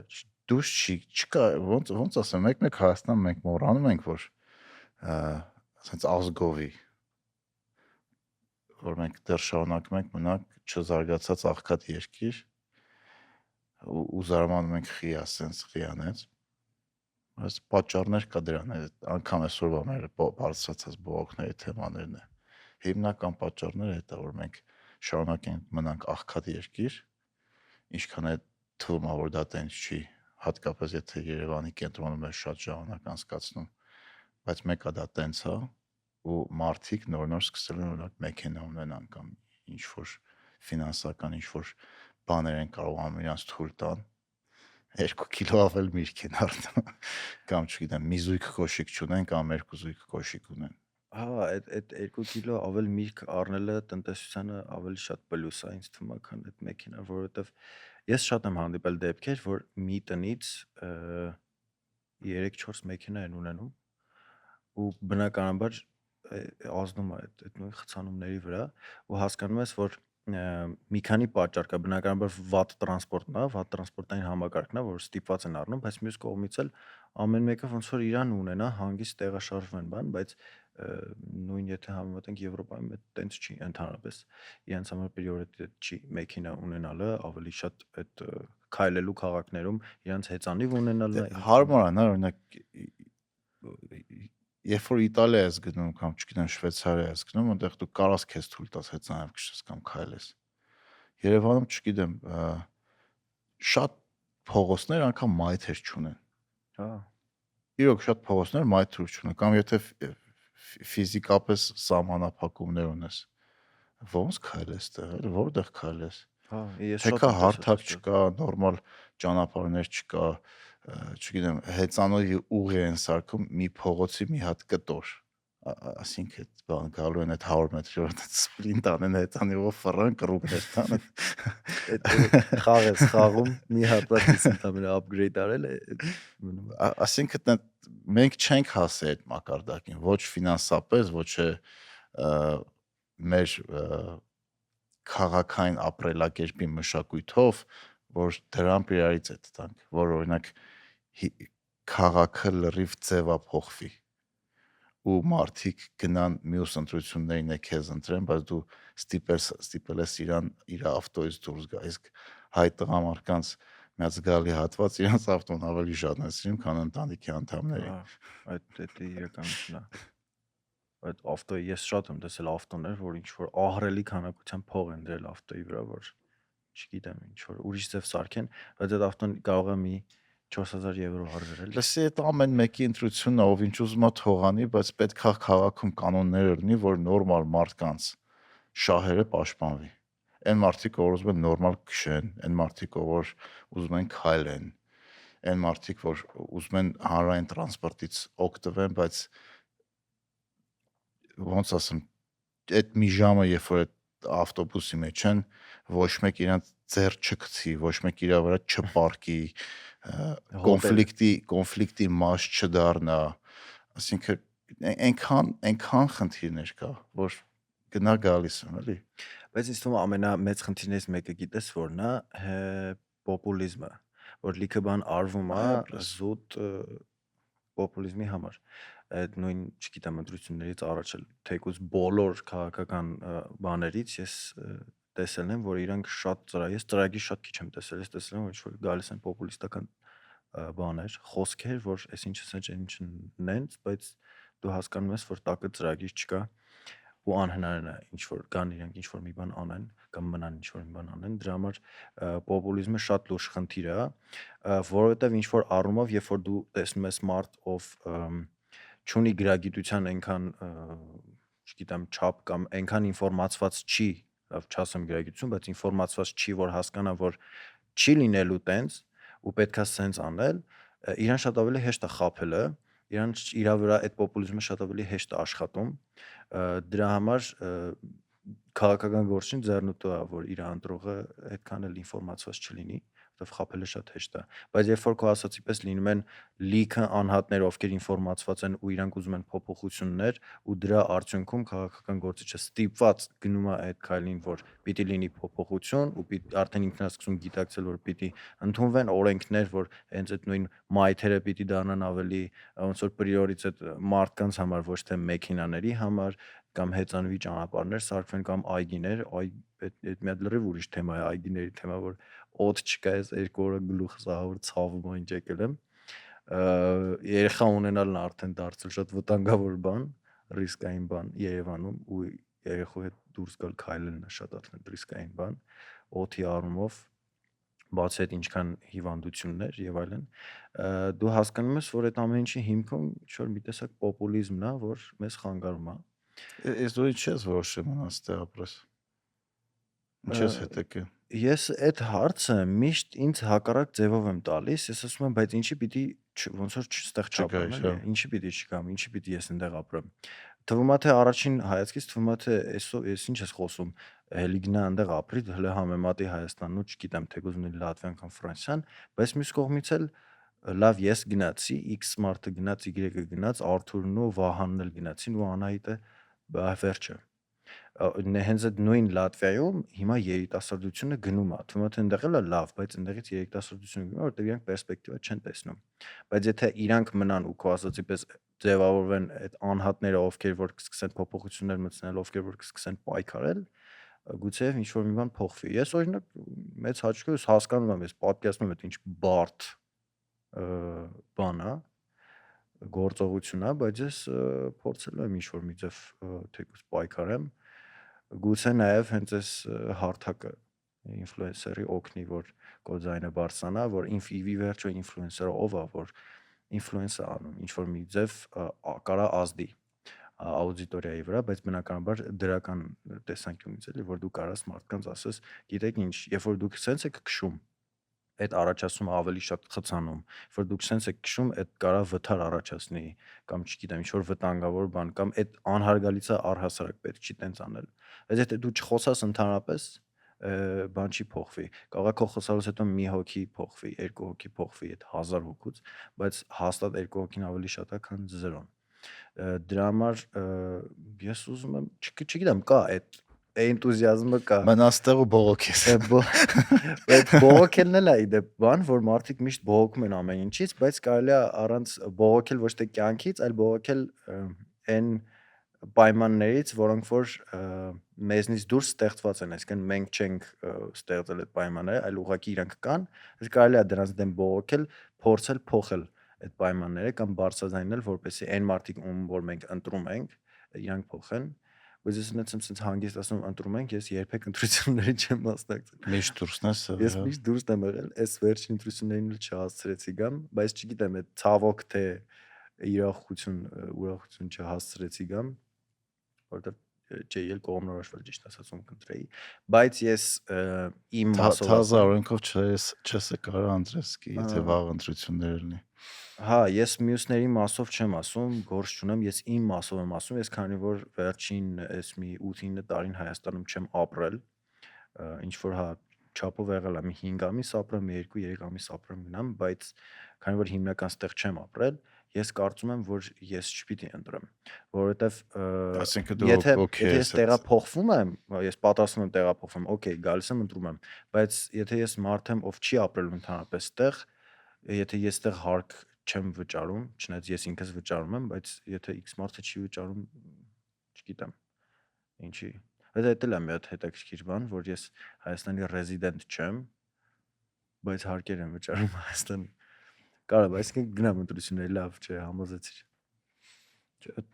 B: դուրս չկա, ոնց ասեմ, մեկ Հայաստան մենք մոռանում ենք, որ ասենց ազգովի որ մենք դեռ շարունակում ենք մնալ չզարգացած աղքատ երկիր ու զարմանում ենք խիա, սենց խիանեց։ Բայց պատճառներ կա դրան, անգամ այսօրվա մեր բարձրացած բողոքների թեմաներն է։ Հիմնական պատճառները դա որ մենք շարունակենք մնանք աղքատ երկիր, ինչքան է թվում է որ դա տենց չի, հատկապես եթե Երևանի կենտրոնում է շատ ժամանակ անցկացնում, բայց մեկը դա տենց է ու մարդիկ նոր սկսել են օրինակ մեքենա ունենան կամ ինչ որ ֆինանսական ինչ որ բաներ են կարող անում իրancs թույլ տան 2 կիլո ավել միրգ են առնում կամ չգիտեմ մի զույգ կոշիկ չունեն կամ 2 զույգ կոշիկ ունեն։
A: Հա, այդ 2 կիլո ավել միրգ առնելը տնտեսությանը ավելի շատ պլյուս է ինձ թվում է, քան այդ մեքենա, որովհետև ես շատ եմ հանդիպել դեպքեր, որ մի տնից 3-4 մեքենա են ունենում ու բնականաբար ազդում է այդ նույն խցանումների վրա ու հասկանում ես, որ մի քանի պատճառ կա, բնականաբար վատ տրանսպորտն է, վատ տրանսպորտային համակարգն է, որ ստիպված են առնում, բայց մյուս կողմից էլ ամեն մեկը ոնց որ իրան ունենա, հանգիստ տեղաշարժվեն բան, բայց նույն եթե համեմատենք Եվրոպայում այդ տենց չի ընդհանրապես իրենց համար պրիորիտետ չի մեքենա ունենալը, ավելի շատ այդ քայլելու քաղաքներում իրենց հեծանիվ ունենալն է։
B: Հարմար է, օրինակ երբ որ Իտալիա ես գնում կամ չգիտեմ Շվեյցարիա ես գնում, այնտեղ դու կարաս քեզ թույլ տաս հեծանիվ քշես կամ քայլես։ Երևանում չգիտեմ շատ փողոցներ անգամ մայթեր չունեն։
A: Հա։
B: Իրոք շատ փողոցներ մայթուր չունեն կամ եթե ֆիզիկապես սահմանափակումներ ունես։ Ոնց քայլես տեղ, որտեղ քայլես։
A: Հա, ես
B: Թե
A: շատ
B: կա հարթակ չկա, նորմալ ճանապարհներ չկա, չգիտեմ, հեծանովի ուղի են սարքում մի փողոցի մի հատ կտոր։ Այսինքն այդ բան գալու են այդ 100 մետրի որ սպրինտ անեն հեծանիվով ֆռան կռուկներ տան։
A: այդ խաղ ես խաղում, մի հատվածից ընդհանրապես upgrade արել է։
B: Այսինքն մենք չենք հասել այդ մակարդակին, ոչ ֆինանսապես, ոչ մեր քաղաքային ապրելակերպի մշակույթով, որ դրան պրիորիտետ տանք, որ օրինակ քաղաքը լրիվ ձևափոխվի ու մարդիկ գնան մյուս ընտրություններին է քեզ ընտրեն, բայց դու ստիպել ես իր ավտոյից դուրս գա, իսկ հայ տղամարդկանց մի զգալի հատված իրենց ավտոն ավելի շատ են սիրում, քան ընտանիքի անդամների։
A: Այդ իրականությունն է։ Այդ ավտոյի ես շատ եմ տեսել ավտոներ, որ ինչ որ ահռելի քանակության փող են դրել ավտոյի վրա, որ չգիտեմ, ինչ որ ուրիշ ձև սարքեն, բայց այդ ավտոն կարող է մի 4000 եվրո արժել։
B: Լսի, այդ ամեն մեկի ընտրությունն է, ով ինչ ուզում է թողանի, բայց պետք է քաղաքում կանոններ լինի, որ նորմալ մարդկանց շահերը պաշտպանվի։ Այն մարդիկ, որ ուզում են նորմալ քշեն, այն մարդիկ, որ ուզում են քայլեն, այն մարդիկ, որ ուզում են հանրային տրանսպորտից օգտվեն, բայց ոնց ասեմ, այդ մի ժամը, երբ որ այդ ավտոբուսի մեջ են, ոչ մեկ իրանց ձեռ չգցի, ոչ մեկ իր վրա չպարկի, կոնֆլիկտի մաս չդառնա, այսինքն այնքան խնդիրներ կա, որ գնա գալիս եմ, էլի։
A: Բայց ինձ թվում է ամենամեծ խնդիրներից մեկը գիտես որն է, պոպուլիզմը, որ լիքը բան արվում է զուտ պոպուլիզմի համար։ Այդ նույն, չգիտեմ, ընտրություններից առաջ էլ թեկուզ բոլոր քաղաքական բաներից ես տեսել եմ, որ իրանք շատ ես ծրագիր շատ քիչ եմ տեսել, ես տեսել եմ, որ ինչ-որ գալիս են պոպուլիստական բաներ, խոսքեր, որ այսինչս նենց, բայց դու հասկանում ես, որ տակը ծրագիր չկա ու անհնարին է ինչ-որ կան իրենք ինչ-որ մի բան անեն կամ մնան ինչ-որ մի բան անեն, դրա համար պոպուլիզմը շատ լուրջ խնդիր է, որովհետև ինչ-որ առումով, երբ որ դու տեսնում ես մարդ, ով չունի գրագիտության այնքան չգիտեմ, չափ կամ այնքան ինֆորմացված չի, լավ չասեմ գրագիտություն, բայց ինֆորմացված չի, որ հասկանա, որ չի լինելու տենց ու պետքա սենց անել, իրան շատ ավելի հեշտ է խաբելը, իրան իրա վրա այդ պոպուլիզմը շատ ավելի հեշտ է աշխատում, դրա համար քաղաքական գործին ձեռնտու է, որ իր ընտրողը այդքան էլ ինֆորմացված չլինի, որտեվ խաբելը շատ հեշտ է, բայց երբ որ քո ասացի պես լինում են լիքը անհատներ, ովքեր ինֆորմացված են ու իրանք ուզում են փոփոխություններ ու դրա արդյունքում քաղաքական գործիչը ստիպված գնում է այդ քայլին, որ պիտի լինի փոփոխություն ու արդեն ինքն է սկսում գիտակցել, որ պիտի ընդունվեն օրենքներ, որ հենց այդ նույն մայթերը պիտի դառնան ավելի ոնց որ պրիորիտետ մարդկանց համար, ոչ թե մեքենաների համար կամ հեծանվի ճանապարհներ սարքվեն կամ այգիներ, այդ մի հատ լրիվ ուրիշ թեմա է, այգիների թեմա, որ օդ չկա, այս 2 օրը գլուխս ահավոր ցավում այն ջեկել եմ, երեխա ունենալն արդեն դարձել շատ վտանգավոր բան, ռիսկային բան Երևանում ու երեխու հետ դուրս գալ քայլելն է շատ արդեն ռիսկային բան, օդի առումով բացի այդ ինչքան հիվանդություններ եւ այլն, դու հասկանում ես, որ այդ ամեն ինչի հիմքում ինչ-որ մի տեսակ պոպուլիզմն է, որ մեզ խանգարում է։
B: Ես դու ինչես որոշում մնաս տեղ ապրես։ Ինչ ես հետեւել։
A: Ես այդ հարցը միշտ ինձ հակառակ ձևով եմ տալիս, ես ասում եմ, բայց ինչի պիտի ոնց որ չստեղ չապրեմ, էլի, ինչի պիտի չգամ, ինչի պիտի ես այնտեղ ապրեմ։ Թվում է թե առաջին հայացքից թվում է թե ես ինչ ես խոսում, հելի գնա այնտեղ ապրի, հələ համեմատի Հայաստանն ու չգիտեմ, թեկուզ ունի Լատվիան կամ Ֆրանսիան, բայց մյուս կողմից էլ լավ ես գնացի, X մարդը գնաց, Y-ը գնաց, Արթուրն ու Վահանն էլ գնացին ու Անահիտը վերջը։ Հենց այդ նույն Լատվիայում հիմա երիտասարդությունը գնում է, թվում է թե այնտեղ էլ է լավ, բայց այնտեղից երիտասարդությունը գնում է, որտեղ իրանք պերսպեկտիվա չեն տեսնում։ Բայց եթե իրանք մնան ու քո ասացի պես ձևավորվեն այդ անհատները, ովքեր որ կսկսեն փոփոխություններ մտցնել, ովքեր որ կսկսեն պայքարել, գուցեև ինչ որ մի բան փոխվի։ Ես օրինակ մեծ հաճույքով հասկանում եմ, ես պատկերացնում եմ այդ ինչ բարդ բան է, գործողություն է, բայց ես փորձել եմ ինչ որ մի ձև թեկուզ պայքարեմ, գուցե նաև հենց այս հարթակը ինֆլուենսերի օգնի, որ քո ձայնը բարձրանա, որ ի վերջո ինֆլուենսերը ով է, որ ինֆլուենս է անում, ինչ որ մի ձև կարա ազդի աուդիտորիայի վրա, բայց բնականաբար դրական տեսանկյունից էլի, որ դու կարաս մարդկանց ասես, գիտեք ինչ, երբ որ դուք սենց եք քշում, այդ առաջացումը ավելի շատ խցանում, որ դուք սենց եք քշում, այդ կարա վթար առաջացնի, կամ չգիտեմ, ինչ որ վտանգավոր բան, կամ այդ անհարգալից է առհասարակ պետք չի տենց անել։ Բայց եթե դու չխոսաս ընդհանրապես, բան չի փոխվի։ Կարող է քո խոսալուց հետո մի հոգի փոխվի, 2 հոգի փոխվի այդ 1000 հոգուց, բայց հաստատ 2 հոգին ավելի շատ է, քան 0-ն։ Դրա համար ես ուզում եմ, չգիտեմ, կա այդ էնտուզիազմը կա։
B: Մնաս տեղ ու բողոքես։
A: Այդ բողոքելն էլ է իդեպ բան, որ մարդիկ միշտ բողոքում են ամեն ինչից, բայց կարելի է առանց բողոքել ոչ թե կյանքից, այլ բողոքել այն պայմաններից, որոնք որ մեզնից դուրս ստեղծված են, այսինքն մենք չենք ստեղծել այդ պայմանները, այլ ուղղակի իրանք կան, אז կարելի է դրանց դեմ բողոքել, փորձել փոխել այդ պայմանները կամ բարձրաձայնել, որպեսզի այն մարդիկ, ում որ մենք ընտրում ենք, իրանք փոխեն։ Բայց ես ինձ հանգիստ ասում ընտրում ենք, ես երբեք ընտրությունների չեմ մասնակցել։
B: Միշտ դուրսն ես։
A: Ես միշտ դուրսն եմ եղել, այս վերջին ընտրություններին էլ չհասցրեցի գամ, բայց չգիտեմ, այդ ցավոք թե ուրախություն չհասցրեցի գամ, որովհետև չէի էլ կողմնորոշվել ճիշտ ասած ում կընտրեի, բայց ես իմ մասով
B: Թազա օրենքով չես կարող ընտրես, եթե վաղ ընտրություններ լինի։
A: Հա, ես մյուսների մասով չեմ ասում, գործ չունեմ, ես իմ մասով եմ ասում, ես քանի որ վերջին այս մի 8-9 տարին Հայաստանում չեմ ապրել, ինչ որ հա չափով եղել է մի 5 ամիս ապրեմ, 2-3 ամիս ապրեմ գնամ, բայց քանի որ հիմնական ստեղ չեմ ապրել, ես կարծում եմ, որ ես չպիտի ընտրեմ, որովհետև եթե ես տեղափոխվում եմ, ես պատրաստվում եմ տեղափոխվում, օքեյ, գալիս եմ ընտրում եմ, բայց եթե ես մարդ եմ, ով չի ապրել ընդհանրապես տեղ, եթե ես տեղ հարկ չեմ վճարում, չնայած ես ինքս վճարում եմ, բայց եթե X մարդը չի վճարում, չգիտեմ, ինչի։ Դա էլ է մի հատ հետաքրքիր բան, որ ես Հայաստանի ռեզիդենտ չեմ, բայց հարկեր եմ վճարում Հայաստանի։ Կարա, բայց գնամ ընտրությունների, լավ չէ, համոզեցիր։ Չէ։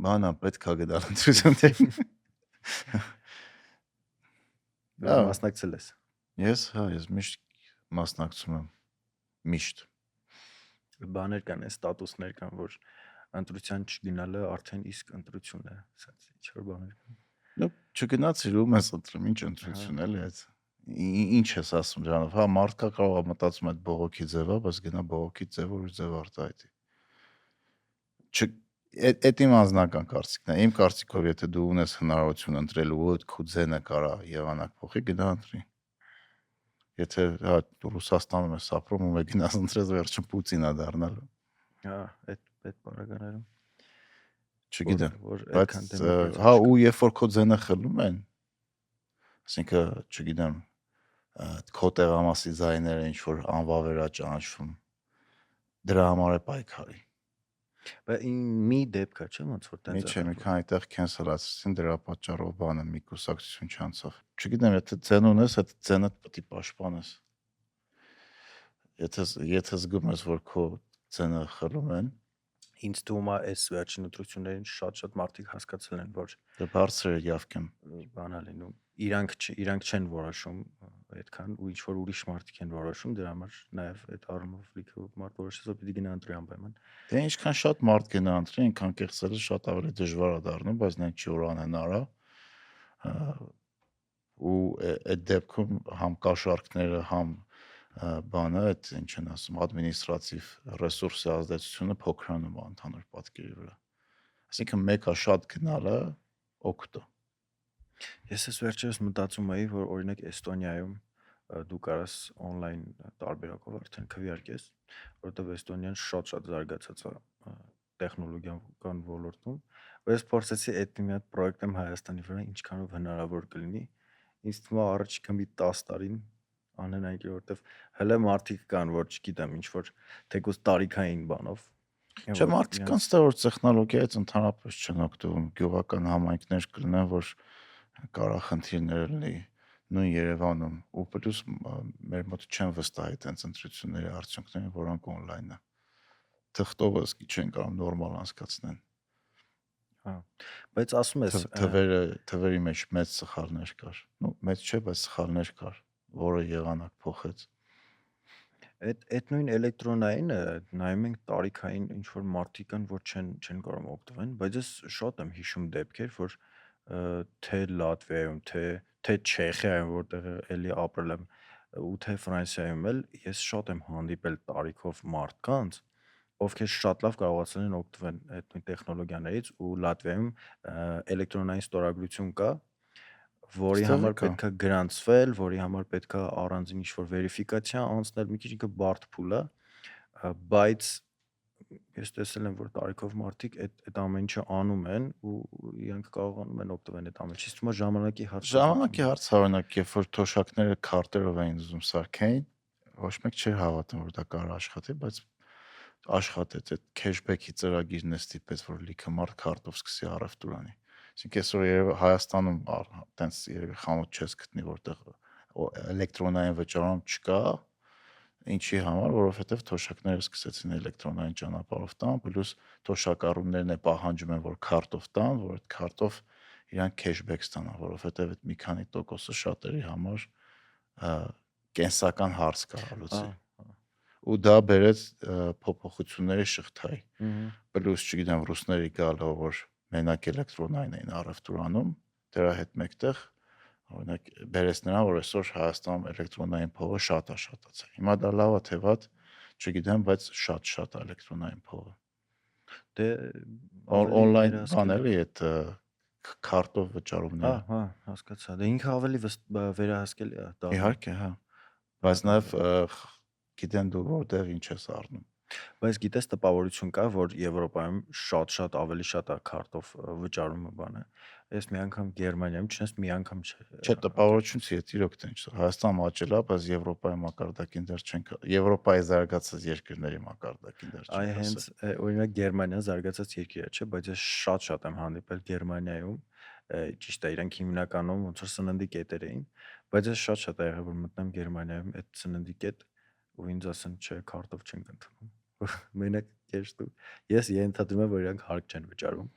B: Բանա պետք է գնալ ընտրությունների։
A: Դու մասնակցել ես։
B: Ես միշտ մասնակցում եմ։ Միշտ։
A: Բաներ կան, ստատուսներ կան, որ ընտրության չգնալը արդեն իսկ ընտրություն է, ասած ինչ որ բաներ կան։
B: Նո չգնացիր ում ես ընտրում, ինչ
A: Հա,
B: ընտրություն էլի այդ։ Ինչ ես ասում դրանով։ Հա մարդկա կարող է մտածում այդ բողոքի ձևը, բայց գնա բողոքի ձևը ուրիշ ձև արտահայտի։ Չ Էդ իմ անձնական կարծիքն է։ Իմ կարծիքով եթե դու ունես հնարավորություն ընտրելու ու քո ձենը կարա եղանակ փոխի, գնա ընտրի։ Եթե հա դու Ռուսաստանում ես ապրում ու գնաս ընտրես վերջին Պուտինա դառնալու։
A: հա, այդ բառականերում
B: Չգիտեմ,
A: որ
B: բայց
A: այդքան դեմոկրատիա
B: հա
A: չկա։
B: ու երբ որ քո ձենը խլում են, ասինքն, չգիտեմ, քո տեղամասի ձայները ինչ որ անվավեր է ճանաչվում, դրա համար է պայքարի։
A: Բայց մի դեպք է, չէ՞ ոնց որ
B: Մի
A: տենց
B: չէ, մի քանի տեղ քենսելացրին դրա պատճառով բանը մի կուսակցություն չանցավ։ Չգիտեմ, եթե ձեն ունես, այդ ձենը պետք է պաշտպանես։ Եթե զգում ես, որ քո ձենը խլում են,
A: ինձ թվում է այս վերջին ընտրություններին շատ մարդիկ հասկացել են, որ
B: դե բարձր է явքեմ։
A: բան է լինում։ Իրանք չեն որոշում այդքան ու ինչ որ ուրիշ մարդիկ են որոշում, դրա համար նաև այդ առումով լիքը մարդ որոշեց, որ պիտի գնա ընտրի անպայման։
B: Դե ինչքան շատ մարդ գնա ընտրի, այնքան կեղծելը շատ ավելի դժվար է դառնում, բայց նա չի որ անհնար է։ Ու այդ դեպքում համ կաշառքները, համ բանը, այդ ինչ են ասում, ադմինիստրատիվ ռեսուրսի ազդեցությունը փոքրանում է ընդհանուր պատկերի վրա։ Այսինքն մեկը շատ գնալը օգուտ է։
A: Ես ես վերջերս մտածում էի, որ օրինակ Էստոնիայում դու կարաս on-line տարբերակով արդեն քվեարկես, որովհետև Էստոնիան շատ զարգացած է տեխնոլոգիական ոլորտում, բայց փորձեցի այդ մի հատ պրոյեկտ եմ Հայաստանի վրա ինչքանով հնարավոր կլինի։ Ինձ թվում է առաջիկա մի 10 տարին անեն այն, որովհետև հələ մարդիկ կան, որ չգիտեմ, ինչ որ թեկուզ տարիքային բանով։
B: Չէ, մարդիկ կան ստեղ որ տեխնոլոգիայից ընդհանրապես չեն օգտվում, գյուղական համայնքներ կլինեն, որ կարա խնդիրներ լինի նույն Երևանում ու պլյուս մեր մոտ չեն վստահի այդպես ընտրությունների արդյունքները, որոնք on-line է։ Թղթով ըսկի չեն կարող նորմալ անցկացնեն։
A: Հա, բայց ասում ես
B: Թվերի մեջ մեծ սխալներ կար։ Ну, մեծ չէ, բայց սխալներ կար, որը եղանակ փոխեց։
A: այդ նույն էլեկտրոնայինը նայում ենք տարիքային ինչ որ մարդիկ կան, որ չեն կարող օգտվեն, բայց ես շատ եմ հիշում դեպքեր, որ թե Լատվիայում, թե Չեխիայում, որտեղ էլի ապրել եմ, ու թե Ֆրանսիայում էլ ես շատ եմ հանդիպել տարիքով մարդկանց, ովքեր շատ լավ կարողացել են օգտվել այդ նույն տեխնոլոգիաներից ու Լատվիայում էլեկտրոնային ստորագրություն կա, որի
B: Ստեղ
A: համար
B: կա։
A: պետքա գրանցվել, որի համար պետքա առանձին ինչ-որ վերիֆիկացիա անցնել, մի քիչ ինքը բարդ փուլ է, բայց ես տեսել եմ, որ տարիքով մարդիկ այդ ամեն ինչը անում են ու իրանք կարողանում են օգտվել այդ ամեն ինչից։ Թվում է ժամանակի հարց է։
B: Ժամանակի հարց է, օրինակ, երբ որ թոշակները քարտերով էին ուզում սարքեին, ոչ մեկ չէր հավատում, որ դա կարող աշխատի, բայց աշխատեց այդ քեշբեքի ծրագիրն է ստիպեց, որ լիքը մարդ քարտով սկսի առևտուր անի։ Այսինքն այսօր Հայաստանում տենց երևի խանութ չես գտնի, որտեղ էլեկտրոնային վճարում չկա, ինչի համար, որովհետև թոշակները սկսեցին էլեկտրոնային ճանապարհով տան, պլյուս թոշակառուներն է պահանջում են, որ քարտով տան, որ այդ քարտով իրանք քեշբեք ստանան, որովհետև այդ մի քանի տոկոսը շատերի համար կենսական հարց կա լուծի։ Ու դա բերեց փոփոխությունների շղթայի։ Պլյուս, չգիտեմ, ռուսների գալը, որ մենակ էլեկտրոնային էին առևտուր անում, դրա հետ մեկտեղ օրինակ բերեց նրան, որ այսօր Հայաստանում էլեկտրոնային փողը շատ է շատացել։ Հիմա դա լավ է թե վատ, չգիտեմ, բայց շատ է էլեկտրոնային փողը։
A: Դե
B: on-line բան էլի այդ քարտով վճարումները։
A: Հա, հասկացա։ Դե ինքը ավելի վերահսկելի է դա։
B: Իհարկե, հա։ Բայց նաև գիտեն դու որտեղ ինչ ես առնում։
A: Բայց գիտես տպավորություն կա, որ Եվրոպայում շատ ավելի շատ է քարտով վճարումը բանը։ Ես մի անգամ Գերմանիայում, չնայած մի անգամ չէ։
B: Չէ, տպավորություն չի, իրոք տենց։ Հայաստանը աճել է, բայց Եվրոպայի մակարդակին դեռ չեն Եվրոպայի զարգացած երկրների մակարդակին դեռ չեն։
A: Այ հենց օրինակ Գերմանիան զարգացած երկիր է, չէ, բայց ես շատ եմ հանդիպել Գերմանիայում, ճիշտ է, իրանք հիմնականում ոնց որ սննդի կետեր էին, բայց ես շատ եղել որ մտնեմ Գերմանիայում այդ սննդի կետ ու ինձ ասեն, չէ, քարտով չենք ընդունում։ Մենակ կեշտու։ Ես ենթադրում եմ, որ իրանք հարկ չեն վճարում։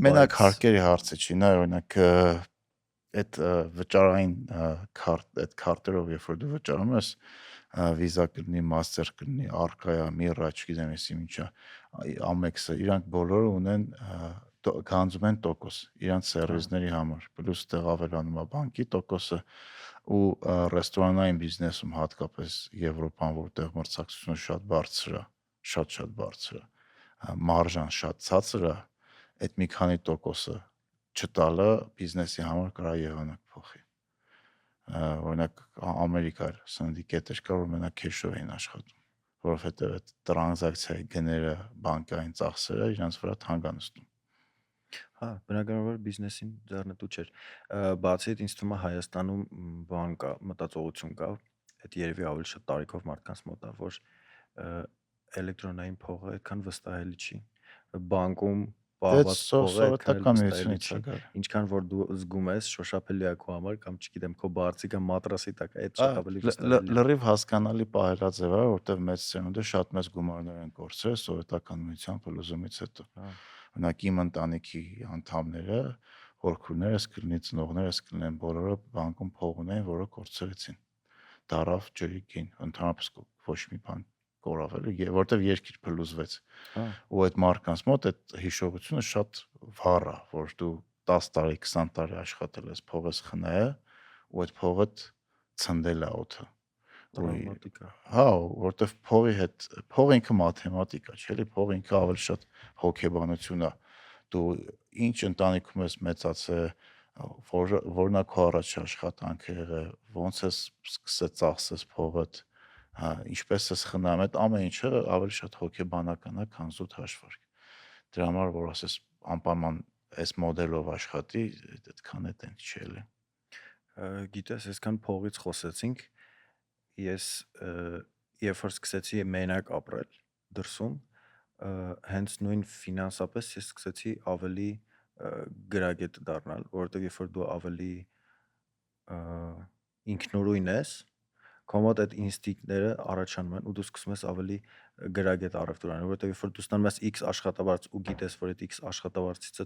B: Մենակ հարկերի հարցը չի, նա օրինակ այդ վճարային այդ քարտերով երբ որ դու վճարում ես, Visa կլինի, Master կլինի, Arca-ա, Mirra, չգիտեմ ես ինչա, Amex-ը, իրանք բոլորը ունեն գանձում են տոկոս իրանք սերվիսների համար, պլյուս տեղ ավելանում է բանկի տոկոսը ու ռեստորանային բիզնեսում հատկապես Եվրոպան, որտեղ մրցակցությունը շատ բարձր է, շատ բարձր է, մարժան շատ ցածր է, այդ մի քանի տոկոսը չտալը բիզնեսի համար կարա եղանակ փոխի։ Օրինակ Ամերիկա սննդի կետեր կար, որ մենակ քեշով էին աշխատում, որովհետև այդ տրանզակցիայի գները, բանկային ծախսերը իրանց վրա թանկ է նստում։
A: Հա, բնականաբար բիզնեսին ձեռնտու չէր։ Բացի այդ, ինձ թվում է Հայաստանում բան կա, մտածողություն կա, այդ երևի ավելի շատ տարիքով մարդկանց մոտ է, որ էլեկտրոնային փողը այդքան վստահելի չի։ Բանկում
B: Դե
A: պահված փողը այդքան էլ
B: սովետական
A: վստահելի
B: միությունից
A: չի,
B: է գալ։
A: ինչքան որ դու զգում ես շոշափելի է քո համար կամ չգիտեմ քո բարձիկը մատրասի տակ է, այդ շատ ավելի վստահելի է։
B: Լրիվ հասկանալի պահելաձև է, որտեղ մեծ ծերունդը շատ մեծ գումարներ են կորցրել սովետական միության փլուզումից հետո։
A: Հա,
B: Օրինակ իմ ընտանիքի անդամները, հորքուրներս կլինի, ծնողներս կլինեն, բոլորը բանկում փող ունեն, որը կորցրեցին։ Դարավ ջրի գին, ընդհանրապես ոչ մի բան կորավ էլի, որտեղ երկիր փլուզվեց։
A: հա,
B: Ու այդ մարդկանց մոտ այդ հիշողությունը շատ վառ է, որ դու 10 տարի, 20 տարի աշխատել ես, փող ես խնայել ու այդ փողը ցնդել է օդը։ Ու
A: տրավմատիկ է։
B: հա, որտեվ փողը ինքը մաթեմատիկա չէ՞ էլի, փողը ինքը ավելի շատ հոգեբանություն է։ Դու ինչ ընտանիքում ես մեծացել, որն է քո առաջ աշխատանքը եղել, ոնց ես սկսել ծախսես փողդ, հա, ինչպես ես խնայում, այդ ամեն ինչը ավելի շատ հոգեբանական է, քան զուտ հաշվարկ։ Դրա համար որ ասես անպայման այս մոդելով աշխատի, այդքան է տենց չի էլի։
A: Գիտես, այսքան փողից խոսեցինք, ես երբ որ սկսեցի մենակ ապրել դրսում, հենց նույն ֆինանսապես ես սկսեցի ավելի գրագետ դառնալ, որովհետև երբ որ դու ավելի ինքնուրույն ես, քո մոտ այդ ինստինկտները առաջանում են ու դու սկսում ես ավելի գրագետ առևտուր անել, որովհետև երբ որ դու ստանում ես X աշխատավարձ ու գիտես, որ այդ X աշխատավարձից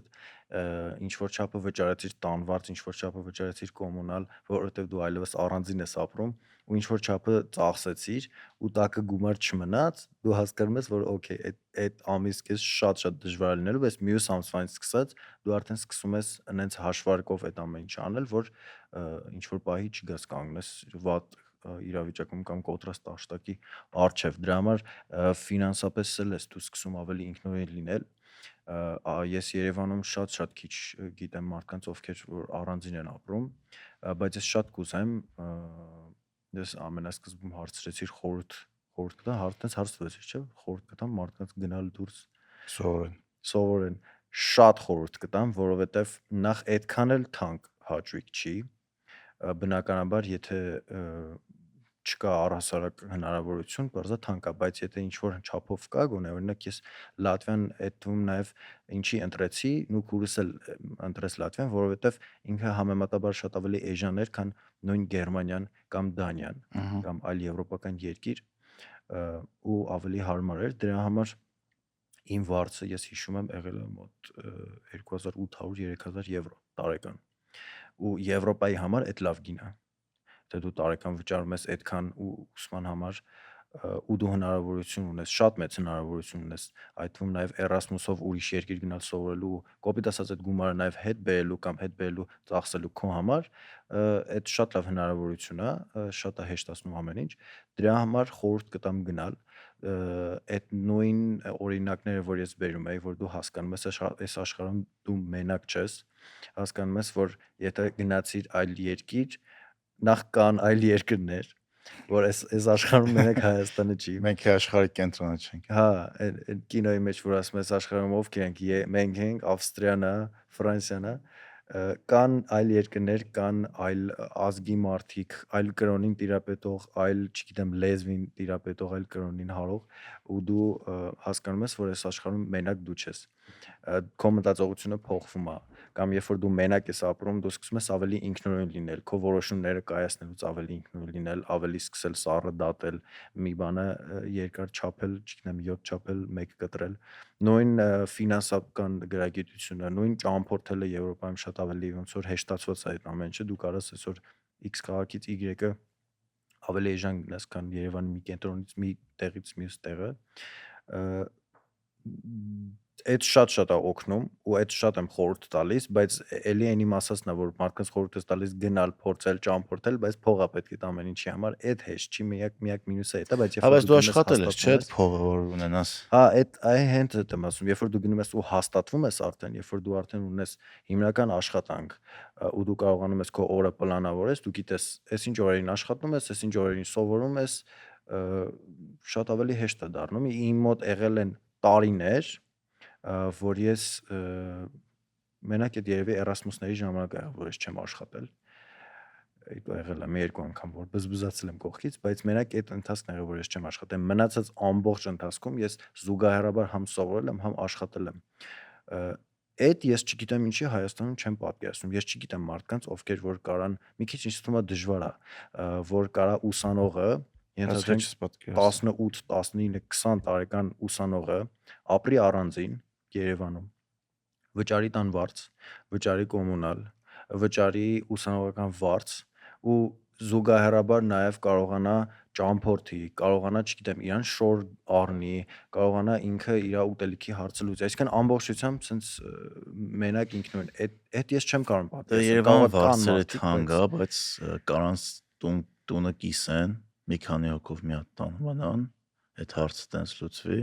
A: ինչ որ չափը վճարեցիր տանվարձ, ինչ որ չափը վճարեցիր կոմունալ, որովհետև դու այլևս առանձին ես ապրում ու ինչ որ չափը ծախսեցիր ու տակը գումար չմնաց, դու հասկանում ես, որ օքեյ, այդ ամիս քեզ շատ դժվար է լինելու, բայց մյուս ամսվանից սկսած դու արդեն սկսում ես այնց հաշվարկով այդ ամեն ինչը անել, որ ինչ որ պահի չգաս կանգնես վատ իրավիճակում կամ կոտրած տաշտակի առջև։ Դրա համար ֆինանսապես էլ ես դու սկսում ավելի ինքնուրույն լինել։ Ես Երևանում շատ քիչ գիտեմ մարդկանց, ովքեր որ առանձին են ապրում, բայց ես շատ կուզեմ, ես ամենասկզբում հարցրեցիր խորհուրդ կտա, հարցնես հարց տվեցիր, չէ՞, խորհուրդ կտամ մարդկանց գնալ դուրս սովորեն, շատ խորհուրդ կտամ, որովհետև նախ այդքան էլ թանկ հաճույք չի, բնականաբար եթե չկա առհասարակ հնարավորություն, բարձր թանկ է, բայց եթե ինչ որ չափով կա, գոնե օրինակ ես Լատվիան այդ թվում նաև ինչի ընտրեցի, ու քուրս էլ ընտրեց Լատվիան, որովհետև ինքը համեմատաբար շատ ավելի էժան էր, քան նույն Գերմանիան կամ Դանիան կամ այլ եվրոպական երկիր ու ավելի հարմար էր, դրա համար իմ վարձը ես հիշում եմ եղել է մոտ 2800-3000 եվրո տարեկան ու Եվրոպայի համար այդ լավ գին է, թե դու տարեկան վճարում ես այդքան ու ուսման համար ու դու հնարավորություն ունես, շատ մեծ հնարավորություն ունես, այդ թվում նաև Erasmus-ով ուրիշ երկիր գնալ սովորելու, կոպիտ ասած այդ գումարը նաև հետ բերելու կամ հետ բերելու ծախսելու քո համար, այդ շատ լավ հնարավորություն է, շատ է հեշտացնում ամեն ինչ։ Դրա համար խորհուրդ կտամ գնալ այդ նույն օրինակները, որ ես բերում եի, որ դու հասկանում ես այս աշխարհում դու մենակ չես, հասկանում ես, որ եթե գնացիր այլ երկիր, նախ կան այլ երկրներ, որ այս աշխարհում մենակ Հայաստանը չի։
B: Մենք աշխարհի կենտրոնը չենք։
A: Հա, այդ կինոյի մեջ որ ասում ես աշխարհում ովքեր ենք, մենք ենք, Ավստրիան է, Ֆրանսիան է, կան այլ երկրներ, կան այլ ազգի մարդիկ, այլ կրոնին տիրապետող, այլ, չգիտեմ, լեզվին տիրապետող, այլ կրոնին հարող ու դու հասկանում ես, որ այս աշխարհում մենակ դու չես։ Քո մտածողությունը փոխվում է կամ երբ որ դու մենակ ես ապրում, դու սկսում ես ավելի ինքնուրույն լինել, քո որոշումները կայացնելուց ավելի ինքնուրույն լինել, ավելի սկսել սառը դատել, մի բանը երկար չափել, չգիտեմ, 7 չափել, 1 կտրել։ Նույն ֆինանսական գրագիտությունը, նույն ճամփորդելը Եվրոպայում շատ ավելի ոնց որ հեշտացված է այդ ամեն ինչը, դու կարաս այսօր X քաղաքից Y-ը ավելի էժան գնաս, քան Երևանի մի կենտրոնից մի տեղից մյուս տեղը։ Այդ շատ է օգնում ու այդ շատ եմ խորհուրդ տալիս, բայց էլի այն իմ ասածն է, որ մարդկանց խորհուրդ ես տալիս գնալ, փորձել, ճամփորդել, բայց փողա պետք է ամեն ինչի համար, այդ հեշտ չի, միակ մինուսը այդ է, բայց երբ որ
B: Բայց
A: դու
B: դու
A: գնում ես
B: աշխատել ես, չէ՞,
A: հաստատվում ես,
B: այդ փողը որ ունենաս։
A: հա, այդ հենց այդ եմ ասում, երբ որ դու գնում ես ու հաստատվում ես արդեն, երբ որ դու արդեն ունես հիմնական աշխատանք ու դու կարողանում ես քո օրը պլանավորես, դու գիտես, այսինչ օրերին աշխատում ես, այսինչ օրերին սովորում ես, շատ ավելի հեշտ է դառնում։ Իմ մոտ եղել են տարիներ, որ ես մենակ այդ երևի Erasmus-ների ժամանակ եղավ, որ ես չեմ աշխատել։ Այդ եղել է մի երկու անգամ, որ բզբզացել եմ կողքից, բայց մենակ այդ ընթացքն եղավ, որ ես չեմ աշխատել։ Մնացած ամբողջ ընթացքում ես զուգահեռաբար համ սովորել եմ, համ աշխատել եմ։ Այդ ես չգիտեմ ինչի Հայաստանում չեմ պատկերացնում։ Ես չգիտեմ մարդկանց, ովքեր որ կարան, մի քիչ ինձ թվում է դժվար է, որ կարա ուսանողը, ենթադրենք 18, 19, 20 տարեկան ուսանողը ապրի առանձին Երևանում, վճարի տան վարձ, վճարի կոմունալ, վճարի ուսանողական վարձ ու զուգահեռաբար նաև կարողանա ճամփորդի, կարողանա, չգիտեմ, իրան շոր առնի, կարողանա ինքը իր ուտելիքի հարցը լուծի։ Այսինքն ամբողջությամբ sense մենակ ինքնուրույն այդ ես չեմ կարող պատկերացնել։
B: Երևանը վարձերը թանկ է, բայց կարանց տունը կիսեն, մի քանի հոգով մի հատ տան մնան, այդ հարցը տենց լուծվի։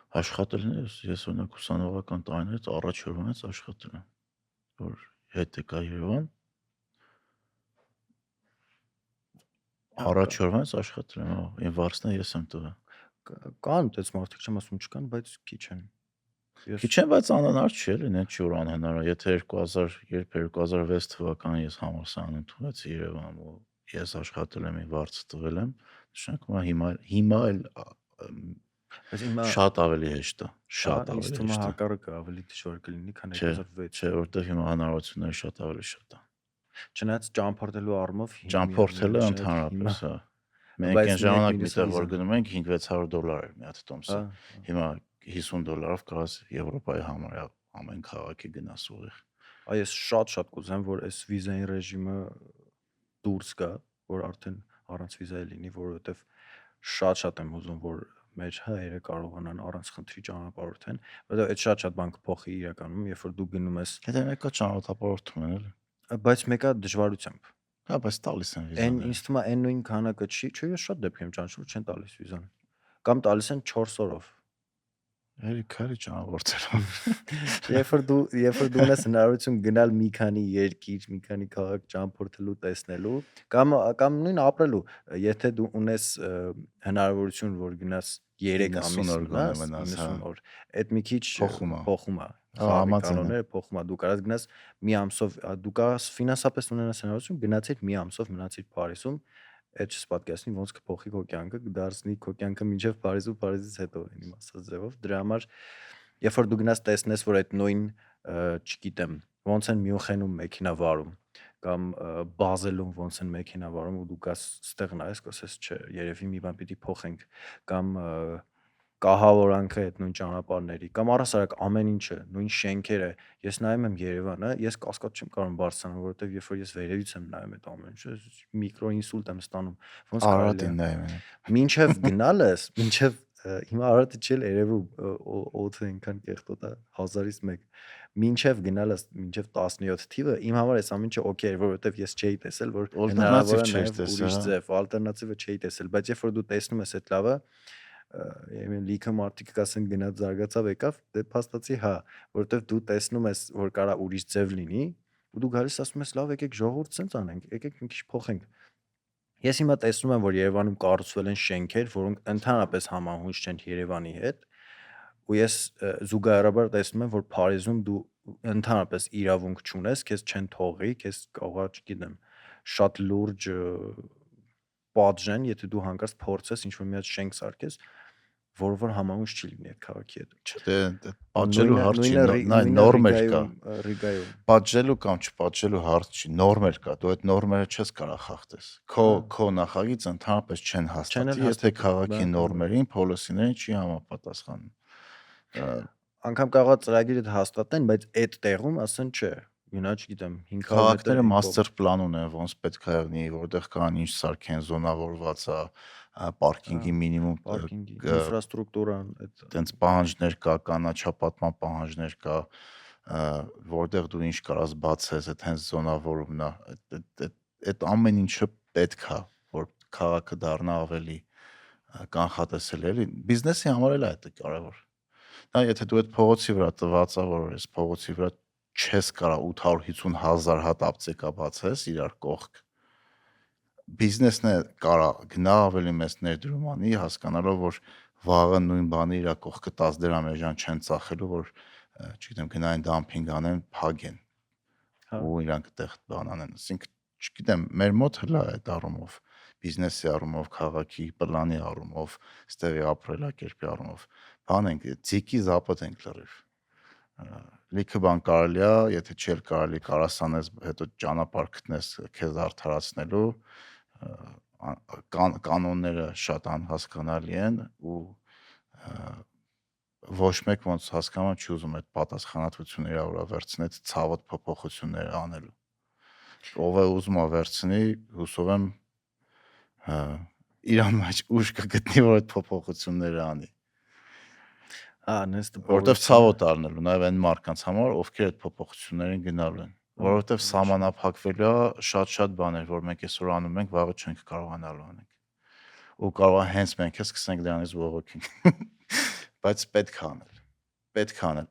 B: Աշխատելն ես օրինակ ուսանողական տարիներից առաջ օրվանից աշխատել եմ, որ հետ եկա Երևան։ Առաջ օրվանից աշխատել եմ, այն վարձն ես եմ տվել։
A: Կան այդպես մարդիկ, չեմ ասում չկան, բայց քիչ են։
B: Քիչ են, բայց անհնար չի էլի, նենց չի որ անհնար է։ Եթե 2006 թվականին ես համալսարան ընդունեցի Երևանում ու ես աշխատել եմ, այն վարձը տվել եմ, նշանակում հիմա էլ շատ ավելի հեշտ է, շատ ավելի հեշտ է։
A: Հակառակը ավելի դժվար կլինի, քան 2006։
B: Չէ, որտեղ հիմա հնարավորությունները շատ ավելի շատ են։
A: Չնայած ճամփորդելու առումով
B: ճամփորդելը ընդհանրապես է։ Մենք այն ժամանակ միտեղ որ գնում ենք $500-600 էր մի հատ տոմսը։ Հիմա $50 կարաս Եվրոպայի համարյա ամեն քաղաքի գնաս ուղիղ։
A: Այս շատ կուզեմ, որ այս վիզային ռեժիմը դուրս գա, որ արդեն առանց վիզայի լինի, որովհետև շատ եմ ուզում, որ մեր հայերը կարողանան առանց խնդրի ճանապարհորդեն, որովհետև այդ շատ բան կփոխի իրականում, երբ որ դու գնում ես։
B: Հետո մեկը ճանապարհորդում են էլի։
A: Բայց մեկը դժվարությամբ։
B: Հա, բայց տալիս են վիզան։
A: Այն ինձ թվում է այն նույն քանակը չի, ես շատ դեպք եմ ճանաչում, չեն տալիս վիզան։ Կամ տալիս են 4 օրով։
B: Էլի քարի ճանապարհորդել։
A: Երբ որ դու ունես հնարավորություն գնալ մի քանի երկիր, մի քանի քաղաք ճամփորդելու, տեսնելու, կամ նույն ապրելու, եթե դու ունես հնարավորություն, որ գնաս 3 ամիս մնաս, 90 օր, այդ մի քիչ փոխում է։ Կանոնները փոխում է։ Դու կարաս գնաս մի ամսով, դու կարաս ֆինանսապես ունենաս հնարավորություն, գնացիր մի ամսով, մնացիր Փարիզում, այդ չսպատկացնի ոնց կփոխի քո կյանքը, կդարձնի քո կյանքը մինչև Փարիզ ու Փարիզից հետո իմ ասած ձևով։ Դրա համար երբ որ դու գնաս տեսնես, որ այդ նույն, չգիտեմ, ոնց են Մյունխենում մեքենա վարում, կամ Բազելում ոնց են մեքենա վարում ու դու գաս ստեղ նայես, կասես, չէ, երևի մի բան պիտի փոխենք, կամ կահավորանքը այդ նույն ճանապարհների, կամ առհասարակ ամեն ինչը, նույն շենքերը, ես նայում եմ Երևանը, ես կասկած չեմ կարող բարձրանալ, որովհետև երբ որ ես վերևից եմ նայում այդ ամեն ինչը, միկրոինսուլտ եմ ստանում, ոնց կարելի է նայում։ Մինչև գնալս, մինչև հիմա Արարատը չի երևում, օդը այնքան կեղտոտ է 1000-ից 1, մինչև գնալս, մինչև 17 թիվը, իմ համար այս ամեն ինչը օքեյ էր, որովհետև ես չէի տեսել, որ հնարավոր է ուրիշ ձև, ալտերնատիվը չէի տեսել, բայց երբ որ դու տեսնում ես այդ լավը, լիքը մարդիկ կասեն գնաց զարգացավ եկավ, դե փաստացի հա, որովհետև դու տեսնում ես, որ կարա ուրիշ ձև լինի, ու դու գալիս ասում ես լավ, եկեք ժողովուրդ սենց անենք, եկեք մի քիչ փոխենք։ Ես հիմա տեսնում եմ, որ Երևանում կառուցվել են շենքեր, որոնք ընդհանրապես համահունչ չեն Երևանի հետ, ու ես զուգահեռաբար տեսնում եմ, որ Փարիզում դու ընդհանրապես իրավունք չունես, քեզ չեն թողի, քեզ կարողա, չգիտեմ, շատ լուրջ պատժեն, եթե դու հանկարծ փորձես ինչ-որ մի հատ շենք սարքես, որը որ համահունչ չի լինի այդ քաղաքի հետ։
B: Չէ, պատժելու հարց չի, նորմեր կա։
A: Ռիգայում
B: պատժելու կամ չպատժելու հարց չի, նորմեր կա, դու այդ նորմերը չես կարող խախտես։ Քո նախագիծը ընդհանրապես չեն հաստատի, եթե քաղաքի նորմերին, policy-ներին չի համապատասխանում։
A: Անկամ կարող է ծրագիրը հաստատեն, բայց այդ տեղում ասեն չէ, չգիտեմ, 500
B: քաղաքները master plan ունեն, ոնց պետք է եղնի, որտեղ կան ինչ սարքեն, զոնավորված է, պարկինգի մինիմում
A: պարկինգի ինֆրաստրուկտուրան այդ
B: տենց պահանջներ կա, կանաչապատման պահանջներ կա, որտեղ դու ինչ կարաս բացես, այդ հենց զոնավորումն է, այդ ամեն ինչը պետք է, որ քաղաքը դառնա ավելի կանխատեսելի, էլի բիզնեսի համար էլ է դա կարևոր։ Դա եթե դու այդ փողոցի վրա տվածա, որ այս փողոցի վրա չես կարա 850,000 հատ ապտեկա բացես իրար կողք, բիզնեսն է կարա գնա ավելի մեծ ներդրում անի, հասկանալով, որ վաղը նույն բանը իր կողքը 10 դրամ էժան չեն ծախելու, որ չգիտեմ գնային դամփինգ անեն, փագեն ու իրանք այդտեղ բան անեն, ասինքն չգիտեմ, մեր մոտ հլա այդ առումով, բիզնեսի առումով, քաղաքի պլանի առումով, ստեղի ապրելակերպի առումով, բան ենք, ձիկի զապոտ ենք լրիվ։ Լիքը բան կարելի է, եթե չէր կարելի կարաս անես, հետո ճանապարհ գտնես քեզ արդարացնելու, կանոնները շատ անհասկանալի են ու ոչ մեկ ոնց հասկանում չի ուզում այդ պատասխանատվությունը իր վրա վերցնել ցավոտ փոփոխություններ անելու։ Ով է ուզում վերցնի, հուսով եմ իր մեջ ուժ կգտնի, որ այդ փոփոխությունները անի։ Որտեվ ցավոտ առնելու, նաև այն մարդկանց համար, ովքեր այդ փոփոխություններին գնալու են, որովհետև սահմանափակվելու է շատ բաներ, որ մենք այսօր անում ենք, վաղը չենք կարողանալու անենք։ Ու կարող է հենց մենք սկսենք դրանից բողոքենք։ Բայց պետք է անել։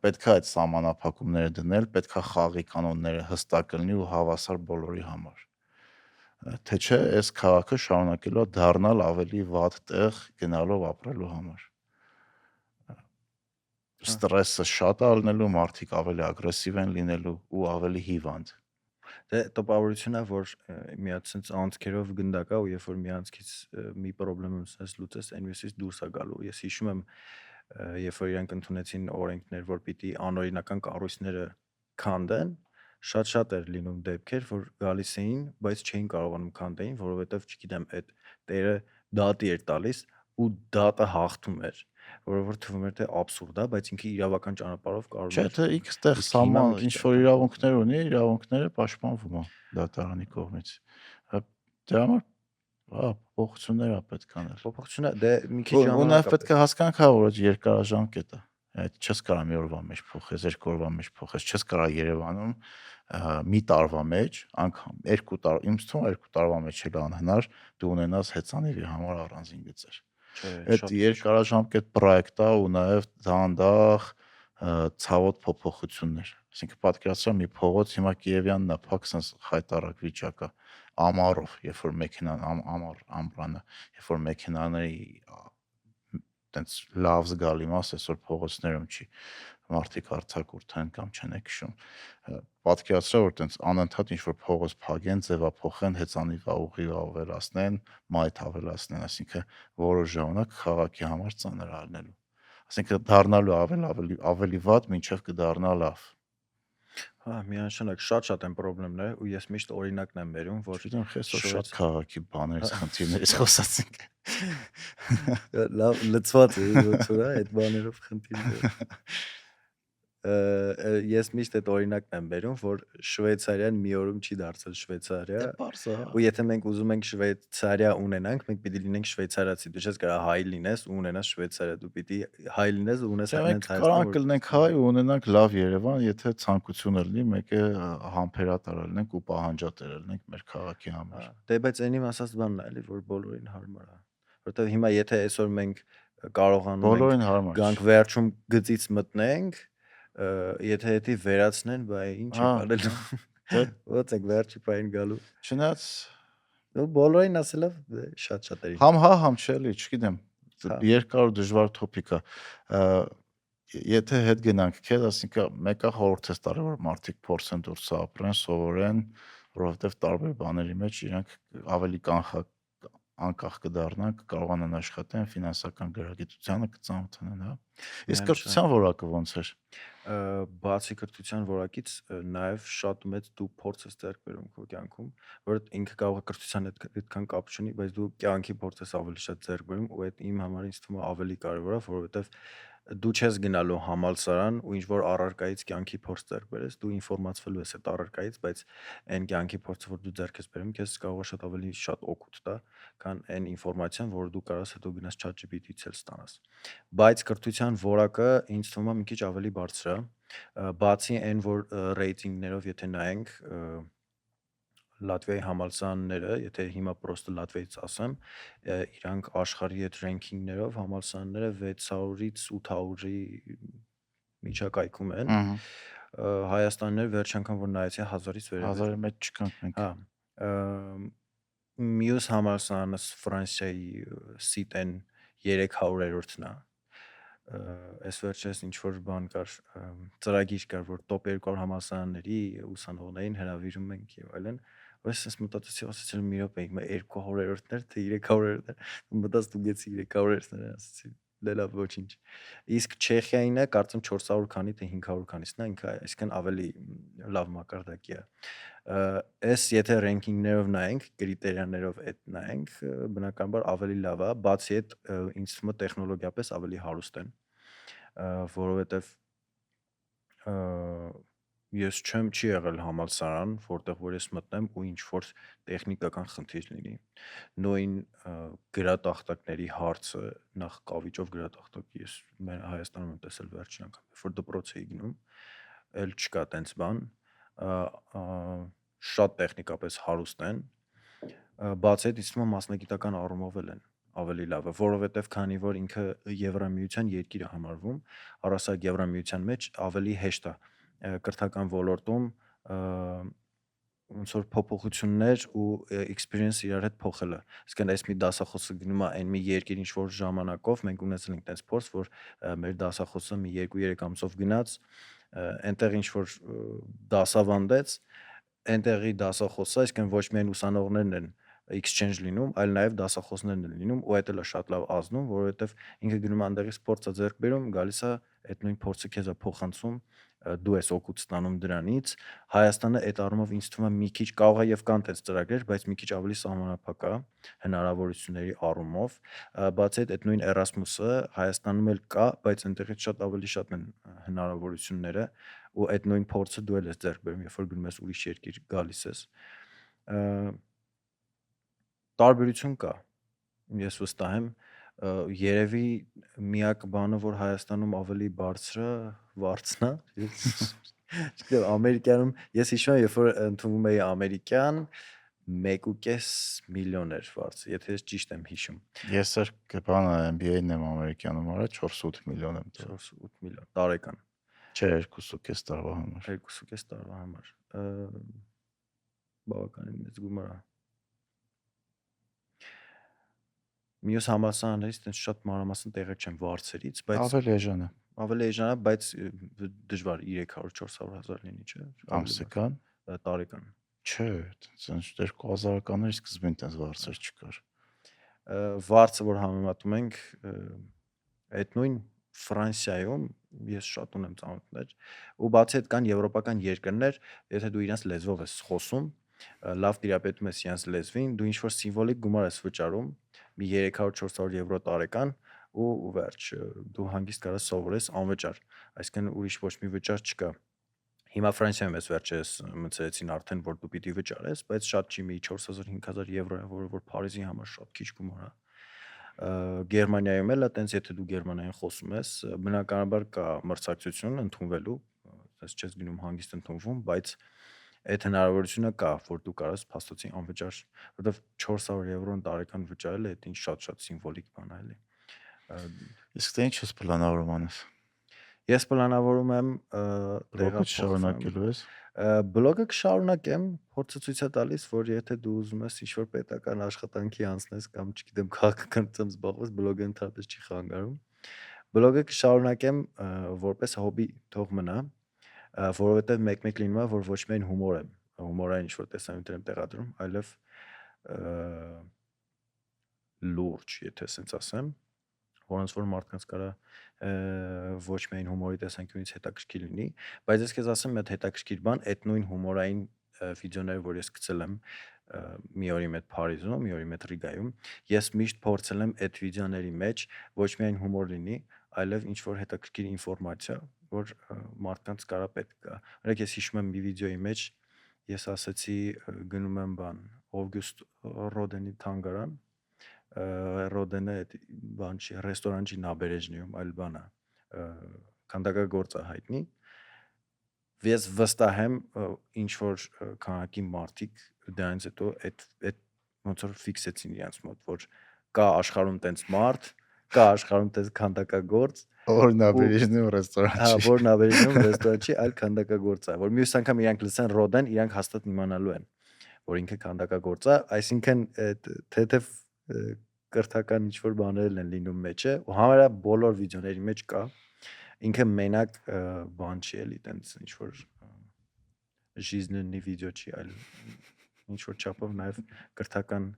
B: Պետք է այդ սահմանափակումները դնել, պետք է խաղի կանոնները հստակ լինի ու հավասար բոլորի համար։ Թե չէ, այս քաղաքը շարունակելու է դառնալ ավելի վատ տեղ գնալով ապրելու համար։ Ստրեսը շատ է լինելու, մարդիկ ավելի ագրեսիվ են լինելու ու ավելի հիվանդ։
A: Դե տպավորությունն է, որ մի հատ sense անցքերով գնդակ է ու երբ որ մի անցքից մի խնդրեմ sense լուծես, այնվեսից դուրս է գալու։ Ես հիշում եմ, երբ որ իրանք ընդունեցին օրենքներ, որ պիտի անօրինական կառույցները քանդեն, շատ էր լինում դեպքեր, որ գալիս էին, բայց չէին կարողանում քանդեին, որովհետև, չգիտեմ, այդ տերը դատի էր տալիս ու դատը հաղթում էր, որովհետև թվում էր թե աբսուրդ է, բայց ինքը իրավական ճանապարհով կարող
B: Չէ,
A: էր։
B: թե ինքստեղ սահման ինչ որ իրավունքներ ունի, իրավունքները պաշտպանվում են դատարանի կողմից։ Դրա համար փոփոխություններ է պետք անել։
A: Փոփոխությունը դե մի քիչ
B: Ու
A: ժամանակ
B: նաև պետք է հասկանանք, որ երկարաժամկետ է։ Այդ չես կարա մի օրվա մեջ փոխես, երկու օրվա մեջ փոխես, չես կարա Երևանում մի տարվա մեջ, անգամ 2 տարվա, ինձ թվում է 2 տարվա մեջ էլ անհնար դու ունենաս հեծանիվի համար առանձին գծեր։ Այդ երկարաժամկետ պրոյեկտ է ու նաև դանդաղ ցավոտ փոփոխություններ։ Այսինքն պատկերացրա մի փողոց հիմա Կիևյանն է, փակ sense խայտարակ վիճակ է, ամառով, երբ որ մեքենան ամռանը, երբ որ մեքենաների տենց լավ զգալի մաս այսօր փողոցներում չի, մարդիկ արձակուրդ են կամ չեն քշում։ Պատկերացրա, որ տենց անընդհատ ինչ որ փողոց փագեն, ձևափոխեն, հեծանիվ ուղի ավելացնեն, մայթ ավելացնեն, այսինքն որոշ ժամանակ քաղաքի համար ծանր առնելու։ Այսինքն դառնալու ավելի վատ, մինչև կդառնա լավ։
A: Միանշանակ շատ են խնդիրները ու ես միշտ օրինակն եմ բերում, որ
B: Չգիտեմ, այսօր շատ քաղաքի բաներից, խնդիրներից խոսացինք։
A: լավ լծված է ոնց որ այդ բաներով խնդիրները։ Ես միշտ այդ օրինակն եմ բերում, որ Շվեյցարիան մի օրում չի դարձել Շվեյցարիա։ Ու եթե մենք ուզում ենք Շվեյցարիա ունենանք, մենք պիտի լինենք շվեյցարացի։ Դու չես կարող հայ լինես ու ունենաս Շվեյցարիա, դու պիտի հայ լինես ու ունես
B: այնց Հայաստան, որ լինենք հայ ու ունենանք լավ Երևան, եթե ցանկությունը լինի, մեկը համբերատար լինենք ու պահանջատեր լինենք մեր քաղաքի համար։
A: Դե բայց այնիմ ասած բանն է, էլի, որ բոլորին հարմար է։ Որտեվ հիմա եթե այսօր մենք կարողանում ենք գանք վերջում գծից մտնենք, եթե դա վերացնեն, բայ ինչ է կարելու։ Ո՞նց է վերջի պայն գալու։
B: Չնայած
A: բոլորին ասելով շատ-շատերի։
B: Համ չէ, էլի, չգիտեմ, երկար ու դժվար թոփիկ է։ Եթե հետ գնանք քեզ, ասինքն մեկը խորհուրդ ես տալի, որ մարդիկ փորձեն դուրս ապրեն, սովորեն, որովհետև տարբեր բաների մեջ իրանք ավելի անկախ կդառնան, կարողանան աշխատեն, ֆինանսական գրագիտությանը կծանոթանան, հա։ Իսկ կրթության որակը ոնց էր։
A: Բացի կրթության որակից նաև շատ մեծ դու փորձ ես ձեռք բերում քո կյանքում, որ ինքը կարող է կրթության հետ այդքան կապ չունի, բայց դու կյանքի փորձ ես ավելի շատ ձեռք բերում ու այդ իմ համար ինձ թվում է ավելի կարևոր է, որովհետև դու չես գնալու համալսարան ու ինչ որ առարկայից կյանքի փորձ ձեռք բերես, դու ինֆորմացվելու ես այդ առարկայից, բայց այն կյանքի փորձը, որ դու ձեռք ես բերում, քեզ կարող է շատ օգուտ տա, քան այն ինֆորմացիան, որ դու կարաս հետո գնաս ChatGPT-ից էլ ստանաս։ Բայց կրթության որակը ինձ թվում է մի քիչ ավելի բարձր է, բացի այն, որ ռեյտինգներով եթե նայենք, Լատվիայի համալսարանները, եթե հիմա պրոստը Լատվիայից ասեմ, իրանք աշխարհի այդ ռենքինգներով համալսարանները 600-ից 800-ի միջակայքում են։ Հայաստանները վերջ անգամ որ նայեցի 1000-ից վերև էր։
B: 1000-ի մեջ չկանք մենք։
A: Հա։ Մյուս համալսարանը Ֆրանսիայի Սիտեն 300-երորդն է։ Այս վերջերս ինչ որ բան կար, ծրագիր կար, որ top 200 համալսարանների ուսանողներին հրավիրում ենք եւ այլն։ Բայց ես մտածեցի, ասացի մի րոպե, հիմա 200-երորդներ, թե 300-երորդներ, մտած դուգեցի 300-երորդներ, ասացի լավ ոչինչ։ Իսկ Չեխիայինը կարծեմ 400 քանի թե 500 քանիսն է, ինքը այսինքն ավելի լավ մակարդակի է։ Այս եթե ռենքինգներով նայենք, կրիտերիաներով այդ նայենք, բնականաբար ավելի լավ է, բացի այդ ինձ թվում է տեխնոլոգիապես ավելի հարուստ են, որովհետև ես չի եղել համալսարան, որտեղ որ ես մտնեմ ու ինչ որ տեխնիկական խնդիր լինի։ Նույն գրատախտակների հարցը, նախ կավիճով գրատախտակ ես մեր Հայաստանում եմ տեսել վերջին անգամ, երբ որ դպրոց էի գնում, էլ չկա տենց բան, շատ տեխնիկապես հարուստ են, բացի այդ ինձ թվում է մասնագիտական առումով էլ են ավելի լավը, որովհետև քանի որ ինքը Եվրամիության երկիր է համարվում, առասարակ Եվրամիության մեջ ավելի հեշտ է կրթական ոլորտում ոնց որ փոփոխություններ ու experience իրար հետ փոխելը։ Իսկն այս մի դասախոսը գնում է այն մի երկիր ինչ որ ժամանակով, մենք ունեցել ենք տես փորձ, որ մեր դասախոսը մի 2-3 ամսով գնաց, այնտեղ ինչ որ դասավանդեց, այնտեղի դասախոսը, իսկն ոչ միայն ուսանողներն են exchange լինում, այլ նաև դասախոսներն են լինում ու այդ էլ է շատ լավ ազդում, որովհետև ինքը գնում է այնտեղից փորձը ձեռք բերում, գալիս է այդ նույն փորձը քեզ է փոխանցում, դու ես օգուտ ստանում դրանից։ Հայաստանը այդ առումով ինձ թվում է մի քիչ կարող է եւ կան այդպես ծրագրեր, բայց մի քիչ ավելի սահմանափակ է հնարավորությունների առումով, բացի այդ նույն Erasmus-ը Հայաստանում էլ կա, բայց այնտեղից շատ ավելի շատ են հնարավորությունները ու այդ նույն փորձը դու ես ձեռք բերում, երբ որ գնում ես ուրիշ երկիր գալիս ես։ Տարբերություն կա։ Ես վստահ եմ, երևի միակ բանը, որ Հայաստանում ավելի բարձր է, վարձն է։ Չգիտեմ, Ամերիկանում ես հիշում եմ, երբ որ ընդունվում էի ամերիկյան 1.5 միլիոն էր վարձը, եթե ես ճիշտ եմ հիշում։
B: Ես էր բանը MBA-ն եմ ամերիկանում արա 4-8 միլիոն եմ տվել։
A: 4-8 միլիոն տարեկան։
B: Չէ, 2.5 տարվա համար։
A: 2.5 տարվա համար։ Բավականին մեծ գումար է։ Մյուս համալսարաններից տենց շատ մանրամասն տեղեր չեմ վարձերից, բայց
B: Ավելի էժան է։
A: ավելի էժան է, բայց դժվար 300-400 հազար լինի, չէ՞։
B: Ամսական,
A: տարեկան։
B: չէ, տենց 2000-ականների սկզբին տենց վարձեր չկար։
A: Վարձը, որ համեմատում ենք, այդ նույն Ֆրանսիայում ես շատ ունեմ ծանոթներ, ու բացի այդ կան եվրոպական երկրներ, եթե դու իրենց լեզվով ես խոսում, լավ տիրապետում ես իրենց լեզվին, դու ինչ որ սիմվոլիկ գումար ես վճարում, մի 300-400 եվրո տարեկան ու վերջ, դու հանգիստ կարաս սովորես անվճար, այսինքն ուրիշ ոչ մի վճար չկա։ Հիմա Ֆրանսիայում ես վերջերս մտածեցին արդեն որ դու պիտի վճարես, բայց շատ չի, մի 4000-5000 եվրո է, որը որ Փարիզի համար շատ քիչ գումար է։ Գերմանիայում էլ է տենց, եթե դու գերմաներեն խոսում ես, բնականաբար կա մրցակցություն ընդունվելու, ես չես գնում հանգիստ ընդունվում, բայց այդ հնարավորությունը կա, որ դու կարաս փաստացի անվճար, որովհետև 400 եվրոն տարեկան վճարելը դա ինչ շատ սիմվոլիկ բան է, էլի։
B: Իսկ դե ինչ ես պլանավորում անես։
A: Ես պլանավորում եմ
B: Բլոգը շարունակելու ես։
A: Բլոգը կշարունակեմ, փորձը ցույց է տալիս, որ եթե դու ուզում ես ինչ-որ պետական աշխատանքի անցնես կամ չգիտեմ քաղաքականությամբ զբաղվես, բլոգը ընդհանրապես չի խանգարում։ Բլոգը կշարունակեմ որպես հոբի թող մնա, որովհետև մեկ-մեկ լինում է, որ ոչ միայն հումորային ինչ-որ տեսանյութեր եմ տեղադրում, այլև լուրջ, եթե ասենց ասեմ, որոնց որ մարդկանց կարա ոչ միայն հումորի տեսանկյունից հետաքրքիր լինի, բայց ես քեզ ասեմ, այդ հետաքրքիր բան, այդ նույն հումորային վիդեոները, որ ես գցել եմ մի օրի մետ Փարիզում, մի օրի մետ Ռիգայում, ես միշտ փորձել եմ այդ վիդեոների մեջ ոչ միայն հումոր լինի, այլև ինչ որ հետաքրքիր ինֆորմացիա, որ մարդկանց կարա պետք գա։ Օրինակ ես հիշում եմ մի վիդեոյի մեջ ես ասացի գնում եմ բան Օգուստ Ռոդենի թանգարան, Ռոդենը այդ բան չի, ռեստորան չի Նաբերեժնիում, այլ բան է, քանդակագործ է հայտնի։ Ես վստահ եմ ինչ որ քանակի մարդիկ դրանից հետո այդ ոնց որ ֆիքսեցին իրենց մոտ, որ կա աշխարհում տենց մարդ, կա աշխարհում տենց քանդակագործ,
B: Որ Նաբերեժնիում ռեստորան
A: հա,
B: չի։
A: որ Նաբերեժնում ռեստորան չի, այլ քանդակագործ է, որ մյուս անգամ իրանք լսեն Ռոդեն, իրանք հաստատ իմանալու են, որ ինքը քանդակագործ է, այսինքն թեթև կրթական ինչ որ բաներ են լինում մեջը, ու համարյա բոլոր վիդեոների մեջ կա, ինքը մենակ բան չի էլի, տենց ինչ որ ժիզննի վիդեո չի, այլ ինչ որ չափով նաև կրթական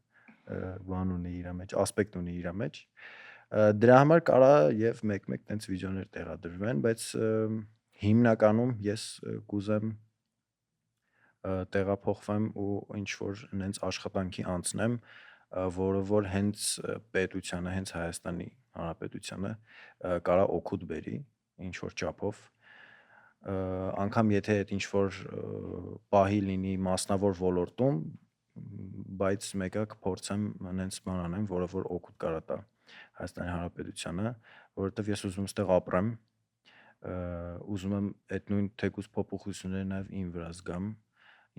A: բան ունի իր մեջ, ասպեկտ ունի իր մեջ։ Դրա համար կարա եւ մեկ-մեկ տենց վիդեոներ տեղադրվեն, բայց հիմնականում ես կուզեմ տեղափոխվեմ ու ինչ որ նենց աշխատանքի անցնեմ, որը որ հենց պետությանը, հենց Հայաստանի Հանրապետությանը կարա օգուտ բերի ինչ որ չափով, անգամ եթե այդ ինչ որ պահի լինի մասնավոր ոլորտում, բայց մեկը կփորձեմ նենց բան անեմ, որը որ օգուտ կարա տա Հայաստանի Հանրապետությանը, որովհետև ես ուզում եմ ստեղ ապրեմ, ուզում եմ այդ նույն թեկուզ փոփոխությունները նաև իմ վրա զգամ,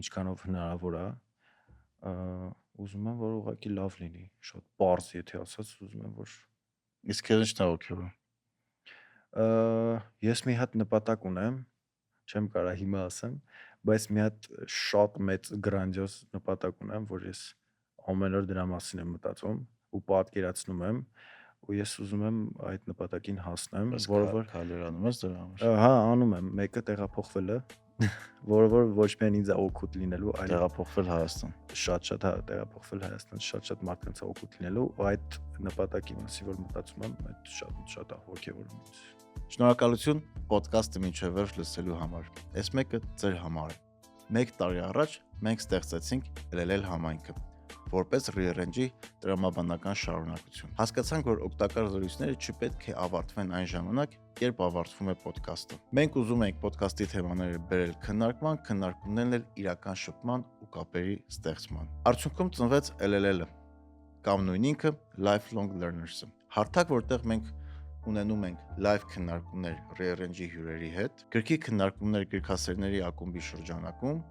A: ինչքանով հնարավոր է, ուզում եմ որ ուղղակի լավ լինի, շատ պարզ եթե ասած, ուզում եմ որ
B: Իսկ քեզ ի՞նչն է ոգևորում։
A: ես մի հատ նպատակ ունեմ, չեմ կարա հիմա ասեմ, բայց մի հատ շատ մեծ գրանձիոզ նպատակ ունեմ, որ ես ամեն օր դրա մասին եմ մտածում ու պատկերացնում եմ, ու ես ուզում եմ այդ նպատակին հասնեմ, որը որ
B: քայլեր անում ես դրա համար։
A: հա, անում եմ, մեկը տեղափոխվելը, որը որ ոչ միայն ինձ է օգուտ լինելու, այլ
B: Տեղափոխվել Հայաստան։
A: շատ հա տեղափոխվել Հայաստան, շատ մարդկանց է օգուտ լինելու, ու այդ նպատակի մասին որ մտածում եմ, այդ շատ է ոգևորում ինձ։
B: Շնորհակալություն ոդկասթը մինչև վերջ լսելու համար։ Այս մեկը ձեր համար է։ 1 տարի առաջ մենք ստեղծեցինք LLL համայնքը, որպես Rearrange-ի տրամաբանական շարունակություն։ Հասկացանք, որ օգտակար զրույցները չպետք է ավարտվեն այն ժամանակ, երբ ավարտվում է ոդկասթը։ Մենք ուզում ենք ոդկասթի թեմաները բերել քննարկման, քննարկումներն էլ իրական շփման ու կապերի ստեղծման։ Արդյունքում ծնվեց LLL-ը, կամ նույն ինքը Lifelong Learners-ը։ Հարթակ, որտեղ մենք ունենում ենք լայվ քննարկումներ Rearrange-ի հյուրերի հետ, գրքի քննարկումներ գրքասերների ակումբի շրջանակում,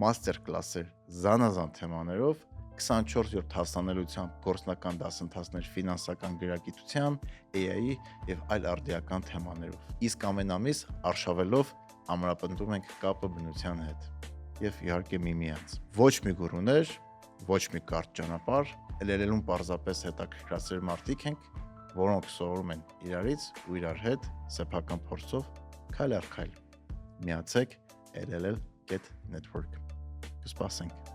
B: մաստեր կլասեր զանազան թեմաներով, 24/7 հասանելիությամբ գործնական դասընթացներ ֆինանսական գրագիտության, AI-ի եւ այլ արդիական թեմաներով։ Իսկ ամեն ամիս արշավելով ամրապնդում ենք կապը բնության հետ եւ իհարկե միմյանց։ Ոչ մի գուրուներ, ոչ մի կարճ ճանապարհ, LLL-ում պարզապես հետաքրքրասեր մարդիկ ենք, որոնք սովորում են իրարից ու իրար հետ սեփական փորձով քայլ առ քայլ։ Միացեք LLL.network։ Կսպասենք։